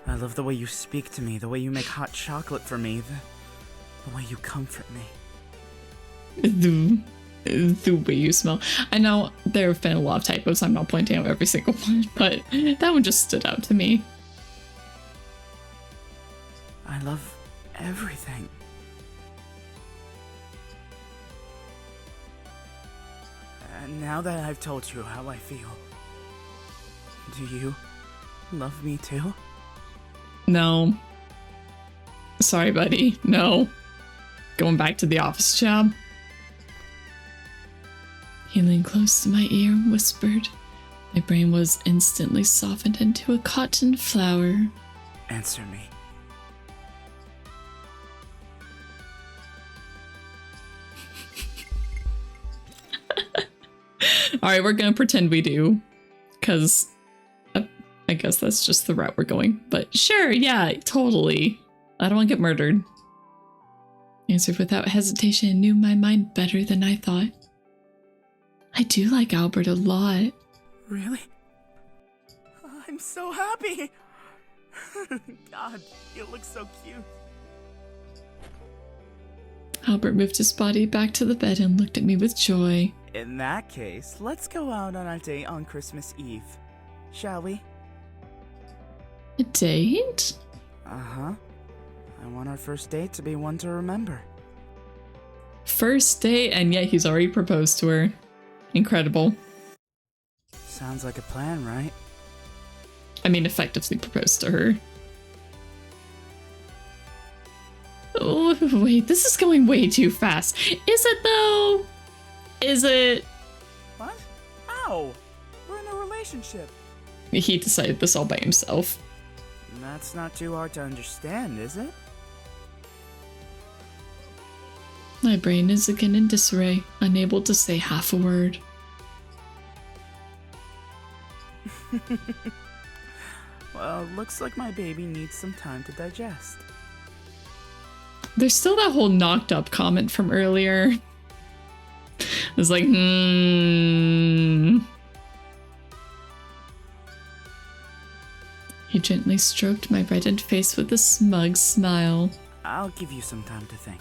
I love the way you speak to me, the way you make hot chocolate for me, the way you comfort me. The way you smell. I know there have been a lot of typos. I'm not pointing out every single one, but that one just stood out to me. I love everything. And now that I've told you how I feel, do you love me too? No. Sorry, buddy. No. Going back to the office job. He leaned close to my ear and whispered. My brain was instantly softened into a cotton flower. Answer me. Alright, we're gonna pretend we do. Because I guess that's just the route we're going. But sure, yeah, totally. I don't want to get murdered. Answered without hesitation and knew my mind better than I thought. I do like Albert a lot. Really? I'm so happy! God, you look so cute. Albert moved his body back to the bed and looked at me with joy. In that case, let's go out on a date on Christmas Eve. Shall we? A date? Uh-huh. I want our first date to be one to remember. First date, and yet he's already proposed to her. Incredible. Sounds like a plan, right? I mean, effectively proposed to her. Oh, wait, this is going way too fast. Is it though? Is it? What? How? We're in a relationship. He decided this all by himself. That's not too hard to understand, is it? My brain is again in disarray, unable to say half a word. Well, looks like my baby needs some time to digest. There's still that whole knocked up comment from earlier. It's like, He gently stroked my reddened face with a smug smile. I'll give you some time to think.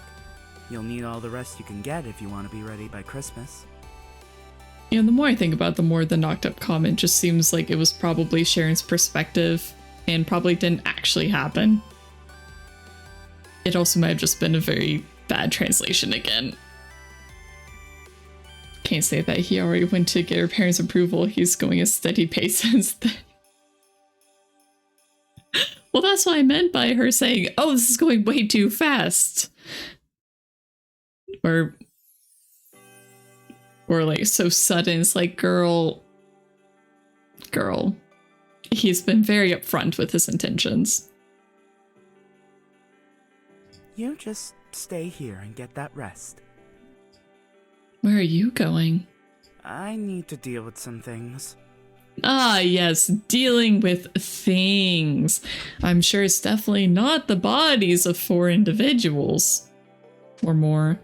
You'll need all the rest you can get if you want to be ready by Christmas. You know, the more I think about it, the more the knocked up comment just seems like it was probably Sharon's perspective and probably didn't actually happen. It also might have just been a very bad translation again. Can't say that he already went to get her parents' approval. He's going a steady pace since then. Well, that's what I meant by her saying, oh, this is going way too fast. Or like so sudden. It's like, girl. He's been very upfront with his intentions. You just stay here and get that rest. Where are you going? I need to deal with some things. Ah, yes, dealing with things. I'm sure it's definitely not the bodies of 4 individuals. Or more.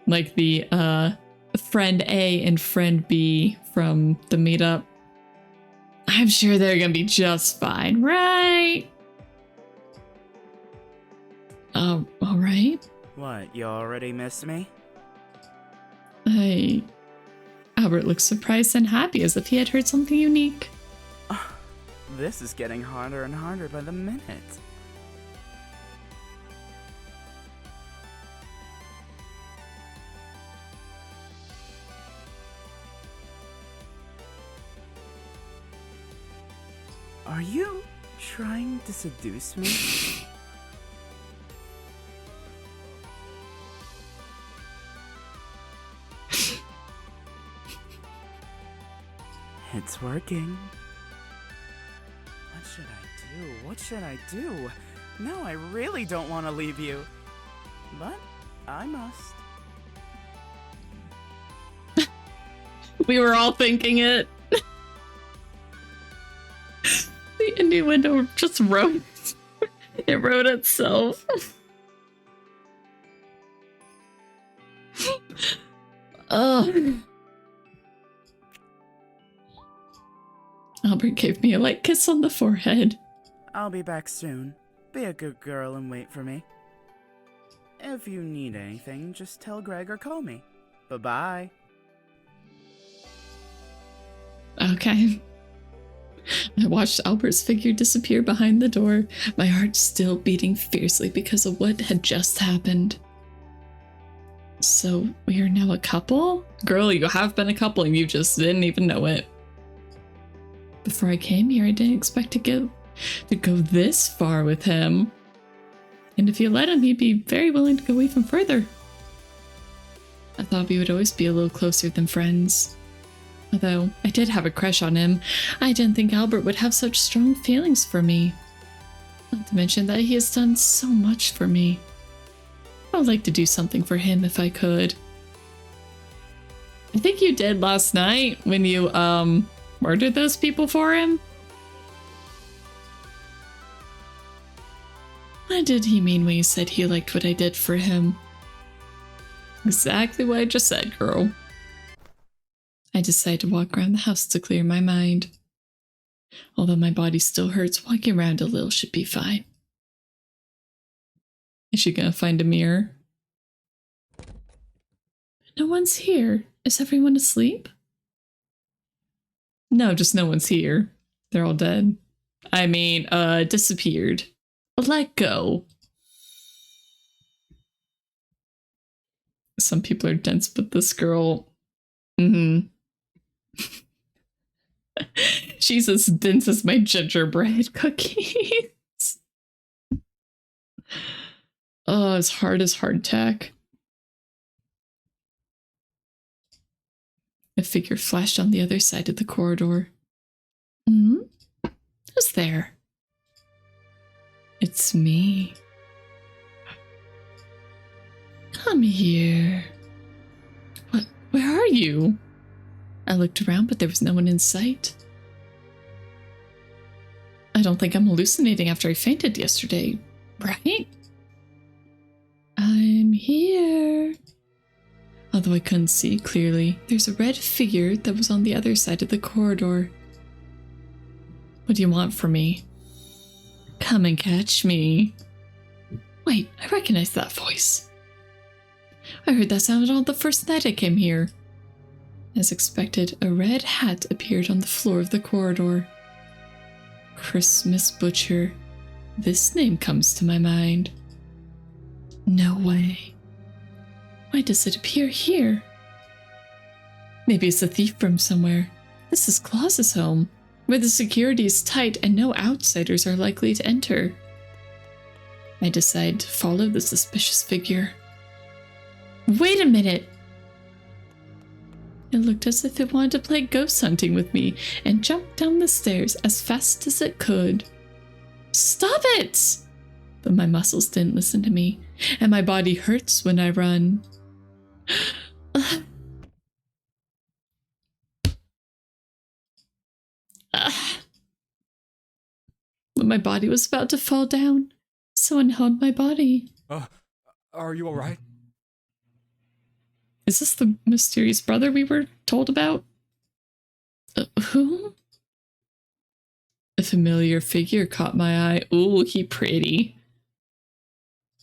Like the, friend A and friend B from the meetup. I'm sure they're gonna be just fine, right? Alright. What, you already miss me? Albert looked surprised and happy as if he had heard something unique. This is getting harder and harder by the minute. Are you trying to seduce me? It's working. What should I do? What should I do? No, I really don't want to leave you. But I must. We were all thinking it. The innuendo just wrote. It wrote itself. Ugh. Albert gave me a light kiss on the forehead. I'll be back soon. Be a good girl and wait for me. If you need anything, just tell Greg or call me. Bye-bye. Okay. I watched Albert's figure disappear behind the door, my heart still beating fiercely because of what had just happened. So, we are now a couple? Girl, you have been a couple and you just didn't even know it. Before I came here, I didn't expect to go this far with him. And if you let him, he'd be very willing to go even further. I thought we would always be a little closer than friends. Although I did have a crush on him, I didn't think Albert would have such strong feelings for me. Not to mention that he has done so much for me. I would like to do something for him if I could. I think you did last night when you, murdered those people for him? What did he mean when he said he liked what I did for him? Exactly what I just said, girl. I decided to walk around the house to clear my mind. Although my body still hurts, walking around a little should be fine. Is she gonna find a mirror? No one's here. Is everyone asleep? No, just no one's here. They're all dead. I mean, disappeared. Let go. Some people are dense, but this girl... She's as dense as my gingerbread cookies. Oh, as hard as hardtack. A figure flashed on the other side of the corridor. Hmm? Who's there? It's me. Come here. What? Where are you? I looked around, but there was no one in sight. I don't think I'm hallucinating after I fainted yesterday, right? I'm here. Although I couldn't see clearly, there's a red figure that was on the other side of the corridor. What do you want from me? Come and catch me. Wait, I recognize that voice. I heard that sound on the first night I came here. As expected, a red hat appeared on the floor of the corridor. Christmas Butcher. This name comes to my mind. No way. Why does it appear here? Maybe it's a thief from somewhere. This is Claus's home, where the security is tight and no outsiders are likely to enter. I decide to follow the suspicious figure. Wait a minute! It looked as if it wanted to play ghost hunting with me and jumped down the stairs as fast as it could. Stop it! But my muscles didn't listen to me, and my body hurts when I run. When my body was about to fall down, someone held my body. Are you alright? Is this the mysterious brother we were told about? Who? A familiar figure caught my eye. Ooh, he pretty.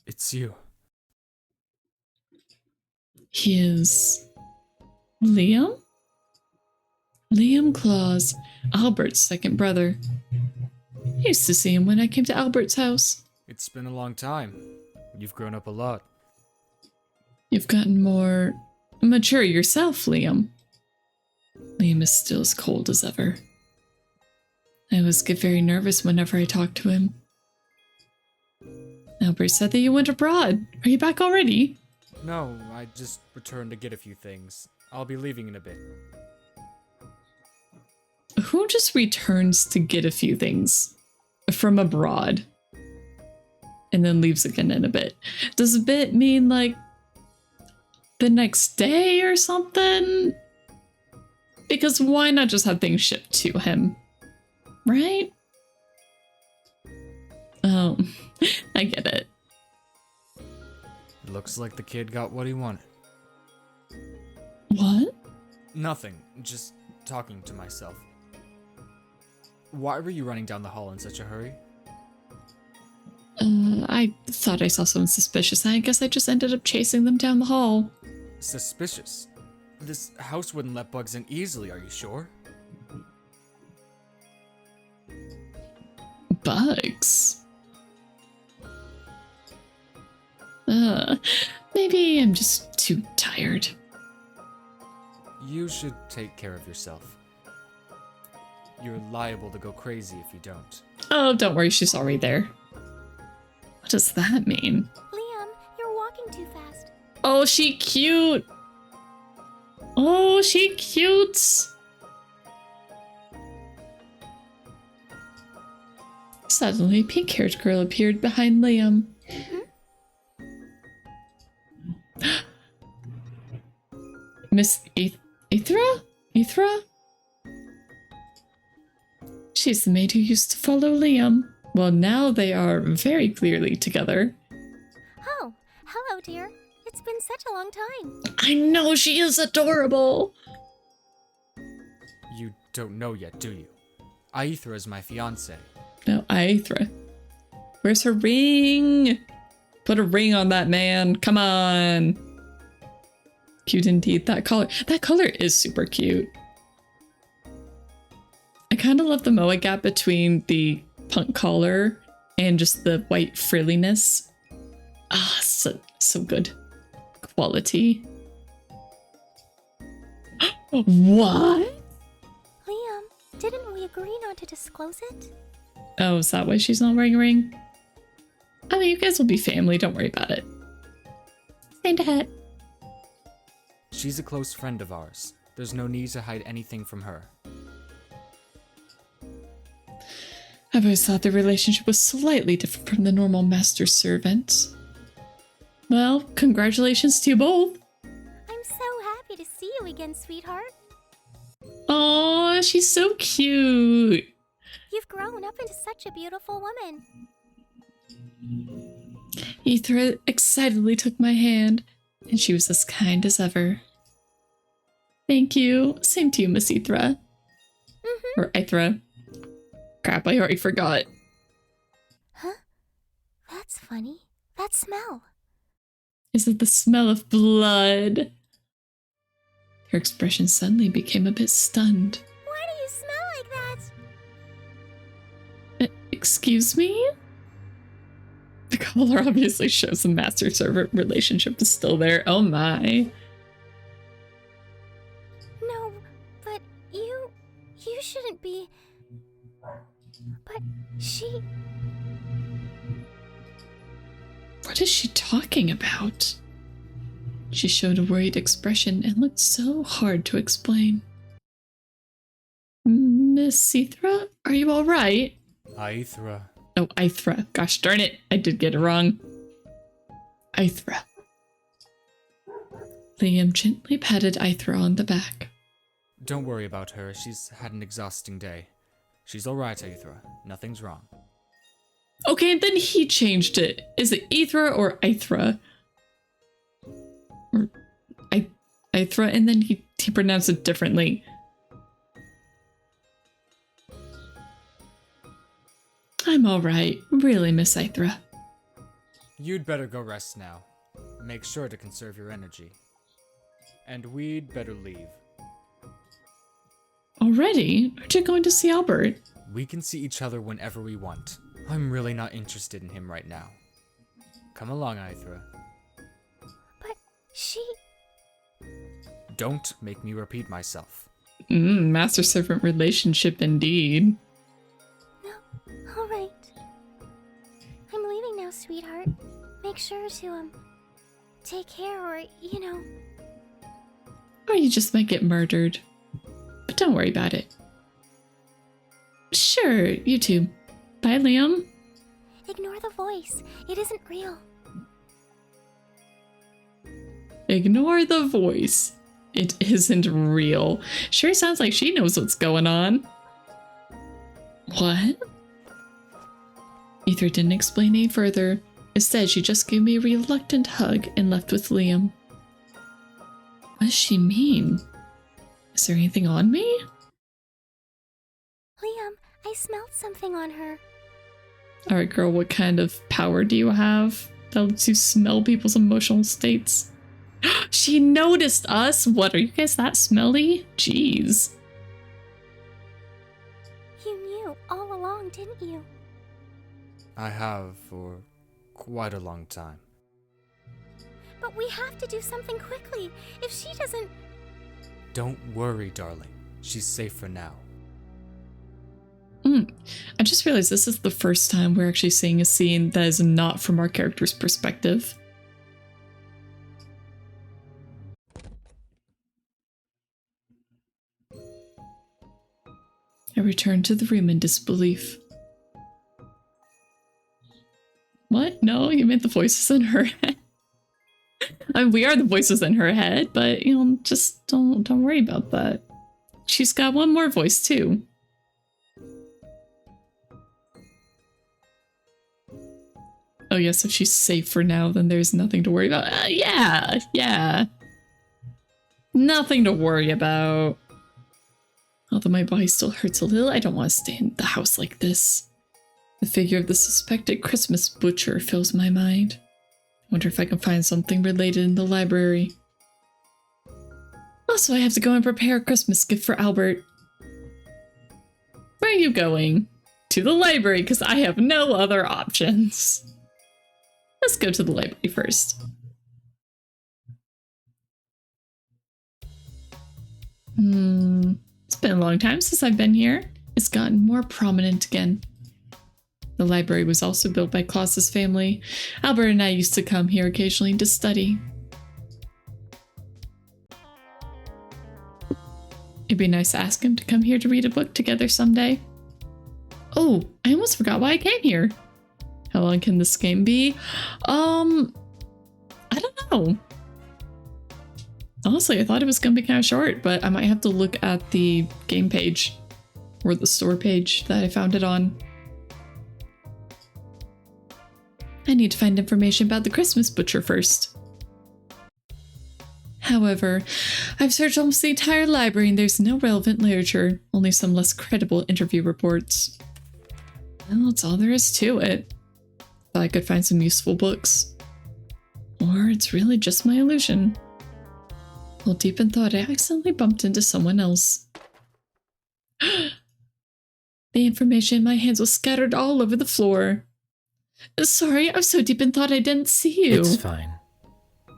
It's you. He is... Liam? Liam Claus, Albert's second brother. I used to see him when I came to Albert's house. It's been a long time. You've grown up a lot. You've gotten more mature yourself, Liam. Liam is still as cold as ever. I always get very nervous whenever I talk to him. Albert said that you went abroad. Are you back already? No, I just returned to get a few things. I'll be leaving in a bit. Who just returns to get a few things from abroad and then leaves again in a bit? Does a bit mean like the next day or something? Because why not just have things shipped to him? Right? Oh, I get it. Looks like the kid got what he wanted. What? Nothing, just talking to myself. Why were you running down the hall in such a hurry? I thought I saw someone suspicious, and I guess I just ended up chasing them down the hall. Suspicious? This house wouldn't let bugs in easily, are you sure? Bugs? Maybe I'm just too tired. You should take care of yourself. You're liable to go crazy if you don't. Oh, don't worry, she's already there. What does that mean? Liam, you're walking too fast. Oh, she cute! Oh, she cute! Suddenly, a pink-haired girl appeared behind Liam. Miss Ithra? Ithra? She's the maid who used to follow Liam. Well, now they are very clearly together. Oh, hello, dear. It's been such a long time. I know, she is adorable! You don't know yet, do you? Aethra is my fiancée. No, Aethra. Where's her ring? Put a ring on that man. Come on. Cute indeed. That color is super cute. I kind of love the moa gap between the punk collar and just the white frilliness. Ah, so good. Quality. What? Liam, didn't we agree not to disclose it? Oh, is that why she's not wearing a ring? I mean, you guys will be family. Don't worry about it. Stand ahead. She's a close friend of ours. There's no need to hide anything from her. I've always thought the relationship was slightly different from the normal master-servant. Well, congratulations to you both. I'm so happy to see you again, sweetheart. Aw, she's so cute. You've grown up into such a beautiful woman. Ithra excitedly took my hand, and she was as kind as ever. Thank you. Same to you, Miss Ithra. Or Ithra. Crap, I already forgot. Huh? That's funny. That smell. Is it the smell of blood? Her expression suddenly became a bit stunned. Why do you smell like that? Excuse me? The color obviously shows the master-servant relationship is still there. Oh my. No, but you shouldn't be. But she... What is she talking about? She showed a worried expression and looked so hard to explain. Miss Ithra, are you alright? Ithra. Oh, Ithra. Gosh darn it, I did get it wrong. Ithra. Liam gently patted Ithra on the back. Don't worry about her. She's had an exhausting day. She's alright, Ithra. Nothing's wrong. Okay, and then he changed it. Is it Ithra or Ithra? Or Ithra, and then he pronounced it differently. I'm alright. Really, Miss Ithra. You'd better go rest now. Make sure to conserve your energy. And we'd better leave. Already? Aren't you going to see Albert? We can see each other whenever we want. I'm really not interested in him right now. Come along, Ithra. But she... Don't make me repeat myself. Master-servant relationship indeed. No, alright. I'm leaving now, sweetheart. Make sure to, take care or, you know... Or you just might get murdered. But don't worry about it. Sure, you too. Bye, Liam. Ignore the voice. It isn't real. Ignore the voice. It isn't real. Sure sounds like she knows what's going on. What? Ithra didn't explain any further. Instead, she just gave me a reluctant hug and left with Liam. What does she mean? Is there anything on me? Liam, I smelled something on her. Alright, girl, what kind of power do you have that lets you smell people's emotional states? She noticed us? What, are you guys that smelly? Jeez. You knew all along, didn't you? I have for quite a long time. But we have to do something quickly. If she doesn't... Don't worry, darling. She's safe for now. I just realized this is the first time we're actually seeing a scene that is not from our character's perspective. I returned to the room in disbelief. What? No, you meant the voices in her head. I mean, we are the voices in her head, but you know, just don't worry about that. She's got one more voice too. Oh yes, if she's safe for now, then there's nothing to worry about. Yeah. Nothing to worry about. Although my body still hurts a little, I don't want to stay in the house like this. The figure of the suspected Christmas butcher fills my mind. Wonder if I can find something related in the library. Also, I have to go and prepare a Christmas gift for Albert. Where are you going? To the library, because I have no other options. Let's go to the library first. It's been a long time since I've been here. It's gotten more prominent again. The library was also built by Klaus's family. Albert and I used to come here occasionally to study. It'd be nice to ask him to come here to read a book together someday. Oh, I almost forgot why I came here. How long can this game be? I don't know. Honestly, I thought it was gonna be kind of short, but I might have to look at the game page or the store page that I found it on. I need to find information about the Christmas butcher first. However, I've searched almost the entire library and there's no relevant literature, only some less credible interview reports. Well, that's all there is to it. Thought I could find some useful books. Or it's really just my illusion. While deep in thought, I accidentally bumped into someone else. The information in my hands was scattered all over the floor. Sorry, I was so deep in thought I didn't see you. It's fine.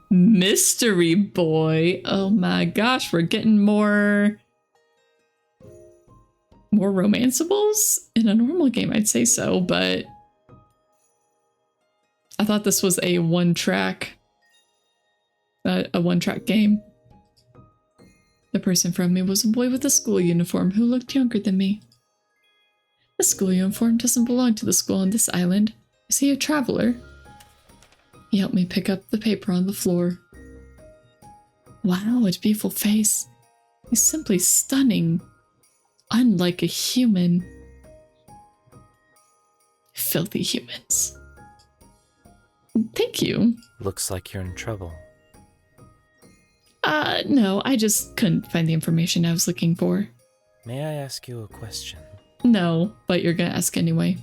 Mystery boy. Oh my gosh, we're getting more romanceables? In a normal game, I'd say so, but I thought this was a one-track game. The person in front of me was a boy with a school uniform who looked younger than me. The school uniform doesn't belong to the school on this island. Is he a traveler? He helped me pick up the paper on the floor. Wow, what a beautiful face. He's simply stunning. Unlike a human. Filthy humans. Thank you. Looks like you're in trouble. No, I just couldn't find the information I was looking for. May I ask you a question? No, but you're gonna ask anyway.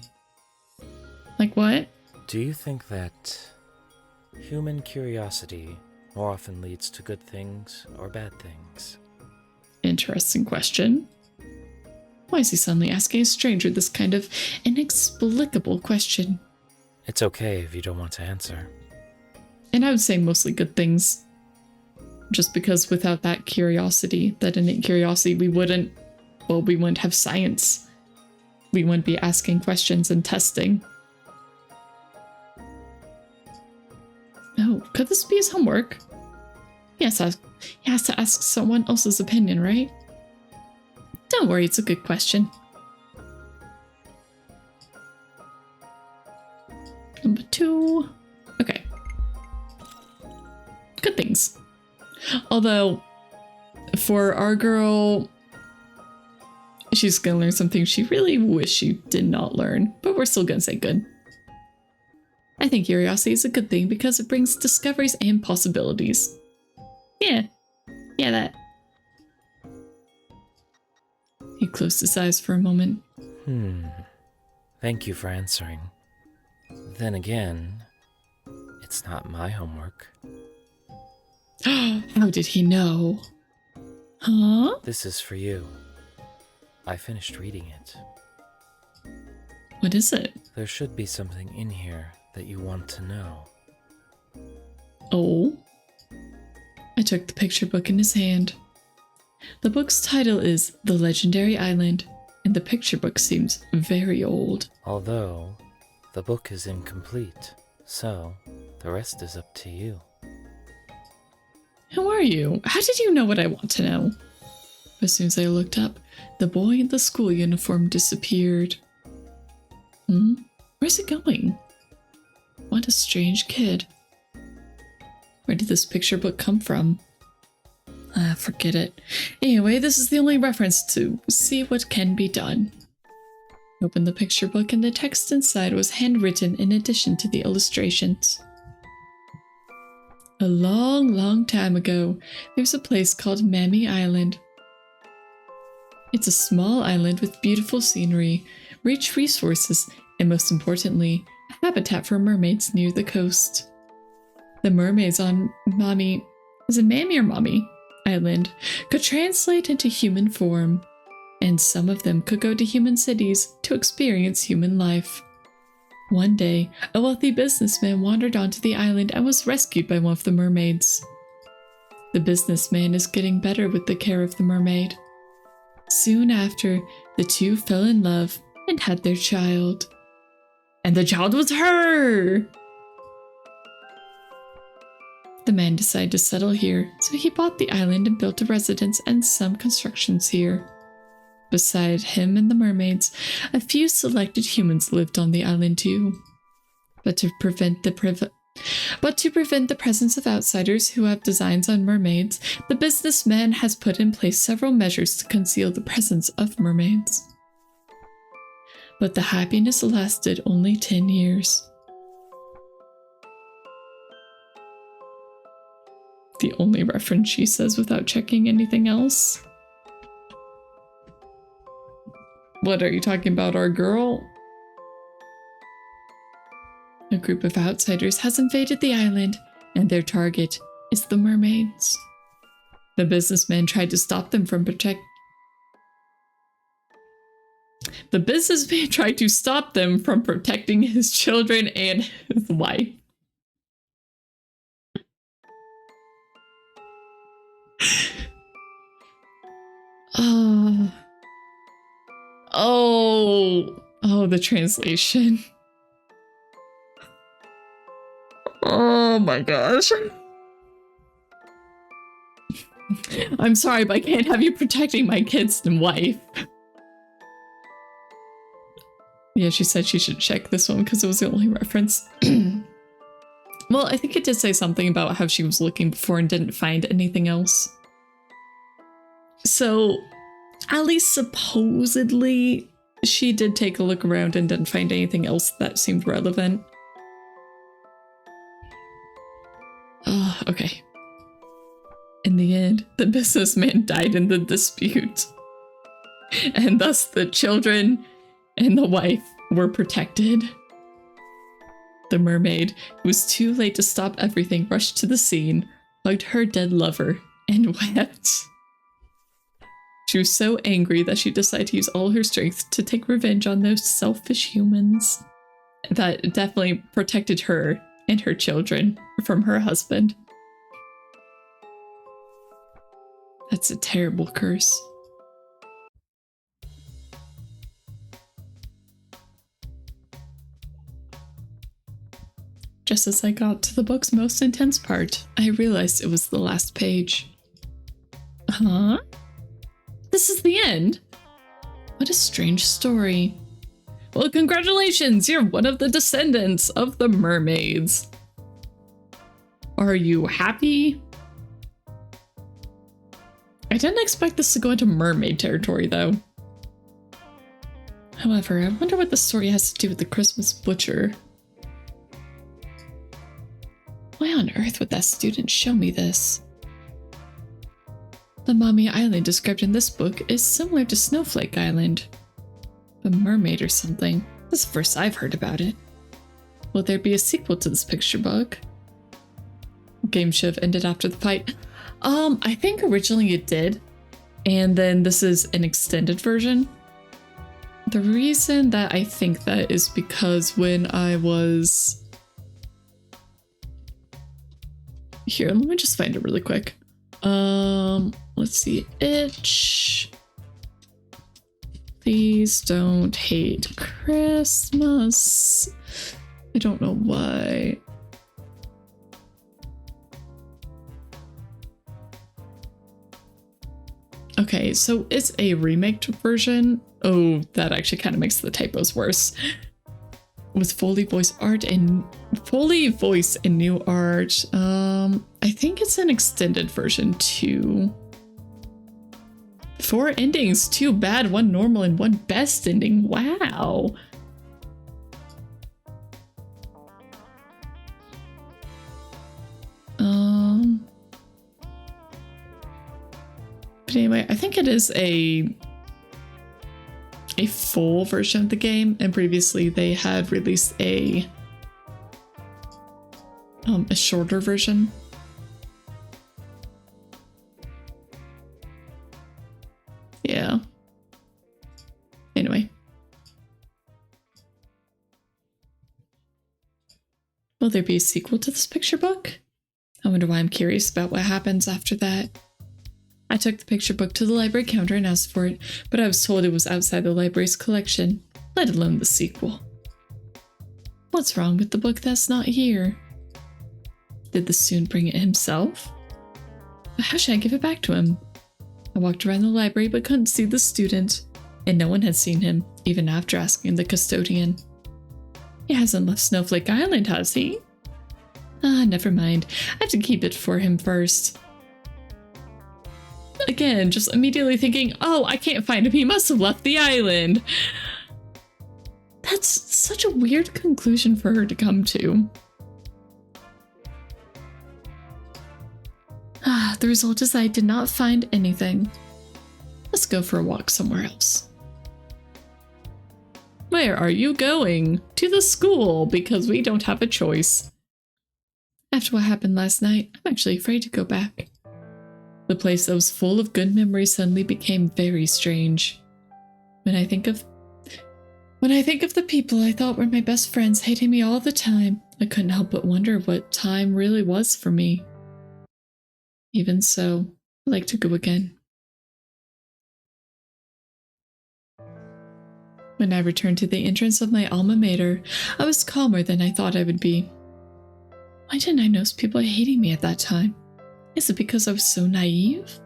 Like what? Do you think that human curiosity more often leads to good things or bad things? Interesting question. Why is he suddenly asking a stranger this kind of inexplicable question? It's okay if you don't want to answer. And I would say mostly good things. Just because without that curiosity, that innate curiosity, we wouldn't have science. We wouldn't be asking questions and testing. Oh, could this be his homework? He has to ask someone else's opinion, right? Don't worry, it's a good question. Number 2. Okay. Good things. Although, for our girl, she's gonna learn something she really wish she did not learn, but we're still gonna say good. I think curiosity is a good thing because it brings discoveries and possibilities. Yeah, that. He closed his eyes for a moment. Thank you for answering. Then again, it's not my homework. How did he know? Huh? This is for you. I finished reading it. What is it? There should be something in here that you want to know. Oh? I took the picture book in his hand. The book's title is The Legendary Island, and the picture book seems very old. Although, the book is incomplete, so the rest is up to you. Who are you? How did you know what I want to know? As soon as I looked up, the boy in the school uniform disappeared. Where's it going? What a strange kid. Where did this picture book come from? Forget it. Anyway, this is the only reference to see what can be done. I opened the picture book and the text inside was handwritten in addition to the illustrations. A long, long time ago, there's a place called Mammy Island. It's a small island with beautiful scenery, rich resources, and most importantly, a habitat for mermaids near the coast. The mermaids on Mammy Island could translate into human form, and some of them could go to human cities to experience human life. One day, a wealthy businessman wandered onto the island and was rescued by one of the mermaids. The businessman is getting better with the care of the mermaid. Soon after, the two fell in love and had their child. And the child was her! The man decided to settle here, so he bought the island and built a residence and some constructions here. Beside him and the mermaids, a few selected humans lived on the island too. But to prevent the presence of outsiders who have designs on mermaids, the businessman has put in place several measures to conceal the presence of mermaids. But the happiness lasted only 10 years. The only reference she says without checking anything else. What are you talking about, our girl? A group of outsiders has invaded the island, and their target is the mermaids. The businessman tried to stop them from protecting his children and his wife. Oh, the translation. Oh my gosh. I'm sorry, but I can't have you protecting my kids and wife. Yeah, she said she should check this one because it was the only reference. Well, I think it did say something about how she was looking before and didn't find anything else. So, at least supposedly, she did take a look around and didn't find anything else that seemed relevant. Okay. In the end, the businessman died in the dispute. And thus the children and the wife were protected. The mermaid, who was too late to stop everything, rushed to the scene, hugged her dead lover, and wept. She was so angry that she decided to use all her strength to take revenge on those selfish humans. That definitely protected her and her children from her husband. That's a terrible curse. Just as I got to the book's most intense part, I realized it was the last page. Huh? This is the end? What a strange story. Well, congratulations! You're one of the descendants of the mermaids. Are you happy? I didn't expect this to go into mermaid territory, though. However, I wonder what the story has to do with the Christmas butcher. Why on earth would that student show me this? The Mommy Island described in this book is similar to Snowflake Island. A mermaid or something. This is the first I've heard about it. Will there be a sequel to this picture book? Game should have ended after the fight. I think originally it did. And then this is an extended version. The reason that I think that is because when I was... Here, let me just find it really quick. Let's see. Itch. Please don't hate Christmas. I don't know why. Okay, so it's a remaked version. Oh, that actually kind of makes the typos worse. With Foley voice and new art. I think it's an extended version too. 4 endings, 2 bad, 1 normal, and 1 best ending. Wow. But anyway, I think it is a full version of the game, and previously they had released a shorter version. Yeah. Anyway. Will there be a sequel to this picture book? I wonder why I'm curious about what happens after that. I took the picture book to the library counter and asked for it, but I was told it was outside the library's collection, let alone the sequel. What's wrong with the book that's not here? Did the student bring it himself? But how should I give it back to him? I walked around the library but couldn't see the student, and no one had seen him, even after asking the custodian. He hasn't left Snowflake Island, has he? Ah, never mind. I have to keep it for him first. Again, just immediately thinking, oh, I can't find him. He must have left the island. That's such a weird conclusion for her to come to. Ah, the result is I did not find anything. Let's go for a walk somewhere else. Where are you going? To the school, because we don't have a choice. After what happened last night, I'm actually afraid to go back. The place that was full of good memories suddenly became very strange. When I think of the people I thought were my best friends hating me all the time, I couldn't help but wonder what time really was for me. Even so, I'd like to go again. When I returned to the entrance of my alma mater, I was calmer than I thought I would be. Why didn't I notice people hating me at that time? Is it because I was so naive?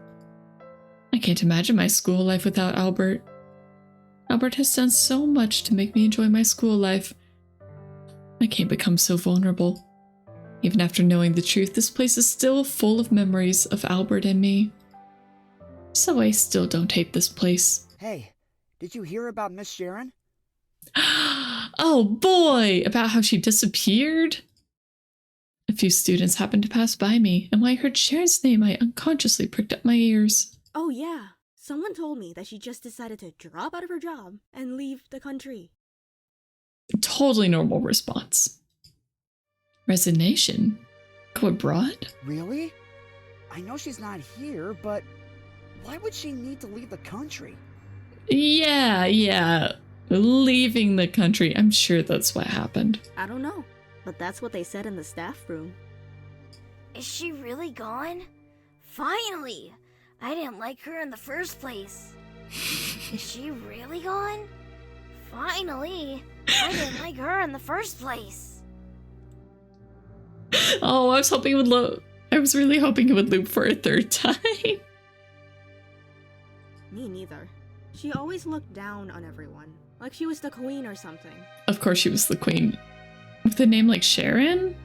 I can't imagine my school life without Albert. Albert has done so much to make me enjoy my school life. I can't become so vulnerable. Even after knowing the truth, this place is still full of memories of Albert and me. So I still don't hate this place. Hey, did you hear about Miss Sharon? Oh boy, about how she disappeared? A few students happened to pass by me, and when I heard Sharon's name, I unconsciously pricked up my ears. Oh yeah, someone told me that she just decided to drop out of her job and leave the country. Totally normal response. Resignation? Go abroad? Really? I know she's not here, but why would she need to leave the country? Yeah. Leaving the country. I'm sure that's what happened. I don't know, but that's what they said in the staff room. Is she really gone? Finally! I didn't like her in the first place. Is she really gone? Finally! I didn't like her in the first place. Oh, I was hoping it would loop. I was really hoping it would loop for a third time. Me neither. She always looked down on everyone, like she was the queen or something. Of course she was the queen. With a name like Sharon?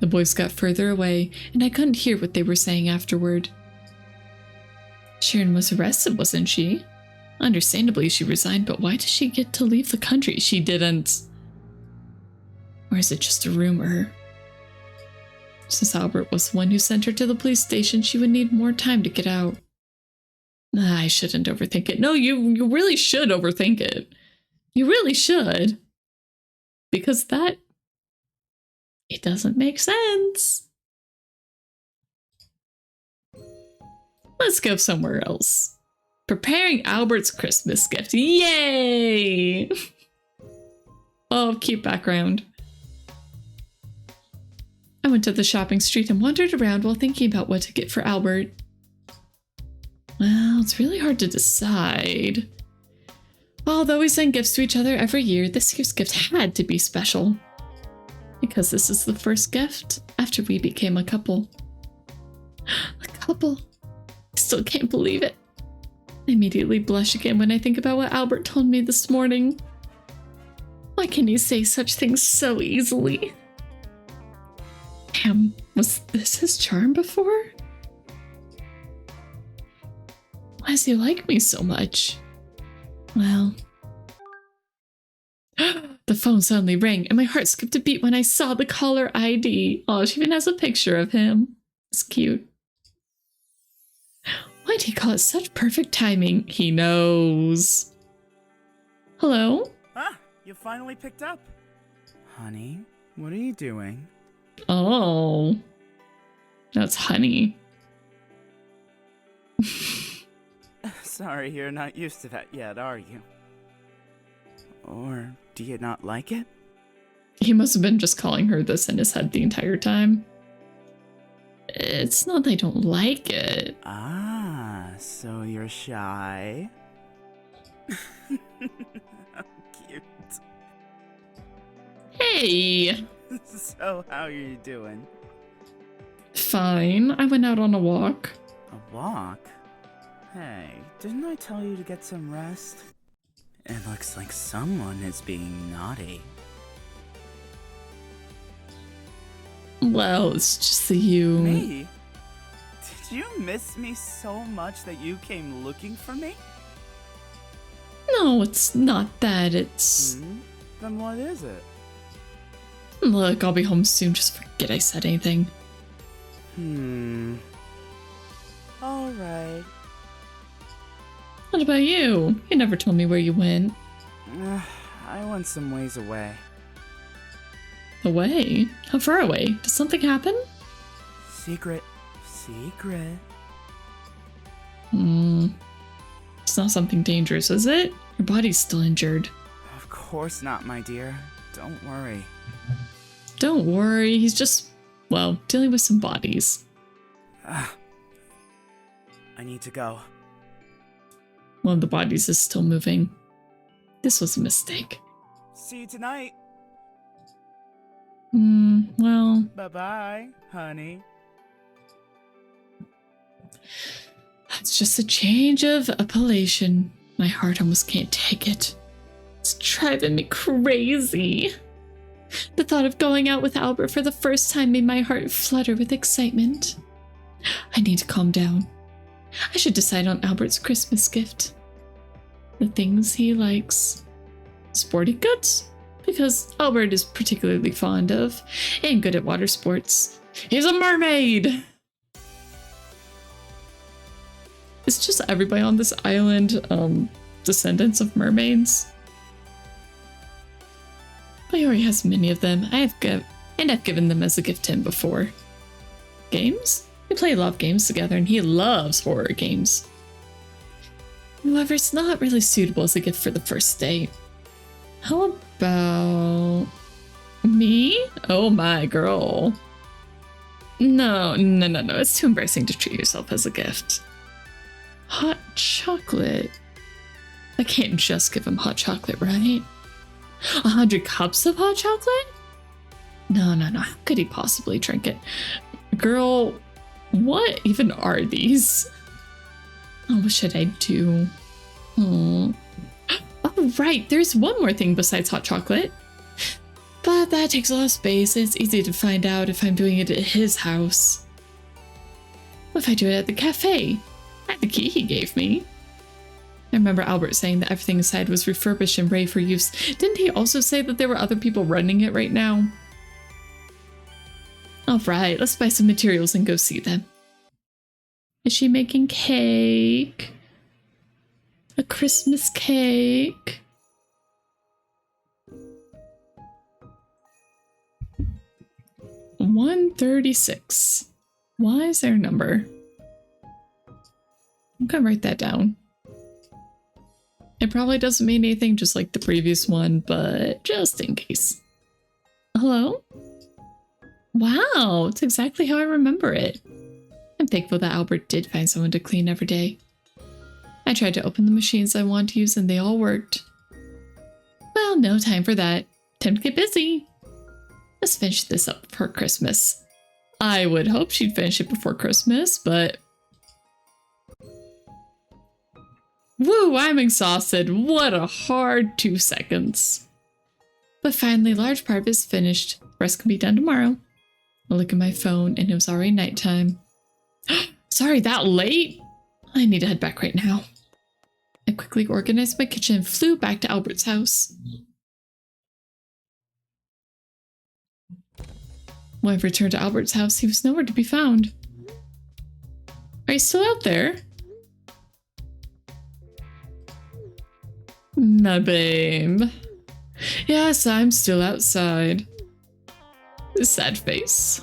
The boys got further away, and I couldn't hear what they were saying afterward. Sharon was arrested, wasn't she? Understandably, she resigned, but why did she get to leave the country? She didn't. Or is it just a rumor? Since Albert was the one who sent her to the police station, she would need more time to get out. I shouldn't overthink it. No, you really should overthink it. You really should. Because it doesn't make sense. Let's go somewhere else. Preparing Albert's Christmas gift. Yay! Oh, cute background. I went to the shopping street and wandered around while thinking about what to get for Albert. Well, it's really hard to decide. Although we send gifts to each other every year, this year's gift had to be special. Because this is the first gift after we became a couple. A couple. I still can't believe it. I immediately blush again when I think about what Albert told me this morning. Why can he say such things so easily? Damn, was this his charm before? Why does he like me so much? Well... The phone suddenly rang, and my heart skipped a beat when I saw the caller ID. Oh, she even has a picture of him. It's cute. Why'd he call it such perfect timing? He knows. Hello? Ah, you finally picked up. Honey, what are you doing? Oh. That's honey. Sorry, you're not used to that yet, are you? Or do you not like it? He must have been just calling her this in his head the entire time. It's not that I don't like it. Ah, so you're shy? How cute. Hey! So, how are you doing? Fine. I went out on a walk. A walk? Hey, didn't I tell you to get some rest? It looks like someone is being naughty. Well, it's just that you... Me? Did you miss me so much that you came looking for me? No, it's not that. It's... Then what is it? Look, I'll be home soon. Just forget I said anything. Alright. What about you? You never told me where you went. I went some ways away. Away? How far away? Did something happen? Secret. Secret. It's not something dangerous, is it? Your body's still injured. Of course not, my dear. Don't worry. Don't worry, he's just, well, dealing with some bodies. I need to go. One of the bodies is still moving. This was a mistake. See you tonight. Well... Bye-bye, honey. It's just a change of appellation. My heart almost can't take it. It's driving me crazy. The thought of going out with Albert for the first time made my heart flutter with excitement. I need to calm down. I should decide on Albert's Christmas gift. The things he likes. Sporting goods? Because Albert is particularly fond of, and good at water sports. He's a mermaid! It's just everybody on this island, descendants of mermaids. But he already has many of them. I've given them as a gift to him before. Games? We play a lot of games together, and he loves horror games. However, it's not really suitable as a gift for the first date. How about... me? Oh my girl. No. It's too embarrassing to treat yourself as a gift. Hot chocolate. I can't just give him hot chocolate, right? 100 cups of hot chocolate? No. How could he possibly drink it? Girl, what even are these? Oh, what should I do? Oh, right. There's one more thing besides hot chocolate. But that takes a lot of space, and it's easy to find out if I'm doing it at his house. What if I do it at the cafe? I have the key he gave me. I remember Albert saying that everything inside was refurbished and ready for use. Didn't he also say that there were other people running it right now? Alright, let's buy some materials and go see them. Is she making cake? A Christmas cake? $136. Why is there a number? I'm gonna write that down. It probably doesn't mean anything, just like the previous one, but just in case. Hello? Wow, it's exactly how I remember it. I'm thankful that Albert did find someone to clean every day. I tried to open the machines I wanted to use and they all worked. Well, no time for that. Time to get busy. Let's finish this up for Christmas. I would hope she'd finish it before Christmas, but... Woo, I'm exhausted. What a hard 2 seconds. But finally, a large part of it is finished. The rest can be done tomorrow. I look at my phone and it was already nighttime. Sorry, that late? I need to head back right now. I quickly organized my kitchen and flew back to Albert's house. When I returned to Albert's house, he was nowhere to be found. Are you still out there? My babe. Yes, I'm still outside. Sad face.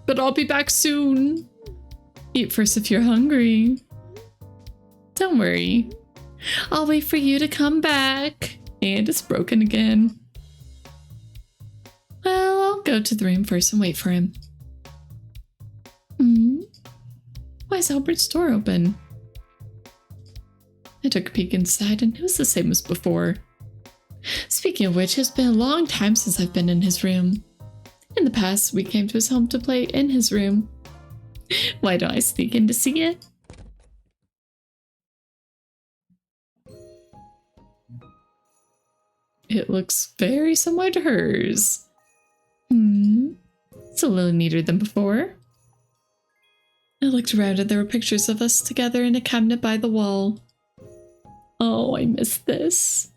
But I'll be back soon. Eat first if you're hungry. Don't worry. I'll wait for you to come back. And it's broken again. Well, I'll go to the room first and wait for him. Why is Albert's door open? I took a peek inside and it was the same as before. Speaking of which, it's been a long time since I've been in his room. In the past, we came to his home to play in his room. Why don't I sneak in to see it? It looks very similar to hers. It's a little neater than before. I looked around and there were pictures of us together in a cabinet by the wall. Oh, I miss this.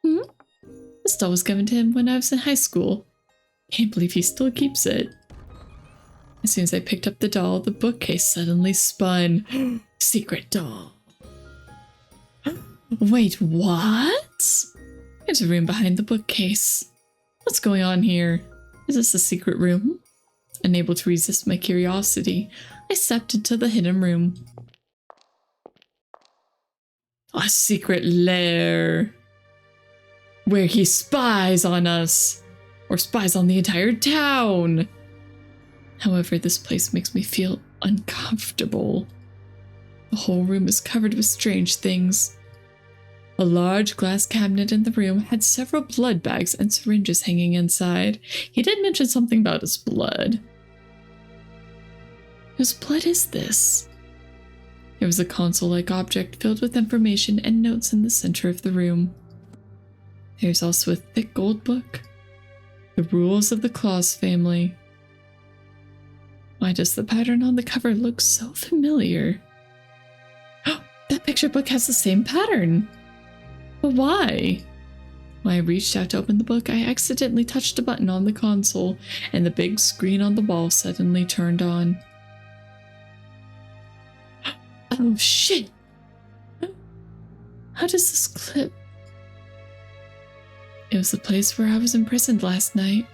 This doll was given to him when I was in high school. Can't believe he still keeps it. As soon as I picked up the doll, the bookcase suddenly spun. Secret doll. Wait, what? There's a room behind the bookcase. What's going on here? Is this a secret room? Unable to resist my curiosity, I stepped into the hidden room. A secret lair. Where he spies on us. Or spies on the entire town. However, this place makes me feel uncomfortable. The whole room is covered with strange things. A large glass cabinet in the room had several blood bags and syringes hanging inside. He did mention something about his blood. Whose blood is this? There was a console-like object filled with information and notes in the center of the room. There's also a thick gold book. The rules of the Claus family. Why does the pattern on the cover look so familiar? Oh, that picture book has the same pattern. But why? When I reached out to open the book, I accidentally touched a button on the console, and the big screen on the wall suddenly turned on. Oh shit! How does this clip? It was the place where I was imprisoned last night.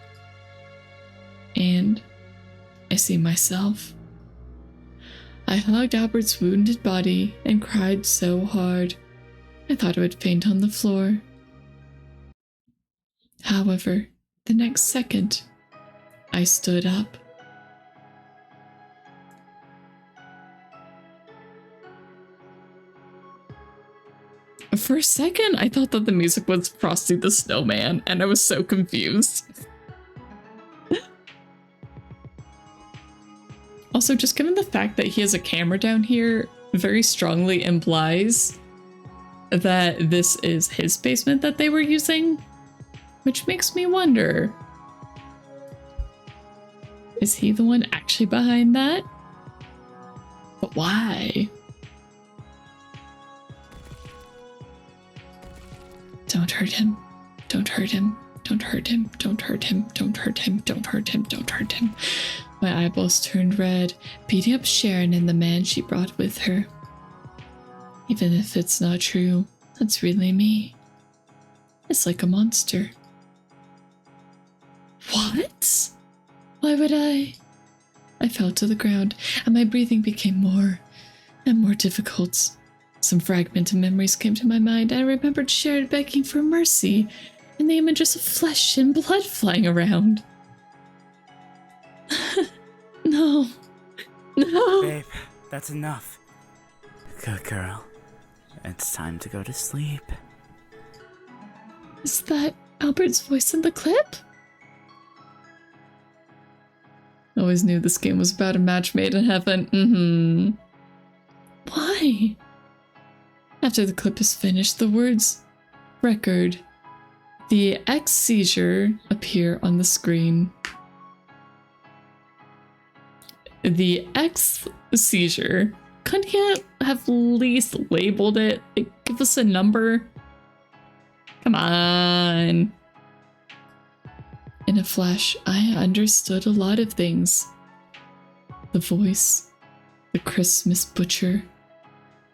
And I see myself. I hugged Albert's wounded body and cried so hard, I thought I would faint on the floor. However, the next second, I stood up. For a second, I thought that the music was Frosty the Snowman, and I was so confused. Also, just given the fact that he has a camera down here, very strongly implies that this is his basement that they were using, which makes me wonder, is he the one actually behind that? But why? Don't hurt him. Don't hurt him. Don't hurt him. Don't hurt him. Don't hurt him. Don't hurt him. Don't hurt him. My eyeballs turned red, beating up Sharon and the man she brought with her. Even if it's not true, that's really me. It's like a monster. What? Why would I? I fell to the ground, and my breathing became more and more difficult. Some fragmented memories came to my mind, and I remembered Sharon begging for mercy, and the images of flesh and blood flying around. No. No. Babe, that's enough. Good girl. It's time to go to sleep. Is that Albert's voice in the clip? I always knew this game was about a match made in heaven. Why? After the clip is finished, the words record, the X seizure appear on the screen. The X seizure. Couldn't he have at least labeled it? Like, give us a number? Come on. In a flash, I understood a lot of things. The voice, the Christmas butcher,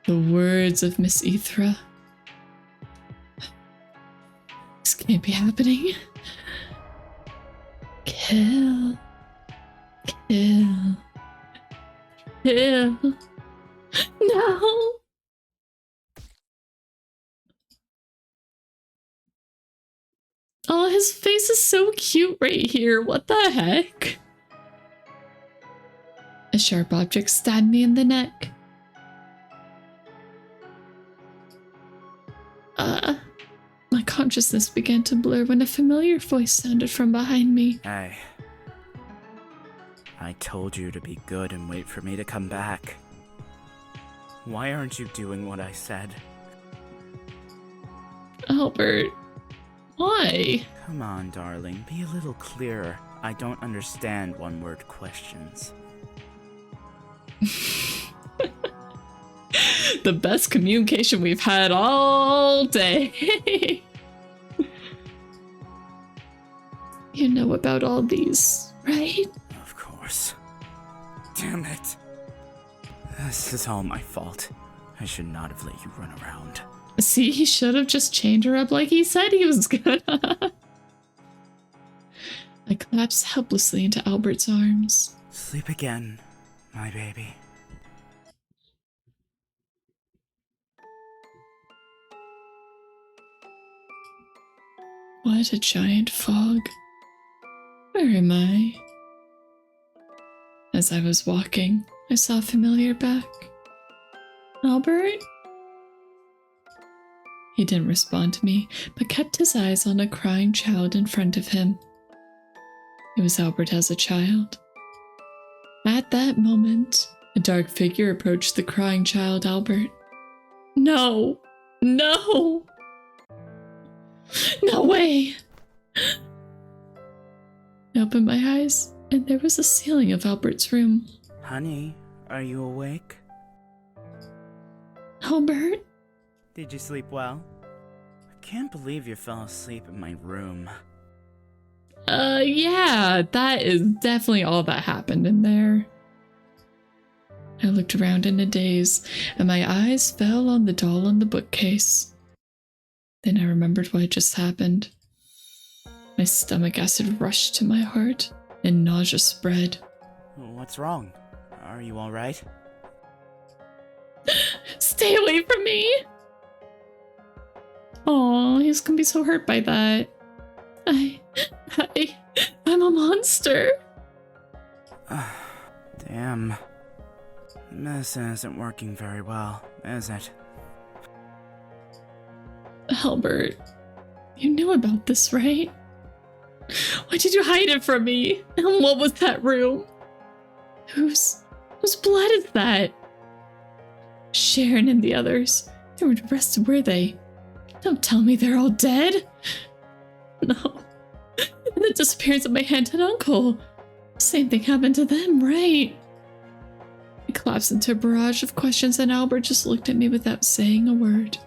the words of Miss Ethra. This can't be happening. Kill. Kill. Kill. No. Oh, his face is so cute right here. What the heck? A sharp object stabbed me in the neck. My consciousness began to blur when a familiar voice sounded from behind me. Hey, I told you to be good and wait for me to come back. Why aren't you doing what I said? Albert, why? Come on, darling, be a little clearer. I don't understand one-word questions. The best communication we've had all day. You know about all these, right? Of course. Damn it. This is all my fault. I should not have let you run around. See, he should have just chained her up like he said he was gonna. I collapsed helplessly into Albert's arms. Sleep again, my baby. What a giant fog. Where am I? As I was walking, I saw a familiar back. Albert? He didn't respond to me, but kept his eyes on a crying child in front of him. It was Albert as a child. At that moment, a dark figure approached the crying child Albert. No! No! No way! I opened my eyes, and there was a ceiling of Albert's room. Honey, are you awake? Albert? Did you sleep well? I can't believe you fell asleep in my room. Yeah, that is definitely all that happened in there. I looked around in a daze, and my eyes fell on the doll on the bookcase. Then I remembered what had just happened. My stomach acid rushed to my heart, and nausea spread. What's wrong? Are you alright? Stay away from me! Aw, he's gonna be so hurt by that. I'm a monster. Damn. Medicine isn't working very well, is it? Albert, you knew about this, right? Why did you hide it from me? And what was that room? Whose blood is that? Sharon and the others, they were arrested, were they? Don't tell me they're all dead. No. And the disappearance of my aunt and uncle. Same thing happened to them, right? I collapsed into a barrage of questions and Albert just looked at me without saying a word.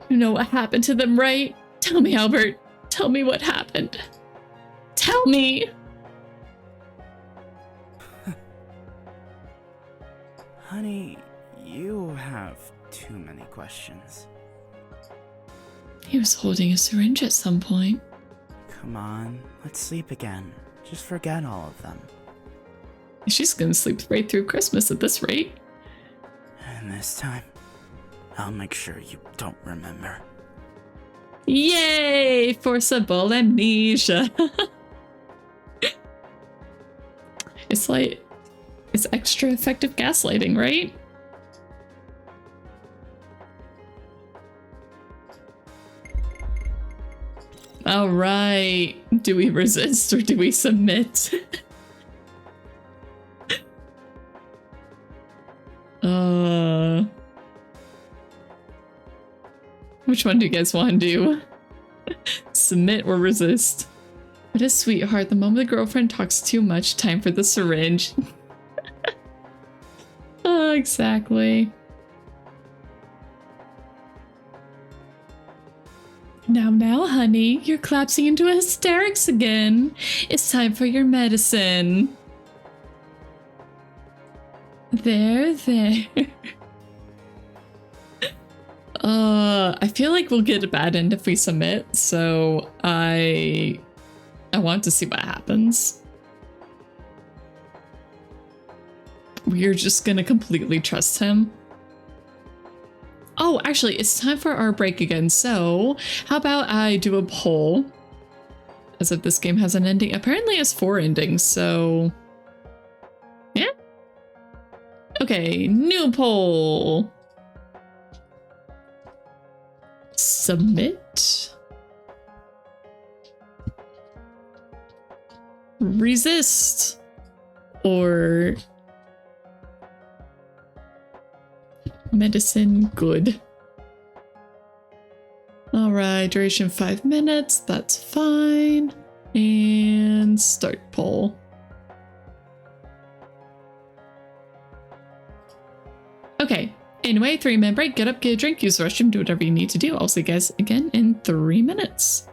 You know what happened to them, right? Tell me, Albert. Tell me what happened. Tell me! Honey, you have too many questions. He was holding a syringe at some point. Come on, let's sleep again. Just forget all of them. She's gonna sleep right through Christmas at this rate. And this time, I'll make sure you don't remember. Yay! Forcible amnesia! It's extra effective gaslighting, right? All right. Do we resist or do we submit? Which one do you guys want to do? Submit or resist? What a sweetheart. The moment the girlfriend talks too much, time for the syringe. Oh, exactly. Now, honey, you're collapsing into hysterics again. It's time for your medicine. There. I feel like we'll get a bad end if we submit, so I want to see what happens. We're just gonna completely trust him. Oh, actually, it's time for our break again, so how about I do a poll? As if this game has an ending. Apparently it has 4 endings, so... yeah? Okay, new poll. Submit. Resist. or medicine good. Alright, duration 5 minutes, that's fine. And start poll. Okay, anyway, 3-minute break, get up, get a drink, use the restroom, do whatever you need to do. I'll see you guys again in 3 minutes.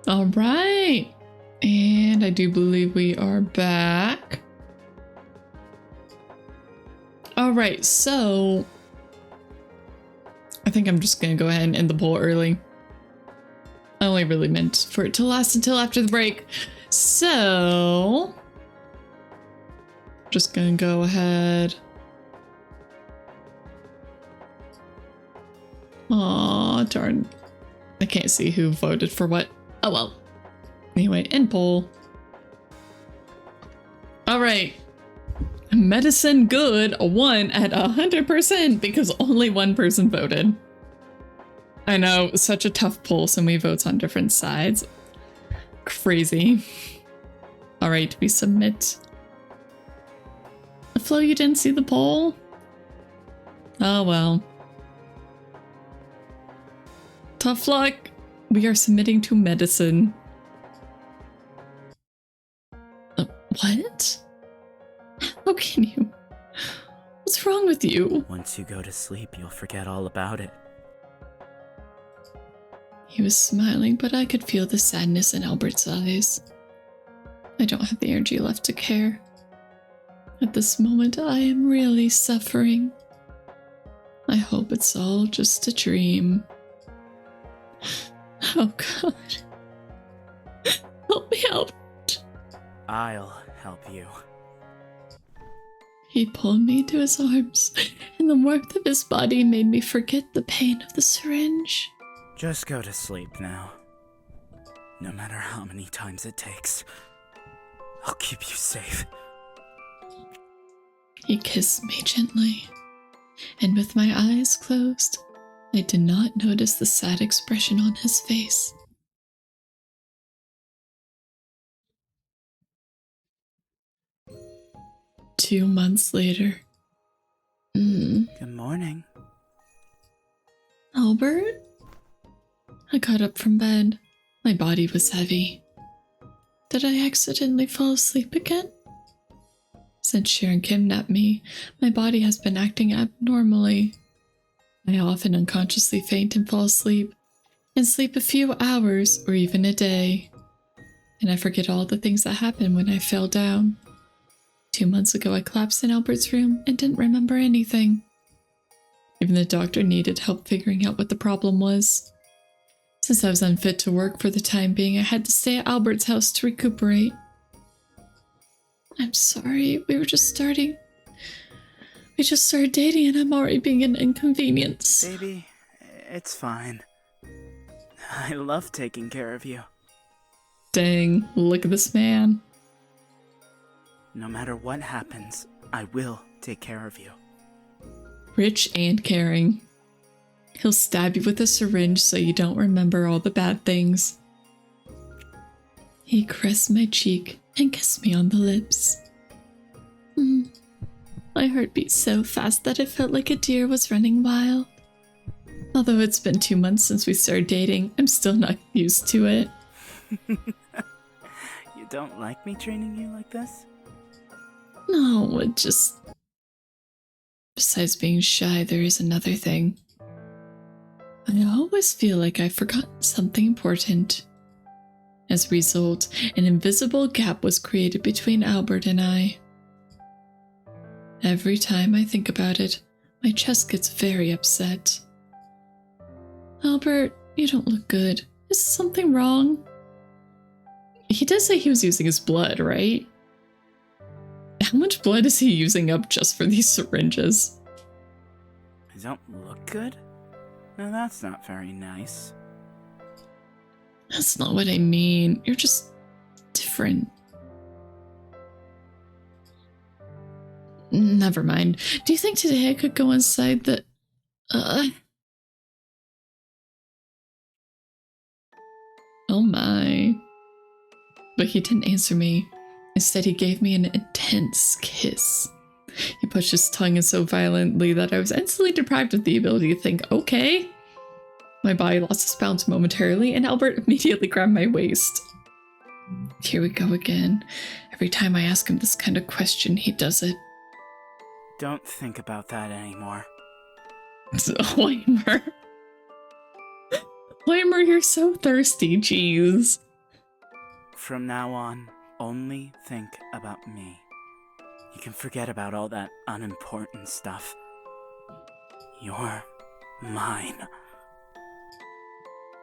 All right. And I do believe we are back. All right, so I think I'm just going to go ahead and end the poll early. I only really meant for it to last until after the break. So just going to go ahead. Aw, darn. I can't see who voted for what. Oh well. Anyway, end poll. All right. Medicine good won at 100% because only one person voted. I know, such a tough poll, so many votes on different sides. Crazy. All right, we submit. Flo, you didn't see the poll? Oh well. Tough luck. We are submitting to medicine. What? How can you? What's wrong with you? Once you go to sleep, you'll forget all about it. He was smiling, but I could feel the sadness in Albert's eyes. I don't have the energy left to care. At this moment, I am really suffering. I hope it's all just a dream. Oh God. Help me out. I'll help you. He pulled me into his arms, and the warmth of his body made me forget the pain of the syringe. Just go to sleep now. No matter how many times it takes, I'll keep you safe. He kissed me gently, and with my eyes closed, I did not notice the sad expression on his face. Two months later. Good morning. Albert? I got up from bed. My body was heavy. Did I accidentally fall asleep again? Since Sharon kidnapped me, my body has been acting abnormally. I often unconsciously faint and fall asleep, and sleep a few hours or even a day. And I forget all the things that happened when I fell down. 2 months ago, I collapsed in Albert's room and didn't remember anything. Even the doctor needed help figuring out what the problem was. Since I was unfit to work for the time being, I had to stay at Albert's house to recuperate. I'm sorry, we just started dating and I'm already being an inconvenience. Baby, it's fine. I love taking care of you. Dang, look at this man. No matter what happens, I will take care of you. Rich and caring. He'll stab you with a syringe so you don't remember all the bad things. He caressed my cheek and kissed me on the lips. My heart beat so fast that it felt like a deer was running wild. Although it's been 2 months since we started dating, I'm still not used to it. You don't like me training you like this? No, it just... Besides being shy, there is another thing. I always feel like I've forgotten something important. As a result, an invisible gap was created between Albert and I. Every time I think about it, my chest gets very upset. Albert, you don't look good. Is something wrong? He did say he was using his blood, right? How much blood is he using up just for these syringes? I don't look good? No, that's not very nice. That's not what I mean. You're just different. Never mind. Do you think today I could go inside the... Oh my. But he didn't answer me. Instead, he gave me an intense kiss. He pushed his tongue in so violently that I was instantly deprived of the ability to think, okay. My body lost its balance momentarily, and Albert immediately grabbed my waist. Here we go again. Every time I ask him this kind of question, he does it. Don't think about that anymore. Weimer. Weimer, you're so thirsty, jeez. From now on, only think about me. You can forget about all that unimportant stuff. You're mine.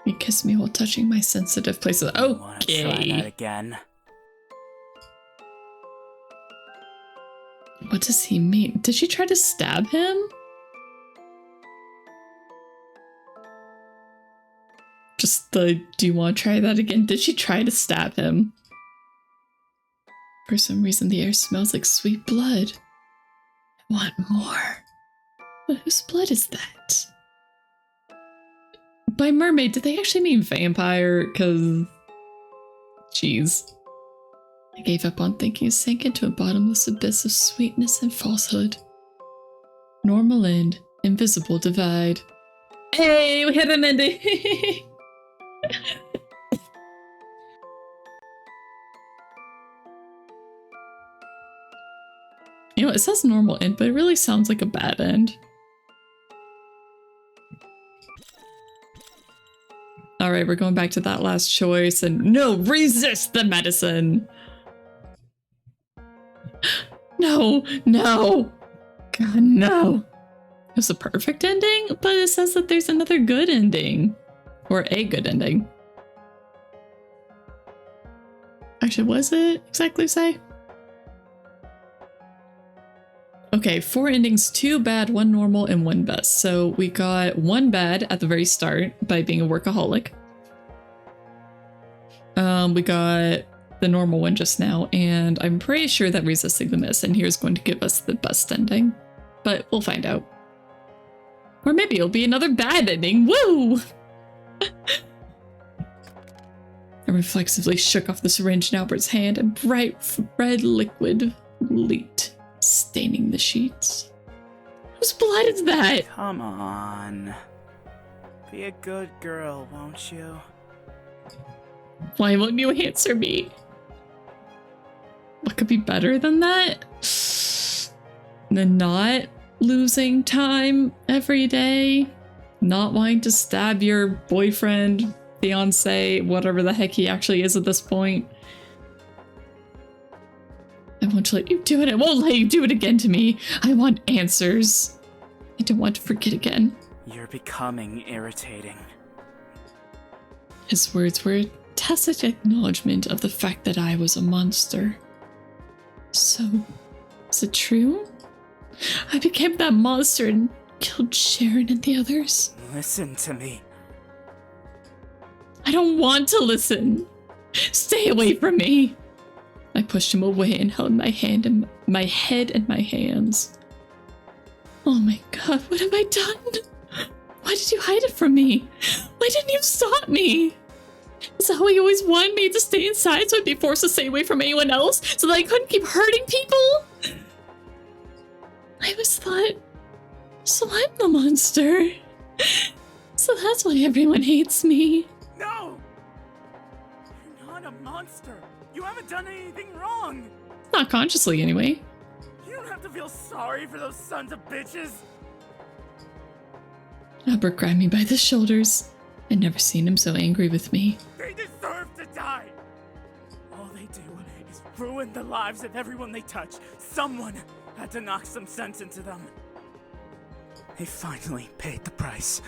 You kiss me while touching my sensitive places. Okay. Wanna try that again? What does he mean? Did she try to stab him? Just the, do you want to try that again? Did she try to stab him? For some reason, the air smells like sweet blood. I want more. But whose blood is that? By mermaid, did they actually mean vampire? Because... Jeez. I gave up on thinking and sank into a bottomless abyss of sweetness and falsehood. Normal end, invisible divide. Hey, we hit an ending! You know, it says normal end, but it really sounds like a bad end. All right, we're going back to that last choice and no, resist the medicine. No, no. God, no. It was a perfect ending, but it says that there's another good ending. Or a good ending. Actually, what does it exactly say? Okay, 4 endings, 2 bad, 1 normal, and 1 best. So we got 1 bad at the very start by being a workaholic. We got the normal one just now, and I'm pretty sure that resisting the medicine here is going to give us the best ending. But we'll find out. Or maybe it'll be another bad ending. Woo! I reflexively shook off the syringe in Albert's hand, and bright red liquid leaked, staining the sheets. Whose blood is that? Come on. Be a good girl, won't you? Why won't you answer me? What could be better than that? Than not losing time every day? Not wanting to stab your boyfriend, fiance, whatever the heck he actually is at this point. I won't let you do it. I won't let you do it again to me. I want answers. I don't want to forget again. You're becoming irritating. His words were a tacit acknowledgement of the fact that I was a monster. So, is it true? I became that monster and killed Sharon and the others. Listen to me. I don't want to listen. Stay away from me. I pushed him away and held my hand and my head in my hands. Oh my god, what have I done? Why did you hide it from me? Why didn't you stop me? Is that how he always wanted me to stay inside so I'd be forced to stay away from anyone else so that I couldn't keep hurting people? I always thought, so I'm the monster. So that's why everyone hates me. No! You're not a monster. You haven't done anything wrong. Not consciously, anyway. You don't have to feel sorry for those sons of bitches. Albert grabbed me by the shoulders. I'd never seen him so angry with me. They deserve to die. All they do is ruin the lives of everyone they touch. Someone had to knock some sense into them. They finally paid the price.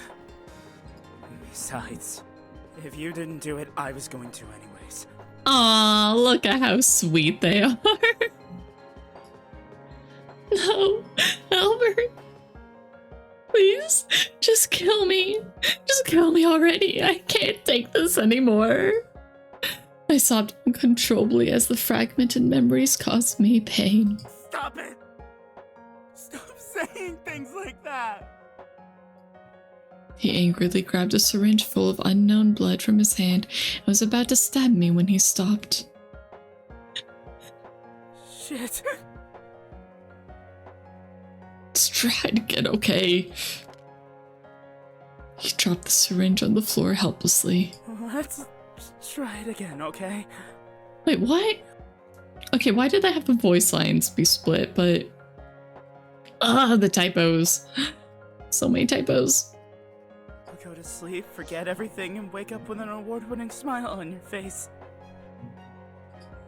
Besides, if you didn't do it, I was going to anyways. Aw, look at how sweet they are. No, Albert. Please, just kill me. Just kill me already. I can't take this anymore. I sobbed uncontrollably as the fragmented memories caused me pain. Stop it! Stop saying things like that! He angrily grabbed a syringe full of unknown blood from his hand and was about to stab me when he stopped. Shit. Let's try to get okay. He dropped the syringe on the floor helplessly. Let's try it again, okay? Wait, what? Okay, why did I have the voice lines be split, but... the typos. So many typos. Go to sleep, forget everything, and wake up with an award-winning smile on your face.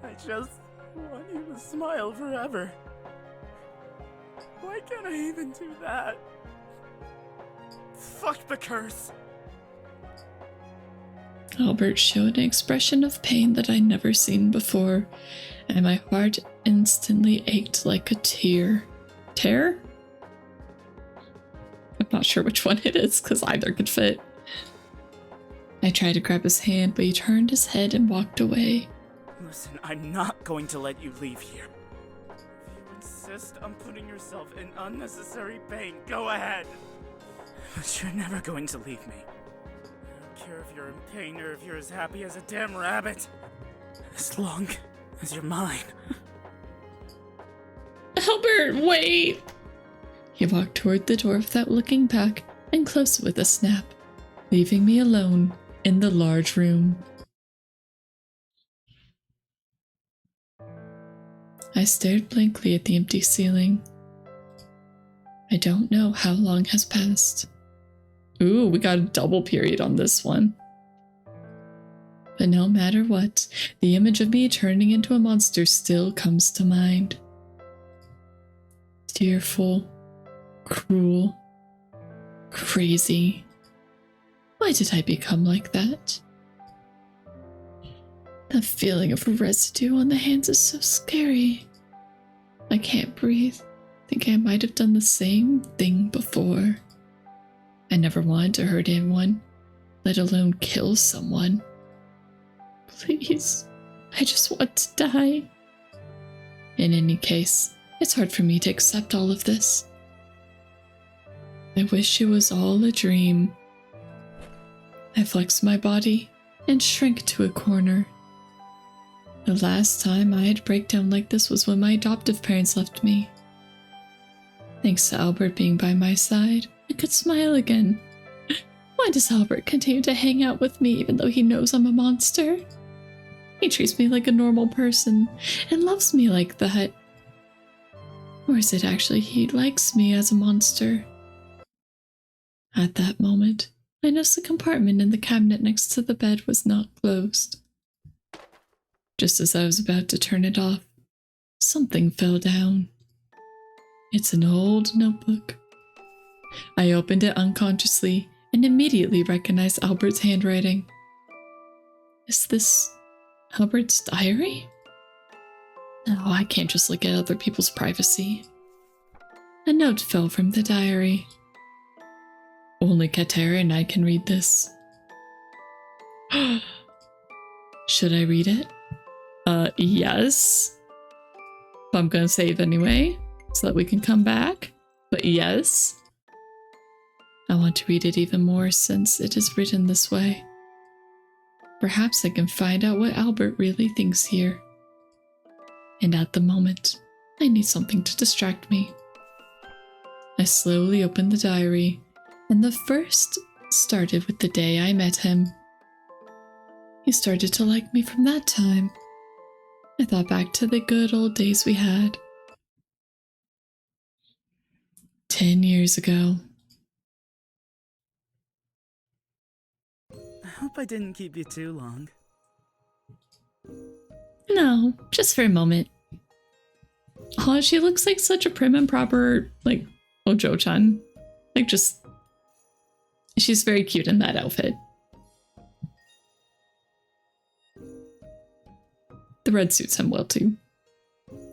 I just want you to smile forever. Why can't I even do that? Fuck the curse! Albert showed an expression of pain that I'd never seen before, and my heart instantly ached like a tear. Tear? I'm not sure which one it is, because either could fit. I tried to grab his hand, but he turned his head and walked away. Listen, I'm not going to let you leave here. If you insist on putting yourself in unnecessary pain, go ahead. But you're never going to leave me. I don't care if you're in pain or if you're as happy as a damn rabbit. As long as you're mine. Albert, wait! He walked toward the door without looking back and closed with a snap, leaving me alone in the large room. I stared blankly at the empty ceiling. I don't know how long has passed. Ooh, we got a double period on this one. But no matter what, the image of me turning into a monster still comes to mind. Fearful, cruel, crazy. Why did I become like that? The feeling of residue on the hands is so scary. I can't breathe. Think I might have done the same thing before. I never wanted to hurt anyone, let alone kill someone. Please, I just want to die. In any case, it's hard for me to accept all of this. I wish it was all a dream. I flex my body and shrink to a corner. The last time I had breakdown like this was when my adoptive parents left me. Thanks to Albert being by my side, I could smile again. Why does Albert continue to hang out with me even though he knows I'm a monster? He treats me like a normal person and loves me like that. Or is it actually he likes me as a monster? At that moment, I noticed the compartment in the cabinet next to the bed was not closed. Just as I was about to turn it off, something fell down. It's an old notebook. I opened it unconsciously and immediately recognized Albert's handwriting. Is this Albert's diary? No, I can't just look at other people's privacy. A note fell from the diary. Only Katerra and I can read this. Should I read it? Yes. But I'm gonna save anyway, so that we can come back. But yes. I want to read it even more since it is written this way. Perhaps I can find out what Albert really thinks here. And at the moment, I need something to distract me. I slowly opened the diary, and the first started with the day I met him. He started to like me from that time. I thought back to the good old days we had. 10 years ago. I hope I didn't keep you too long. No, just for a moment. Oh, she looks like such a prim and proper, like, Ojo-chan. Like, just... She's very cute in that outfit. The red suits him well, too.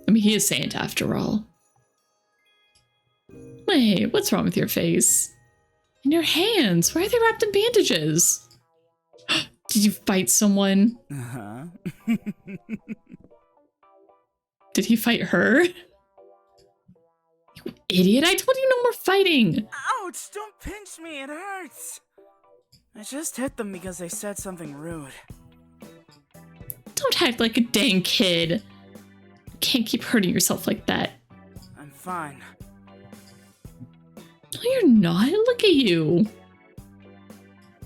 I mean, he is Santa, after all. Wait, what's wrong with your face? And your hands? Why are they wrapped in bandages? Did you fight someone? Uh-huh. Did he fight her? You idiot, I told you no more fighting! Ouch! Don't pinch me, it hurts! I just hit them because they said something rude. Don't act like a dang kid. You can't keep hurting yourself like that. I'm fine. No, you're not. Look at you.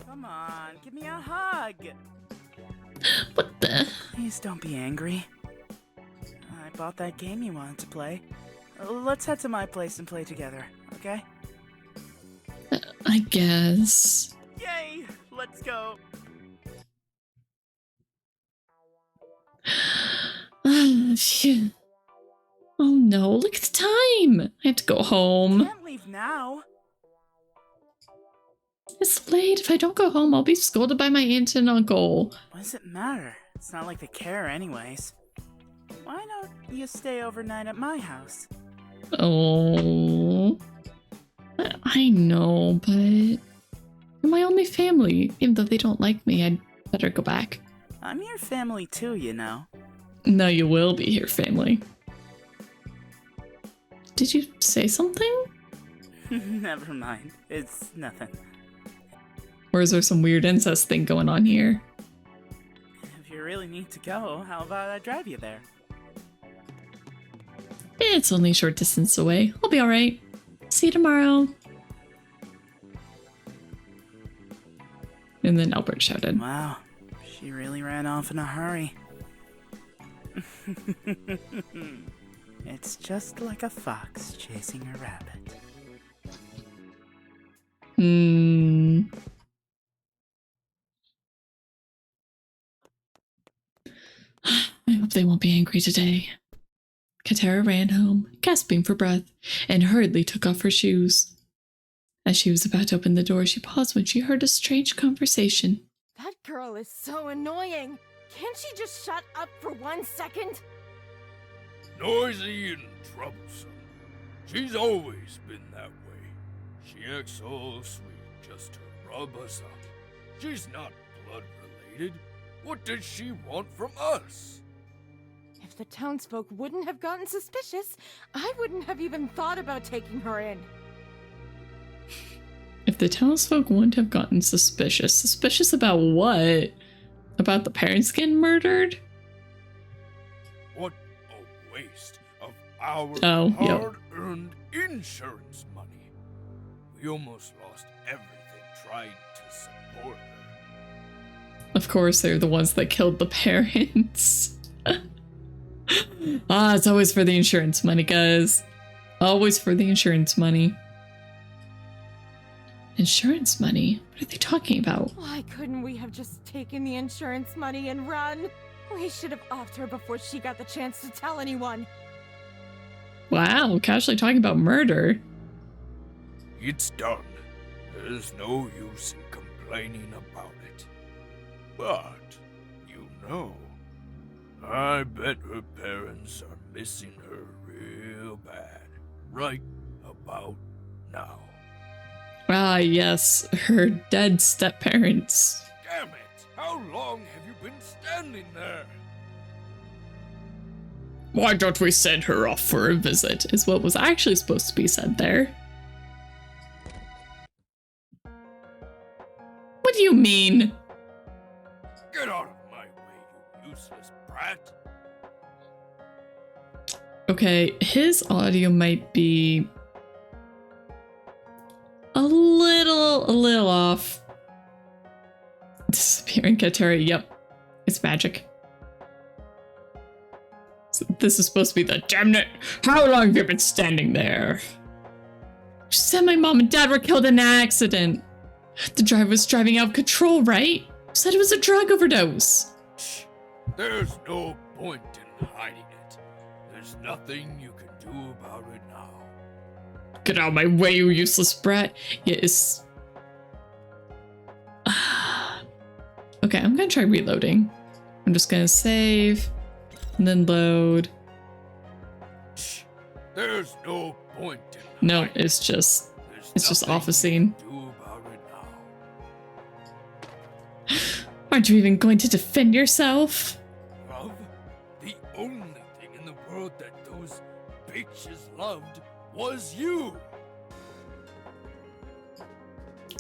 Come on, give me a hug! What the? Please don't be angry. I bought that game you wanted to play. Let's head to my place and play together, okay? I guess. Yay! Let's go! Phew. Oh no, look at the time! I have to go home. I can't leave now. It's late. If I don't go home, I'll be scolded by my aunt and uncle. What does it matter? It's not like they care anyways. Why don't you stay overnight at my house? Oh. I know, but you're my only family. Even though they don't like me, I'd better go back. I'm your family too, you know. No, you will be here, family. Did you say something? Never mind. It's nothing. Or is there some weird incest thing going on here? If you really need to go, how about I drive you there? It's only a short distance away. I'll be alright. See you tomorrow. And then Albert shouted. Wow, she really ran off in a hurry. It's just like a fox chasing a rabbit. I hope they won't be angry today. Katerra ran home, gasping for breath, and hurriedly took off her shoes. As she was about to open the door, she paused when she heard a strange conversation. That girl is so annoying. Can't she just shut up for 1 second? Noisy and troublesome. She's always been that way. She acts so sweet just to rub us up. She's not blood related. What does she want from us? If the townsfolk wouldn't have gotten suspicious, I wouldn't have even thought about taking her in. If the townsfolk wouldn't have gotten suspicious. Suspicious about what? About the parents getting murdered? What a waste of our hard-earned insurance money. We almost lost everything trying to support her. Of course, they're the ones that killed the parents. It's always for the insurance money, guys. Always for the insurance money. Insurance money? What are they talking about? Why couldn't we have just taken the insurance money and run? We should have offed her before she got the chance to tell anyone. Wow, casually talking about murder. It's done. There's no use in complaining about it. But, you know, I bet her parents are missing her real bad. Right about now. Ah, yes, her dead step-parents. Damn it! How long have you been standing there? Why don't we send her off for a visit, is what was actually supposed to be said there. What do you mean? Get out of my way, you useless brat! Okay, his audio might be a little off. Disappearing Katerra, yep. It's magic. So this is supposed to be the damn it! How long have you been standing there? She said my mom and dad were killed in an accident. The driver was driving out of control, right? Said it was a drug overdose. There's no point in hiding it. There's nothing you can do about it now. Get out of my way, you useless brat. Yes. Okay, I'm gonna try reloading. I'm just gonna save and then load. There's no point in No, it's just off a scene. Aren't you even going to defend yourself? Love? The only thing in the world that those bitches loved was you!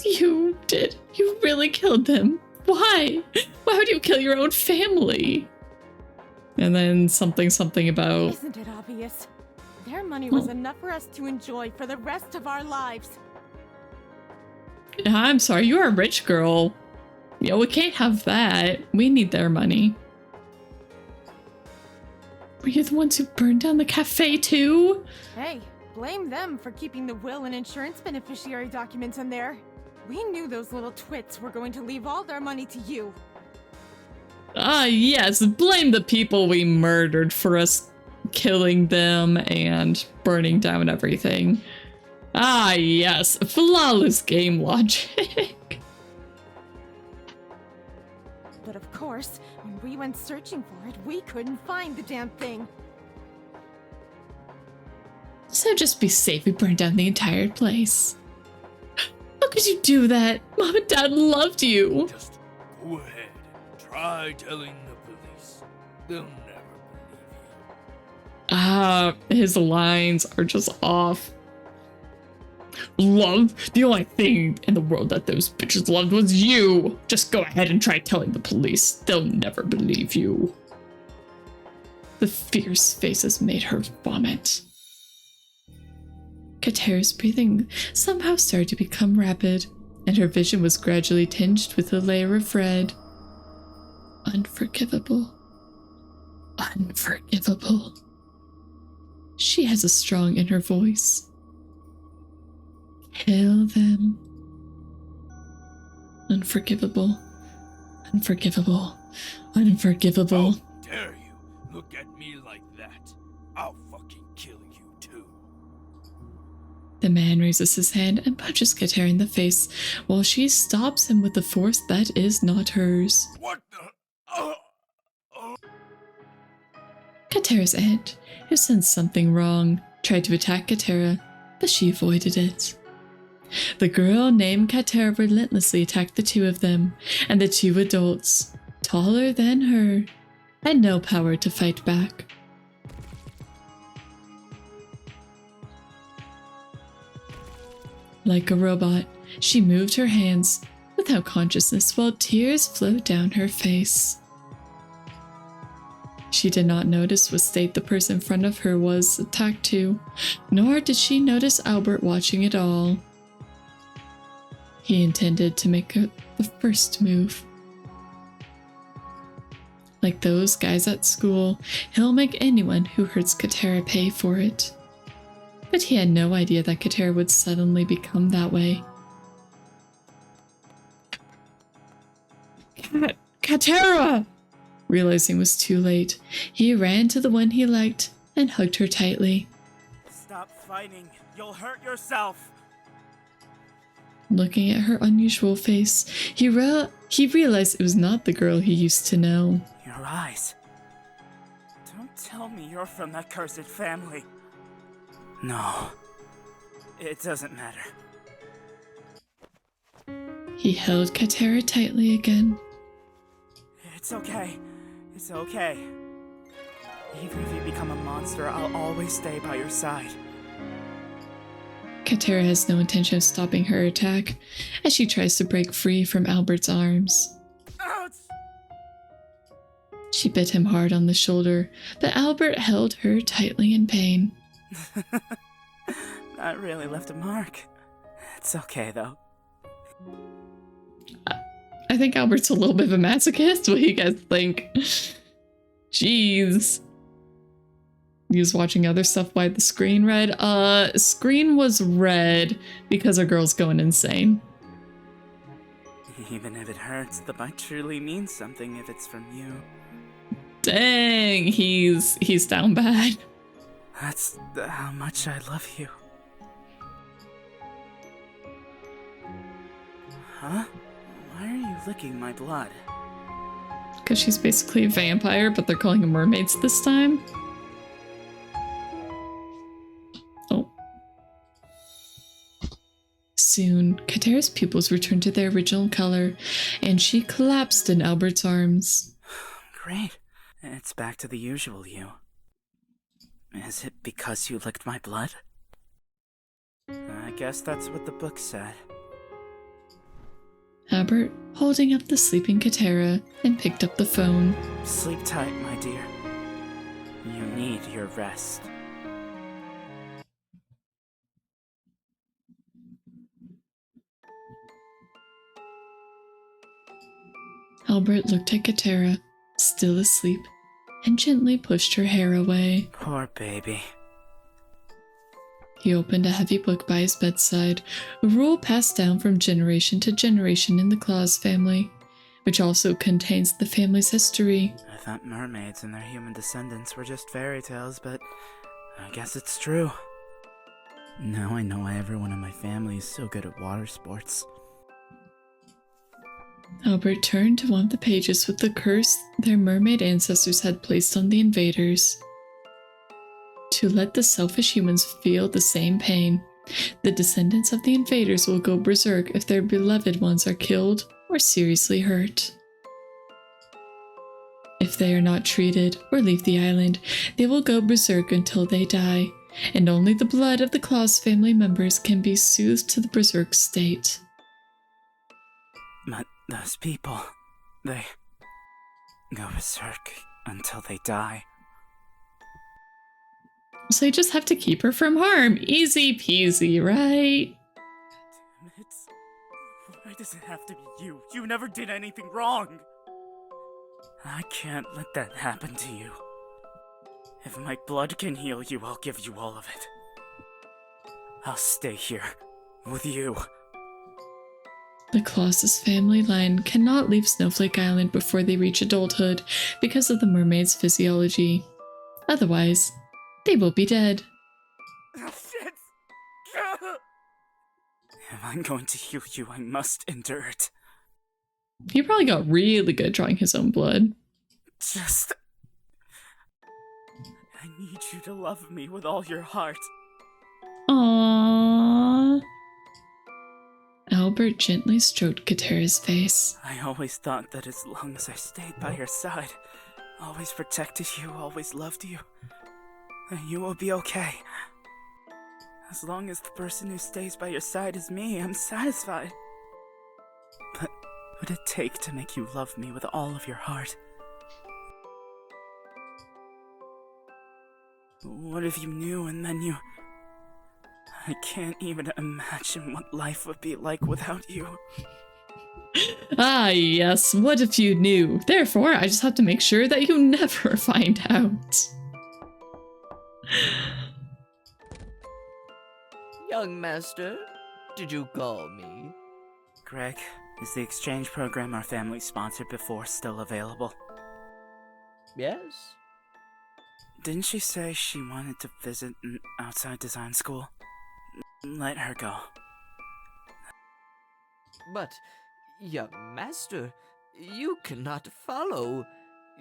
You did. You really killed them. Why? Why would you kill your own family? And then something about... Isn't it obvious? Their money was enough for us to enjoy for the rest of our lives. I'm sorry, you're a rich girl. Yo, we can't have that. We need their money. Were you the ones who burned down the cafe too? Hey, blame them for keeping the will and insurance beneficiary documents in there. We knew those little twits were going to leave all their money to you. Ah, yes, blame the people we murdered for us killing them and burning down everything. Ah, yes, flawless game logic. But of course, when we went searching for it, we couldn't find the damn thing. So just be safe, we burned down the entire place. How could you do that? Mom and Dad loved you. Just go ahead and try telling the police. They'll never believe you. Ah, his lines are just off. Love? The only thing in the world that those bitches loved was you. Just go ahead and try telling the police. They'll never believe you. The fierce faces made her vomit. Katerra's breathing somehow started to become rapid, and her vision was gradually tinged with a layer of red. Unforgivable. Unforgivable. She has a strong inner voice. Kill them. Unforgivable. Unforgivable. Unforgivable. How dare Look at me like that. I'll fucking kill you too. The man raises his hand and punches Katerra in the face while she stops him with a force that is not hers. What the? Katerra's aunt, who sensed something wrong, tried to attack Katerra, but she avoided it. The girl named Katerra relentlessly attacked the two of them, and the two adults, taller than her, had no power to fight back. Like a robot, she moved her hands without consciousness while tears flowed down her face. She did not notice what state the person in front of her was attacked to, nor did she notice Albert watching it all. He intended to make the first move. Like those guys at school, he'll make anyone who hurts Katerra pay for it. But he had no idea that Katerra would suddenly become that way. Katerra! Realizing it was too late, he ran to the one he liked and hugged her tightly. Stop fighting. You'll hurt yourself. Looking at her unusual face, he realized it was not the girl he used to know. Your eyes. Don't tell me you're from that cursed family. No. It doesn't matter. He held Katerra tightly again. It's okay. It's okay. Even if you become a monster, I'll always stay by your side. Katerra has no intention of stopping her attack as she tries to break free from Albert's arms. Ouch! She bit him hard on the shoulder, but Albert held her tightly in pain. That really left a mark. It's okay, though. I think Albert's a little bit of a masochist. What do you guys think? Jeez. He was watching other stuff. Why the screen red? Screen was red because our girl's going insane. Even if it hurts, the bite truly means something if it's from you. Dang, he's down bad. That's how much I love you. Huh? Why are you licking my blood? Because she's basically a vampire, but they're calling them mermaids this time. Oh. Soon, Katerra's pupils returned to their original color, and she collapsed in Albert's arms. Great. It's back to the usual you. Is it because you licked my blood? I guess that's what the book said. Albert holding up the sleeping Katerra and picked up the phone. Sleep tight, my dear. You need your rest. Albert looked at Katerra, still asleep, and gently pushed her hair away. Poor baby. He opened a heavy book by his bedside, a rule passed down from generation to generation in the Claus family, which also contains the family's history. I thought mermaids and their human descendants were just fairy tales, but I guess it's true. Now I know why everyone in my family is so good at water sports. Albert turned to one of the pages with the curse their mermaid ancestors had placed on the invaders. To let the selfish humans feel the same pain, the descendants of the invaders will go berserk if their beloved ones are killed or seriously hurt. If they are not treated or leave the island, they will go berserk until they die, and only the blood of the Claus family members can be soothed to the berserk state. But those people, they go berserk until they die. So they just have to keep her from harm. Easy peasy, right? Damn it. Why does it have to be you? You never did anything wrong. I can't let that happen to you. If my blood can heal you, I'll give you all of it. I'll stay here with you. The Colossus family line cannot leave Snowflake Island before they reach adulthood because of the mermaid's physiology. Otherwise, they will be dead. Shit! If I'm going to heal you, I must endure it. He probably got really good drawing his own blood. Just... I need you to love me with all your heart. Aww. Albert gently stroked Katerra's face. I always thought that as long as I stayed by your side, always protected you, always loved you, then you will be okay. As long as the person who stays by your side is me, I'm satisfied. But what would it take to make you love me with all of your heart? What if you knew and then you... I can't even imagine what life would be like without you. Ah, yes, what if you knew? Therefore, I just have to make sure that you never find out. Young master, did you call me? Greg, is the exchange program our family sponsored before still available? Yes. Didn't she say she wanted to visit an outside design school? Let her go. But, young master, you cannot follow.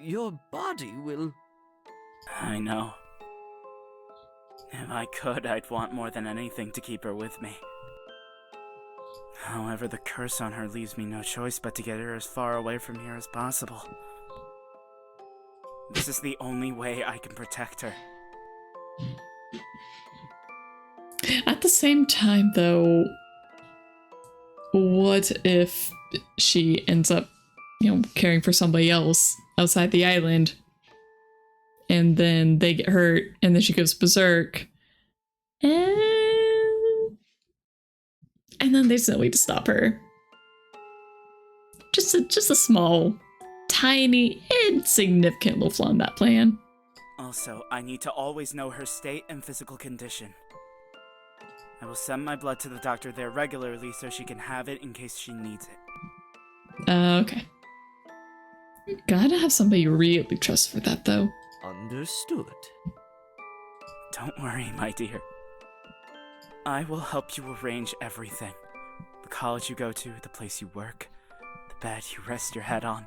Your body will... I know. If I could, I'd want more than anything to keep her with me. However, the curse on her leaves me no choice but to get her as far away from here as possible. This is the only way I can protect her. At the same time, though, what if she ends up, caring for somebody else outside the island, and then they get hurt, and then she goes berserk, and then there's no way to stop her. Just a small, tiny, insignificant little flaw in that plan. Also, I need to always know her state and physical condition. I will send my blood to the doctor there regularly so she can have it in case she needs it. Okay. Gotta have somebody you really trust for that, though. Understood. Don't worry, my dear. I will help you arrange everything. The college you go to, the place you work, the bed you rest your head on,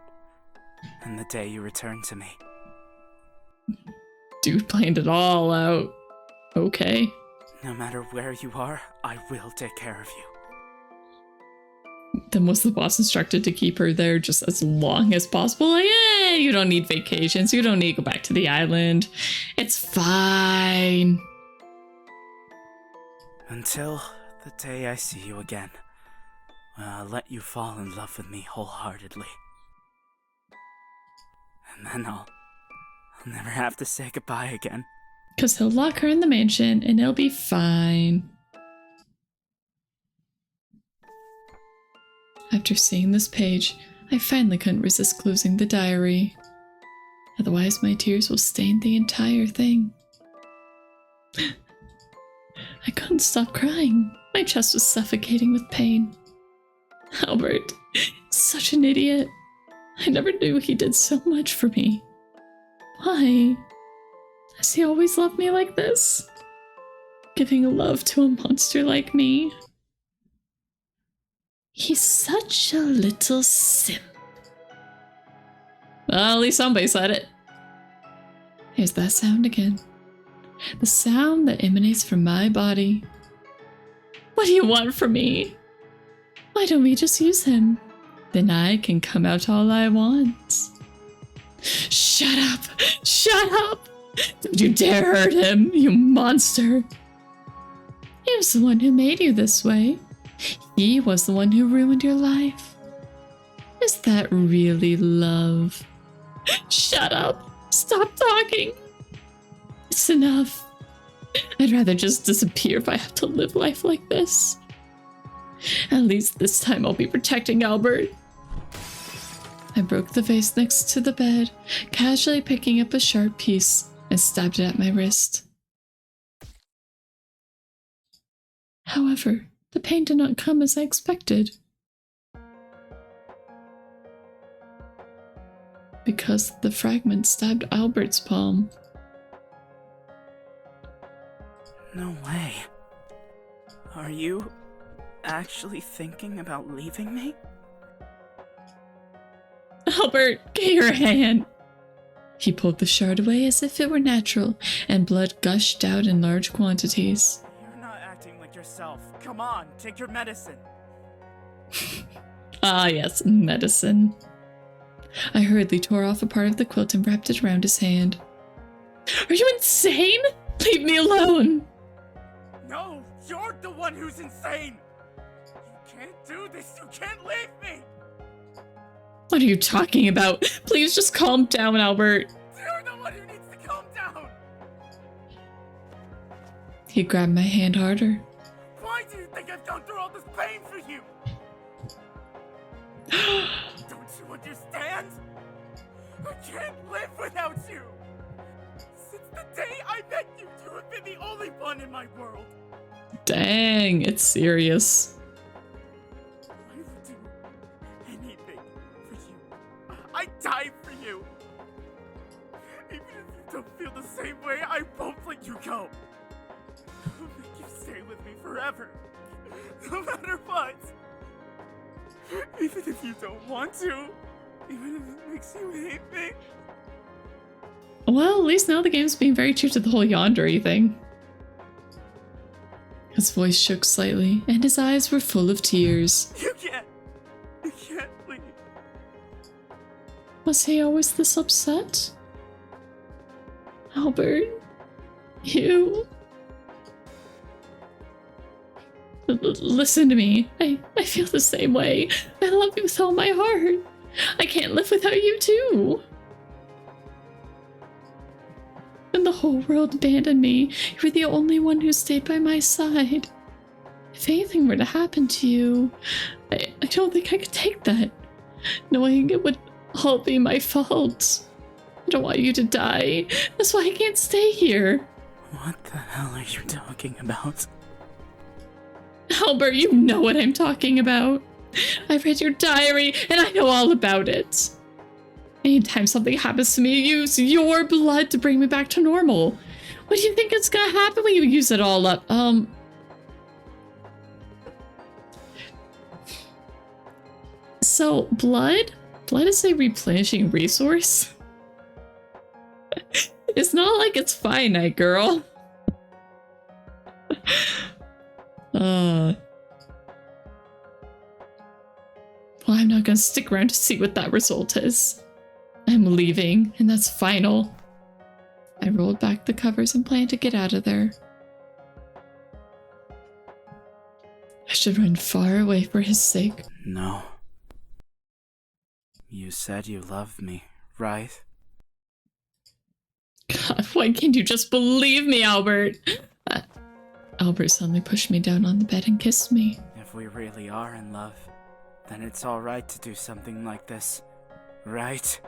and the day you return to me. Dude planned it all out. Okay. No matter where you are, I will take care of you. Then was the boss instructed to keep her there just as long as possible? Like, you don't need vacations. You don't need to go back to the island. It's fine. Until the day I see you again, I'll let you fall in love with me wholeheartedly. And then I'll never have to say goodbye again. Because he'll lock her in the mansion and it'll be fine. After seeing this page, I finally couldn't resist closing the diary. Otherwise, my tears will stain the entire thing. I couldn't stop crying. My chest was suffocating with pain. Albert, such an idiot. I never knew he did so much for me. Why? Has he always loved me like this? Giving love to a monster like me? He's such a little simp. Well, at least somebody said it. Here's that sound again. The sound that emanates from my body. What do you want from me? Why don't we just use him? Then I can come out all I want. Shut up! Shut up! Don't you dare hurt him, you monster! He was the one who made you this way. He was the one who ruined your life. Is that really love? Shut up! Stop talking! It's enough. I'd rather just disappear if I have to live life like this. At least this time I'll be protecting Albert. I broke the vase next to the bed, casually picking up a sharp piece and stabbed it at my wrist. However, the pain did not come as I expected. because the fragment stabbed Albert's palm. No way. Are you actually thinking about leaving me? Albert, get your hand! He pulled the shard away as if it were natural, and blood gushed out in large quantities. You're not acting like yourself. Come on, take your medicine. Ah, yes, medicine. I hurriedly tore off a part of the quilt and wrapped it around his hand. Are you insane? Leave me alone! No, you're the one who's insane! You can't do this, you can't leave me! What are you talking about? Please just calm down, Albert. You're the one who needs to calm down! He grabbed my hand harder. Why do you think I've gone through all this pain for you? Don't you understand? I can't live without you! Since the day I met you, you have been the only one in my world! Dang, it's serious. I would do anything for you. I'd die for you! Even if you don't feel the same way, I won't let you go! I'll make you stay with me forever! No matter what! Even if you don't want to! Even if it makes you hate me! Well, at least now the game's being very true to the whole Yandere thing. His voice shook slightly, and his eyes were full of tears. You can't leave. Was he always this upset? Albert, you... Listen to me. I feel the same way. I love you with all my heart. I can't live without you too. And the whole world abandoned me. You were the only one who stayed by my side. If anything were to happen to you, I don't think I could take that. Knowing it would all be my fault. I don't want you to die. That's why I can't stay here. What the hell are you talking about? Albert, you know what I'm talking about. I've read your diary, and I know all about it. Anytime something happens to me, you use your blood to bring me back to normal. What do you think is gonna happen when you use it all up? So, blood? Blood is a replenishing resource? It's not like it's finite, girl. Well, I'm not gonna stick around to see what that result is. I'm leaving, and that's final. I rolled back the covers and planned to get out of there. I should run far away for his sake. No. You said you loved me, right? God, why can't you just believe me, Albert? Albert suddenly pushed me down on the bed and kissed me. If we really are in love, then it's alright to do something like this, right?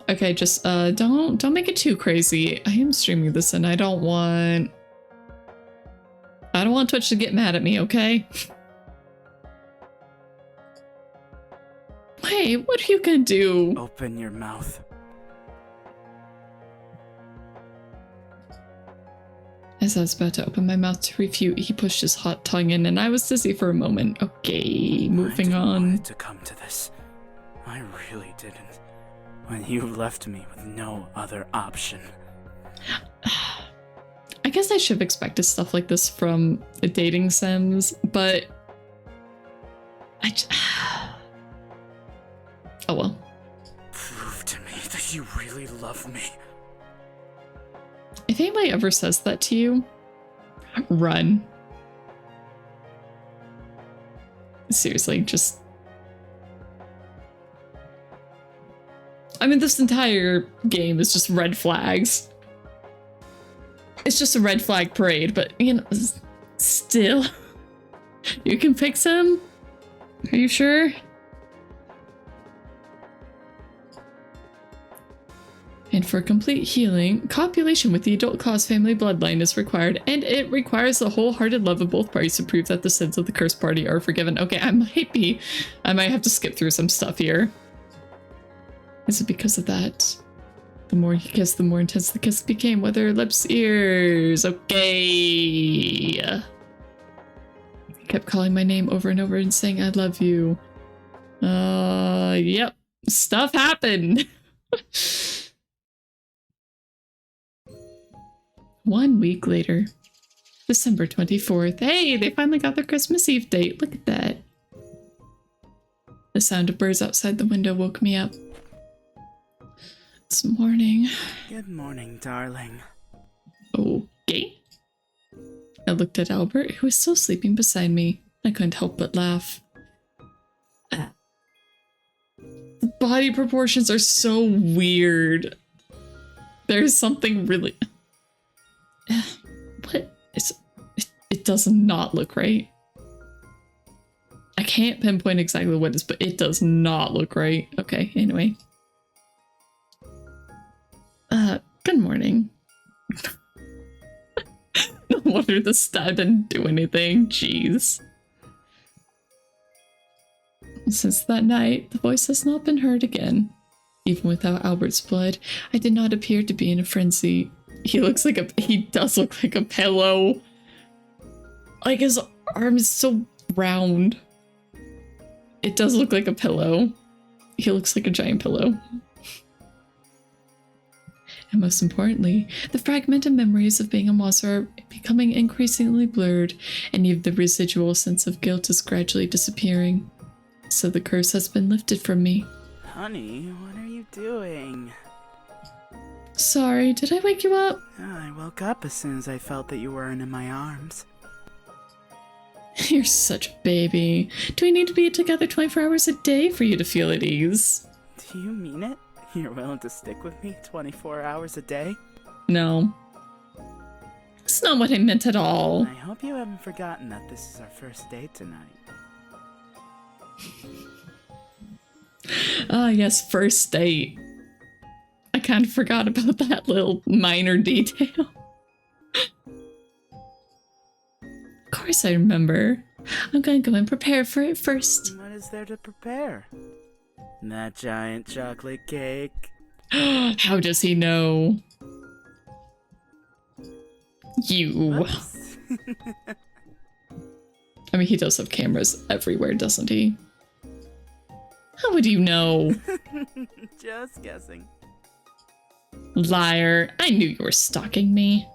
Okay, just don't make it too crazy. I am streaming this and I don't want Twitch to get mad at me, okay? Hey, what are you gonna do? Open your mouth. As I was about to open my mouth to refute, he pushed his hot tongue in and I was dizzy for a moment. Okay, moving on. I didn't want it to come to this. I really didn't. When you left me with no other option. I guess I should have expected stuff like this from the dating sims, but oh well. Prove to me that you really love me. If anybody ever says that to you, run. Seriously, just... I mean, this entire game is just red flags. It's just a red flag parade, but, you know, still. You can fix him? Are you sure? And for complete healing, copulation with the adult Claus family bloodline is required, and it requires the wholehearted love of both parties to prove that the sins of the cursed party are forgiven. Okay, I might have to skip through some stuff here. Is it because of that? The more he kissed, the more intense the kiss became. Whether lips, ears. Okay. He kept calling my name over and over and saying, I love you. Yep. Stuff happened. 1 week later. December 24th. Hey, they finally got their Christmas Eve date. Look at that. The sound of birds outside the window woke me up. It's morning. Good morning, darling. Okay. I looked at Albert, who was still sleeping beside me. I couldn't help but laugh. The body proportions are so weird. There's something really... What is... It does not look right. I can't pinpoint exactly what it is, but it does not look right. Okay, anyway. Good morning. No wonder the stab didn't do anything. Jeez. Since that night, the voice has not been heard again. Even without Albert's blood, I did not appear to be in a frenzy. He does look like a pillow. Like his arm is so round. It does look like a pillow. He looks like a giant pillow. And most importantly, the fragmented memories of being a monster are becoming increasingly blurred, and even the residual sense of guilt is gradually disappearing. So the curse has been lifted from me. Honey, what are you doing? Sorry, did I wake you up? I woke up as soon as I felt that you weren't in my arms. You're such a baby. Do we need to be together 24 hours a day for you to feel at ease? Do you mean it? You're willing to stick with me 24 hours a day? No. That's not what I meant at all. I hope you haven't forgotten that this is our first date tonight. Ah, yes, first date. I kind of forgot about that little minor detail. Of course I remember. I'm gonna go and prepare for it first. What is there to prepare? That giant chocolate cake. How does he know? You. I mean, he does have cameras everywhere, doesn't he? How would you know? Just guessing. Liar. I knew you were stalking me.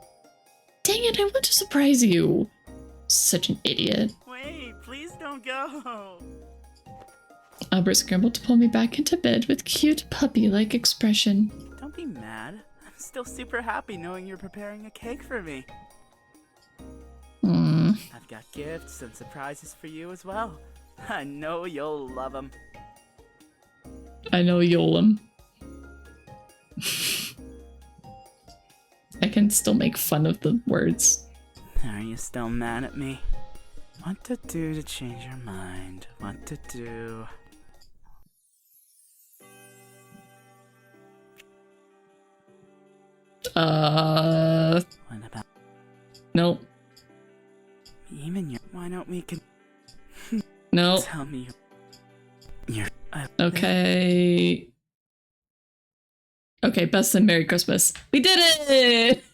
Dang it, I want to surprise you. Such an idiot. Wait, please don't go. Albert scrambled to pull me back into bed with cute puppy-like expression. Don't be mad. I'm still super happy knowing you're preparing a cake for me. I've got gifts and surprises for you as well. I know you'll love them. I know you'll them. I can still make fun of the words. Are you still mad at me? What to do to change your mind? What to do? What about? Nope. Even your. Why don't we can? Nope. Tell me. You're. Okay. Okay, best and Merry Christmas. We did it!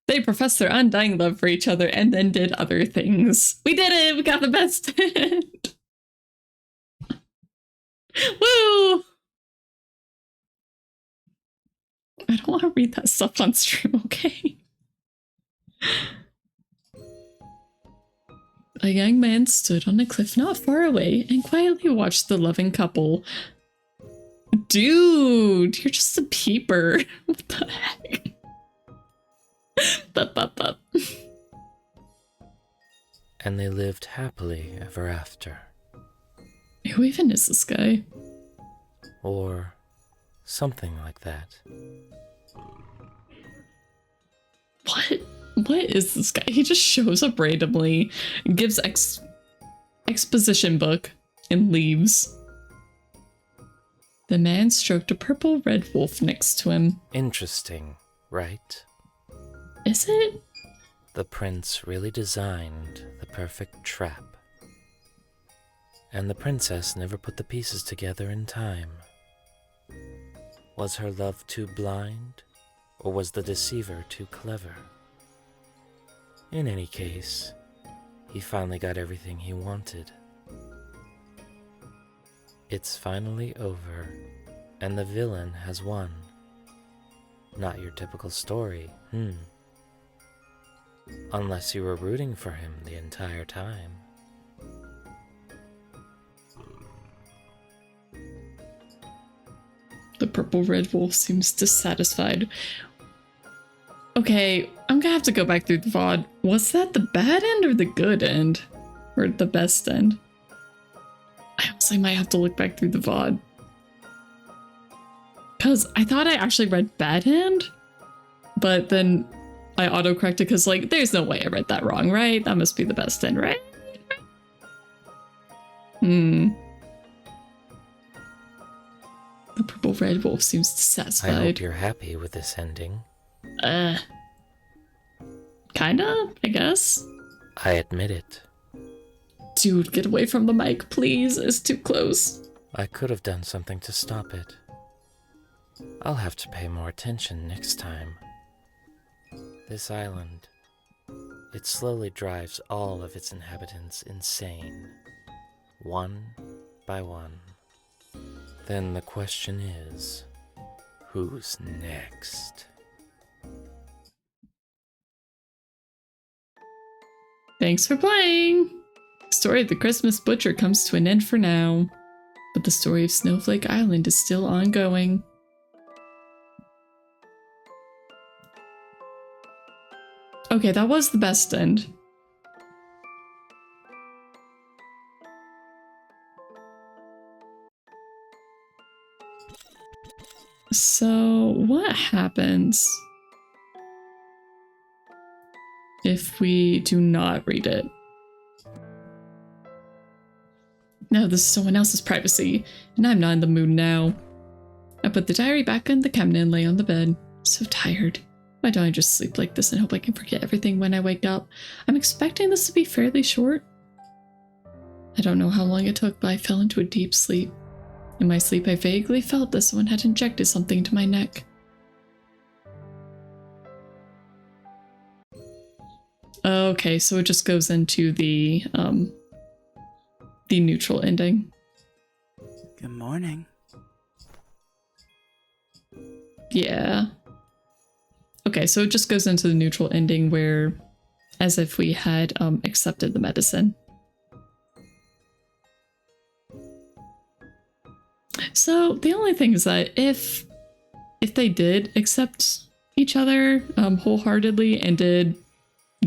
They professed their undying love for each other and then did other things. We did it! We got the best end! Woo! I don't want to read that stuff on stream, okay? A young man stood on a cliff not far away and quietly watched the loving couple. Dude, you're just a peeper. What the heck? Bup. And they lived happily ever after. Who even is this guy? Or something like that. What is this guy? He just shows up randomly, gives exposition book, and leaves. The man stroked a purple red wolf next to him. Interesting, right? Is it? The prince really designed the perfect trap. and the princess never put the pieces together in time. Was her love too blind, or was the deceiver too clever? In any case, he finally got everything he wanted. It's finally over, and the villain has won. Not your typical story, Unless you were rooting for him the entire time. The purple red wolf seems dissatisfied. Okay, I'm gonna have to go back through the VOD. Was that the bad end or the good end? Or the best end? I honestly might have to look back through the VOD. Because I thought I actually read bad end, but then I autocorrected because, like, there's no way I read that wrong, right? That must be the best end, right? The purple red wolf seems dissatisfied. I hope you're happy with this ending. Kinda, I guess. I admit it. Dude, get away from the mic, please. It's too close. I could have done something to stop it. I'll have to pay more attention next time. This island, it slowly drives all of its inhabitants insane, one by one. Then the question is, who's next? Thanks for playing! The story of the Christmas Butcher comes to an end for now, but the story of Snowflake Island is still ongoing. Okay, that was the best end. So, what happens if we do not read it? No, this is someone else's privacy, and I'm not in the mood now. I put the diary back in the cabinet and lay on the bed. So tired. Why don't I just sleep like this and hope I can forget everything when I wake up? I'm expecting this to be fairly short. I don't know how long it took, but I fell into a deep sleep. In my sleep, I vaguely felt that someone had injected something into my neck. Okay, so it just goes into the neutral ending. Good morning. Yeah. Okay, so it just goes into the neutral ending where, as if we had accepted the medicine. So the only thing is that if they did accept each other wholeheartedly and did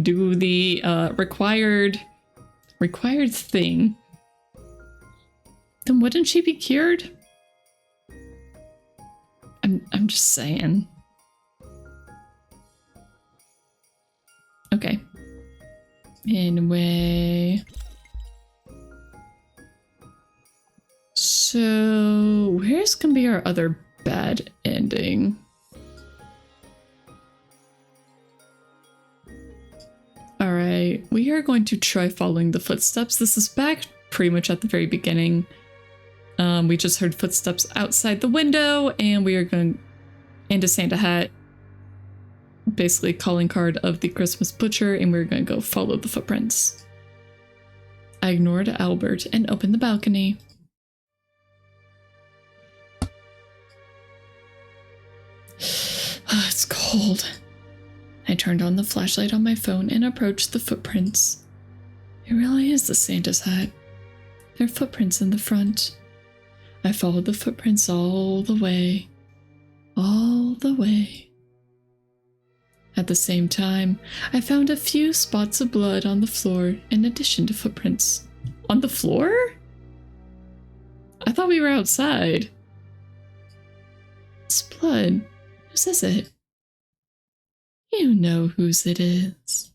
do the required thing, then wouldn't she be cured? I'm just saying. Okay. Anyway. So, where's gonna be our other bad ending? Alright, we are going to try following the footsteps. This is back pretty much at the very beginning. We just heard footsteps outside the window, and we are going into Santa hat. Basically calling card of the Christmas Butcher, and we're going to go follow the footprints. I ignored Albert and opened the balcony. It's cold. I turned on the flashlight on my phone and approached the footprints. It really is the Santa's hat. There are footprints in the front. I followed the footprints all the way. All the way. At the same time, I found a few spots of blood on the floor in addition to footprints. On the floor? I thought we were outside. It's blood. Whose is it? You know whose it is.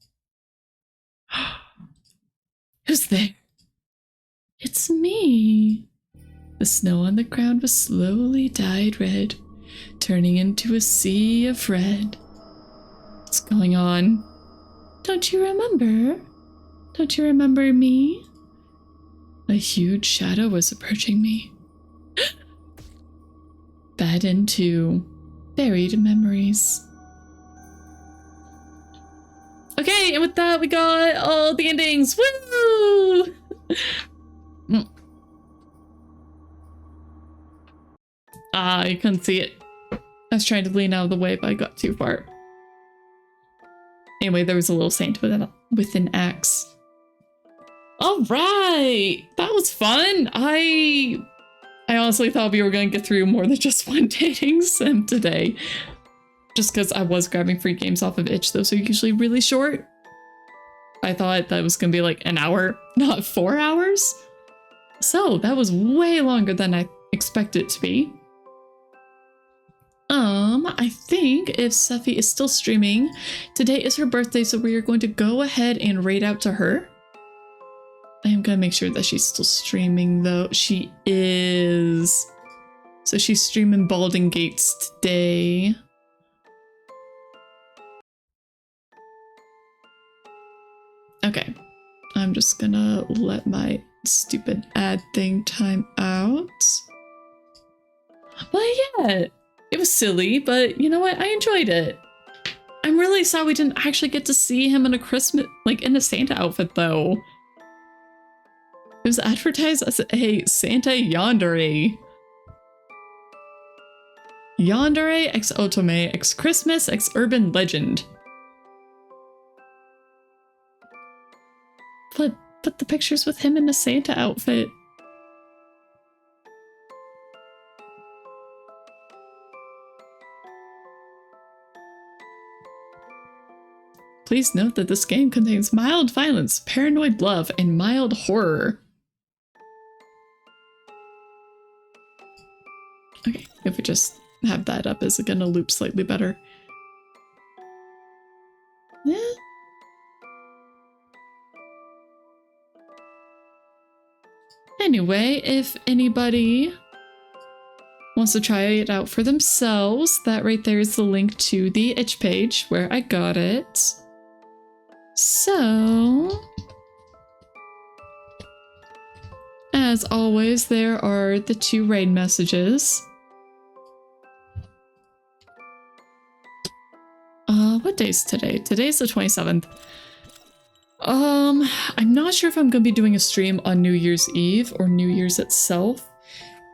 Who's there? It's me. The snow on the ground was slowly dyed red, turning into a sea of red. What's going on? Don't you remember? Don't you remember me? A huge shadow was approaching me. Bed into buried memories. Okay, and with that, we got all the endings. Woo! You couldn't see it. I was trying to lean out of the way, but I got too far. Anyway, there was a little saint with an axe. All right, that was fun. I honestly thought we were going to get through more than just one dating sim today. Just because I was grabbing free games off of itch. Those are usually really short. I thought that was going to be like an hour, not 4 hours. So that was way longer than I expected it to be. I think if Sephi is still streaming, today is her birthday, so we are going to go ahead and raid out to her. I am gonna make sure that she's still streaming though. She is. So she's streaming Balding Gates today. Okay. I'm just gonna let my stupid ad thing time out. Well, yeah. It was silly, but you know what? I enjoyed it. I'm really sad we didn't actually get to see him in a Christmas, like in a Santa outfit though. It was advertised as a Santa Yandere. Yandere x Otome x Christmas x Urban Legend. Put the pictures with him in a Santa outfit. Please note that this game contains mild violence, paranoid love, and mild horror. Okay, if we just have that up, is it gonna loop slightly better? Yeah. Anyway, if anybody wants to try it out for themselves, that right there is the link to the itch page where I got it. So, as always, there are the 2 raid messages. What day is today? Today's the 27th. I'm not sure if I'm gonna be doing a stream on New Year's Eve or New Year's itself.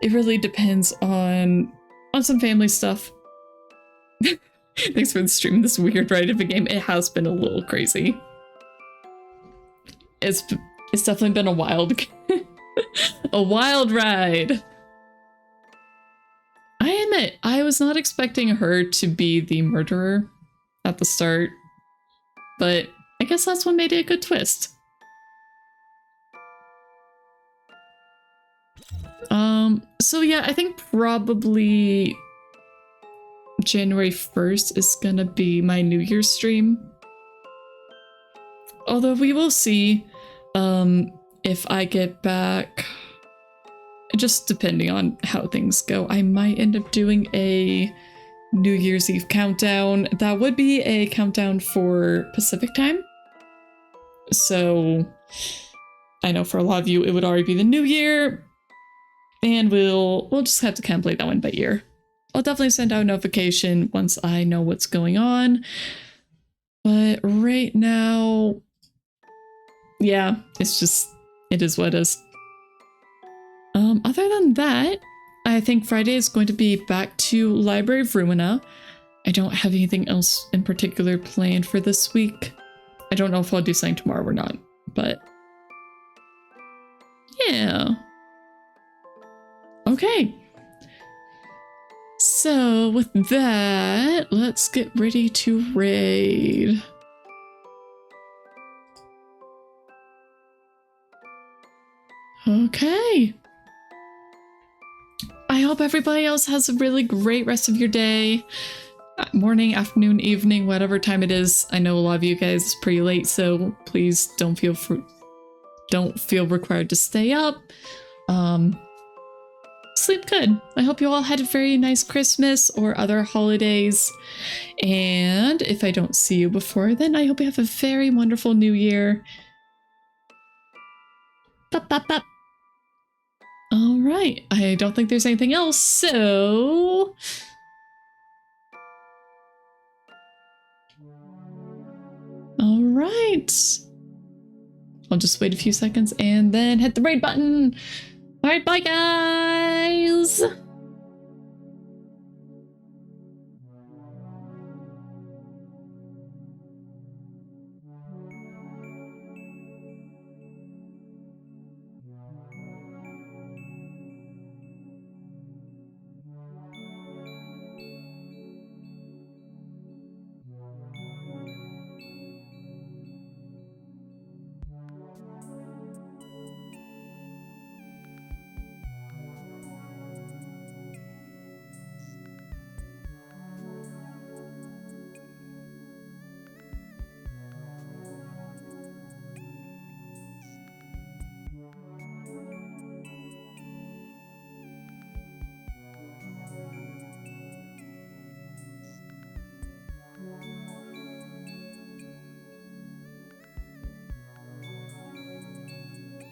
It really depends on some family stuff. Thanks for the stream. This weird ride of a game. It has been a little crazy. It's definitely been a wild a wild ride. I admit, I was not expecting her to be the murderer at the start, but I guess that's what made it a good twist. So yeah, I think probably January 1st is gonna be my New Year's stream. Although we will see if I get back, just depending on how things go. I might end up doing a New Year's Eve countdown. That would be a countdown for Pacific time. So I know for a lot of you it would already be the new year, and we'll just have to kind of play that one by ear. I'll definitely send out a notification once I know what's going on. But right now, yeah, it is what it is. Other than that, I think Friday is going to be back to Library of Ruina. I don't have anything else in particular planned for this week. I don't know if I'll do something tomorrow or not, but yeah. Okay. So with that, let's get ready to raid. Okay. I hope everybody else has a really great rest of your day. Morning, afternoon, evening, whatever time it is. I know a lot of you guys is pretty late, so please don't feel required to stay up. Sleep good. I hope you all had a very nice Christmas or other holidays. And if I don't see you before then, I hope you have a very wonderful new year. Bop, bop, bop. All right, I don't think there's anything else, so... All right. I'll just wait a few seconds and then hit the raid button. All right, bye guys!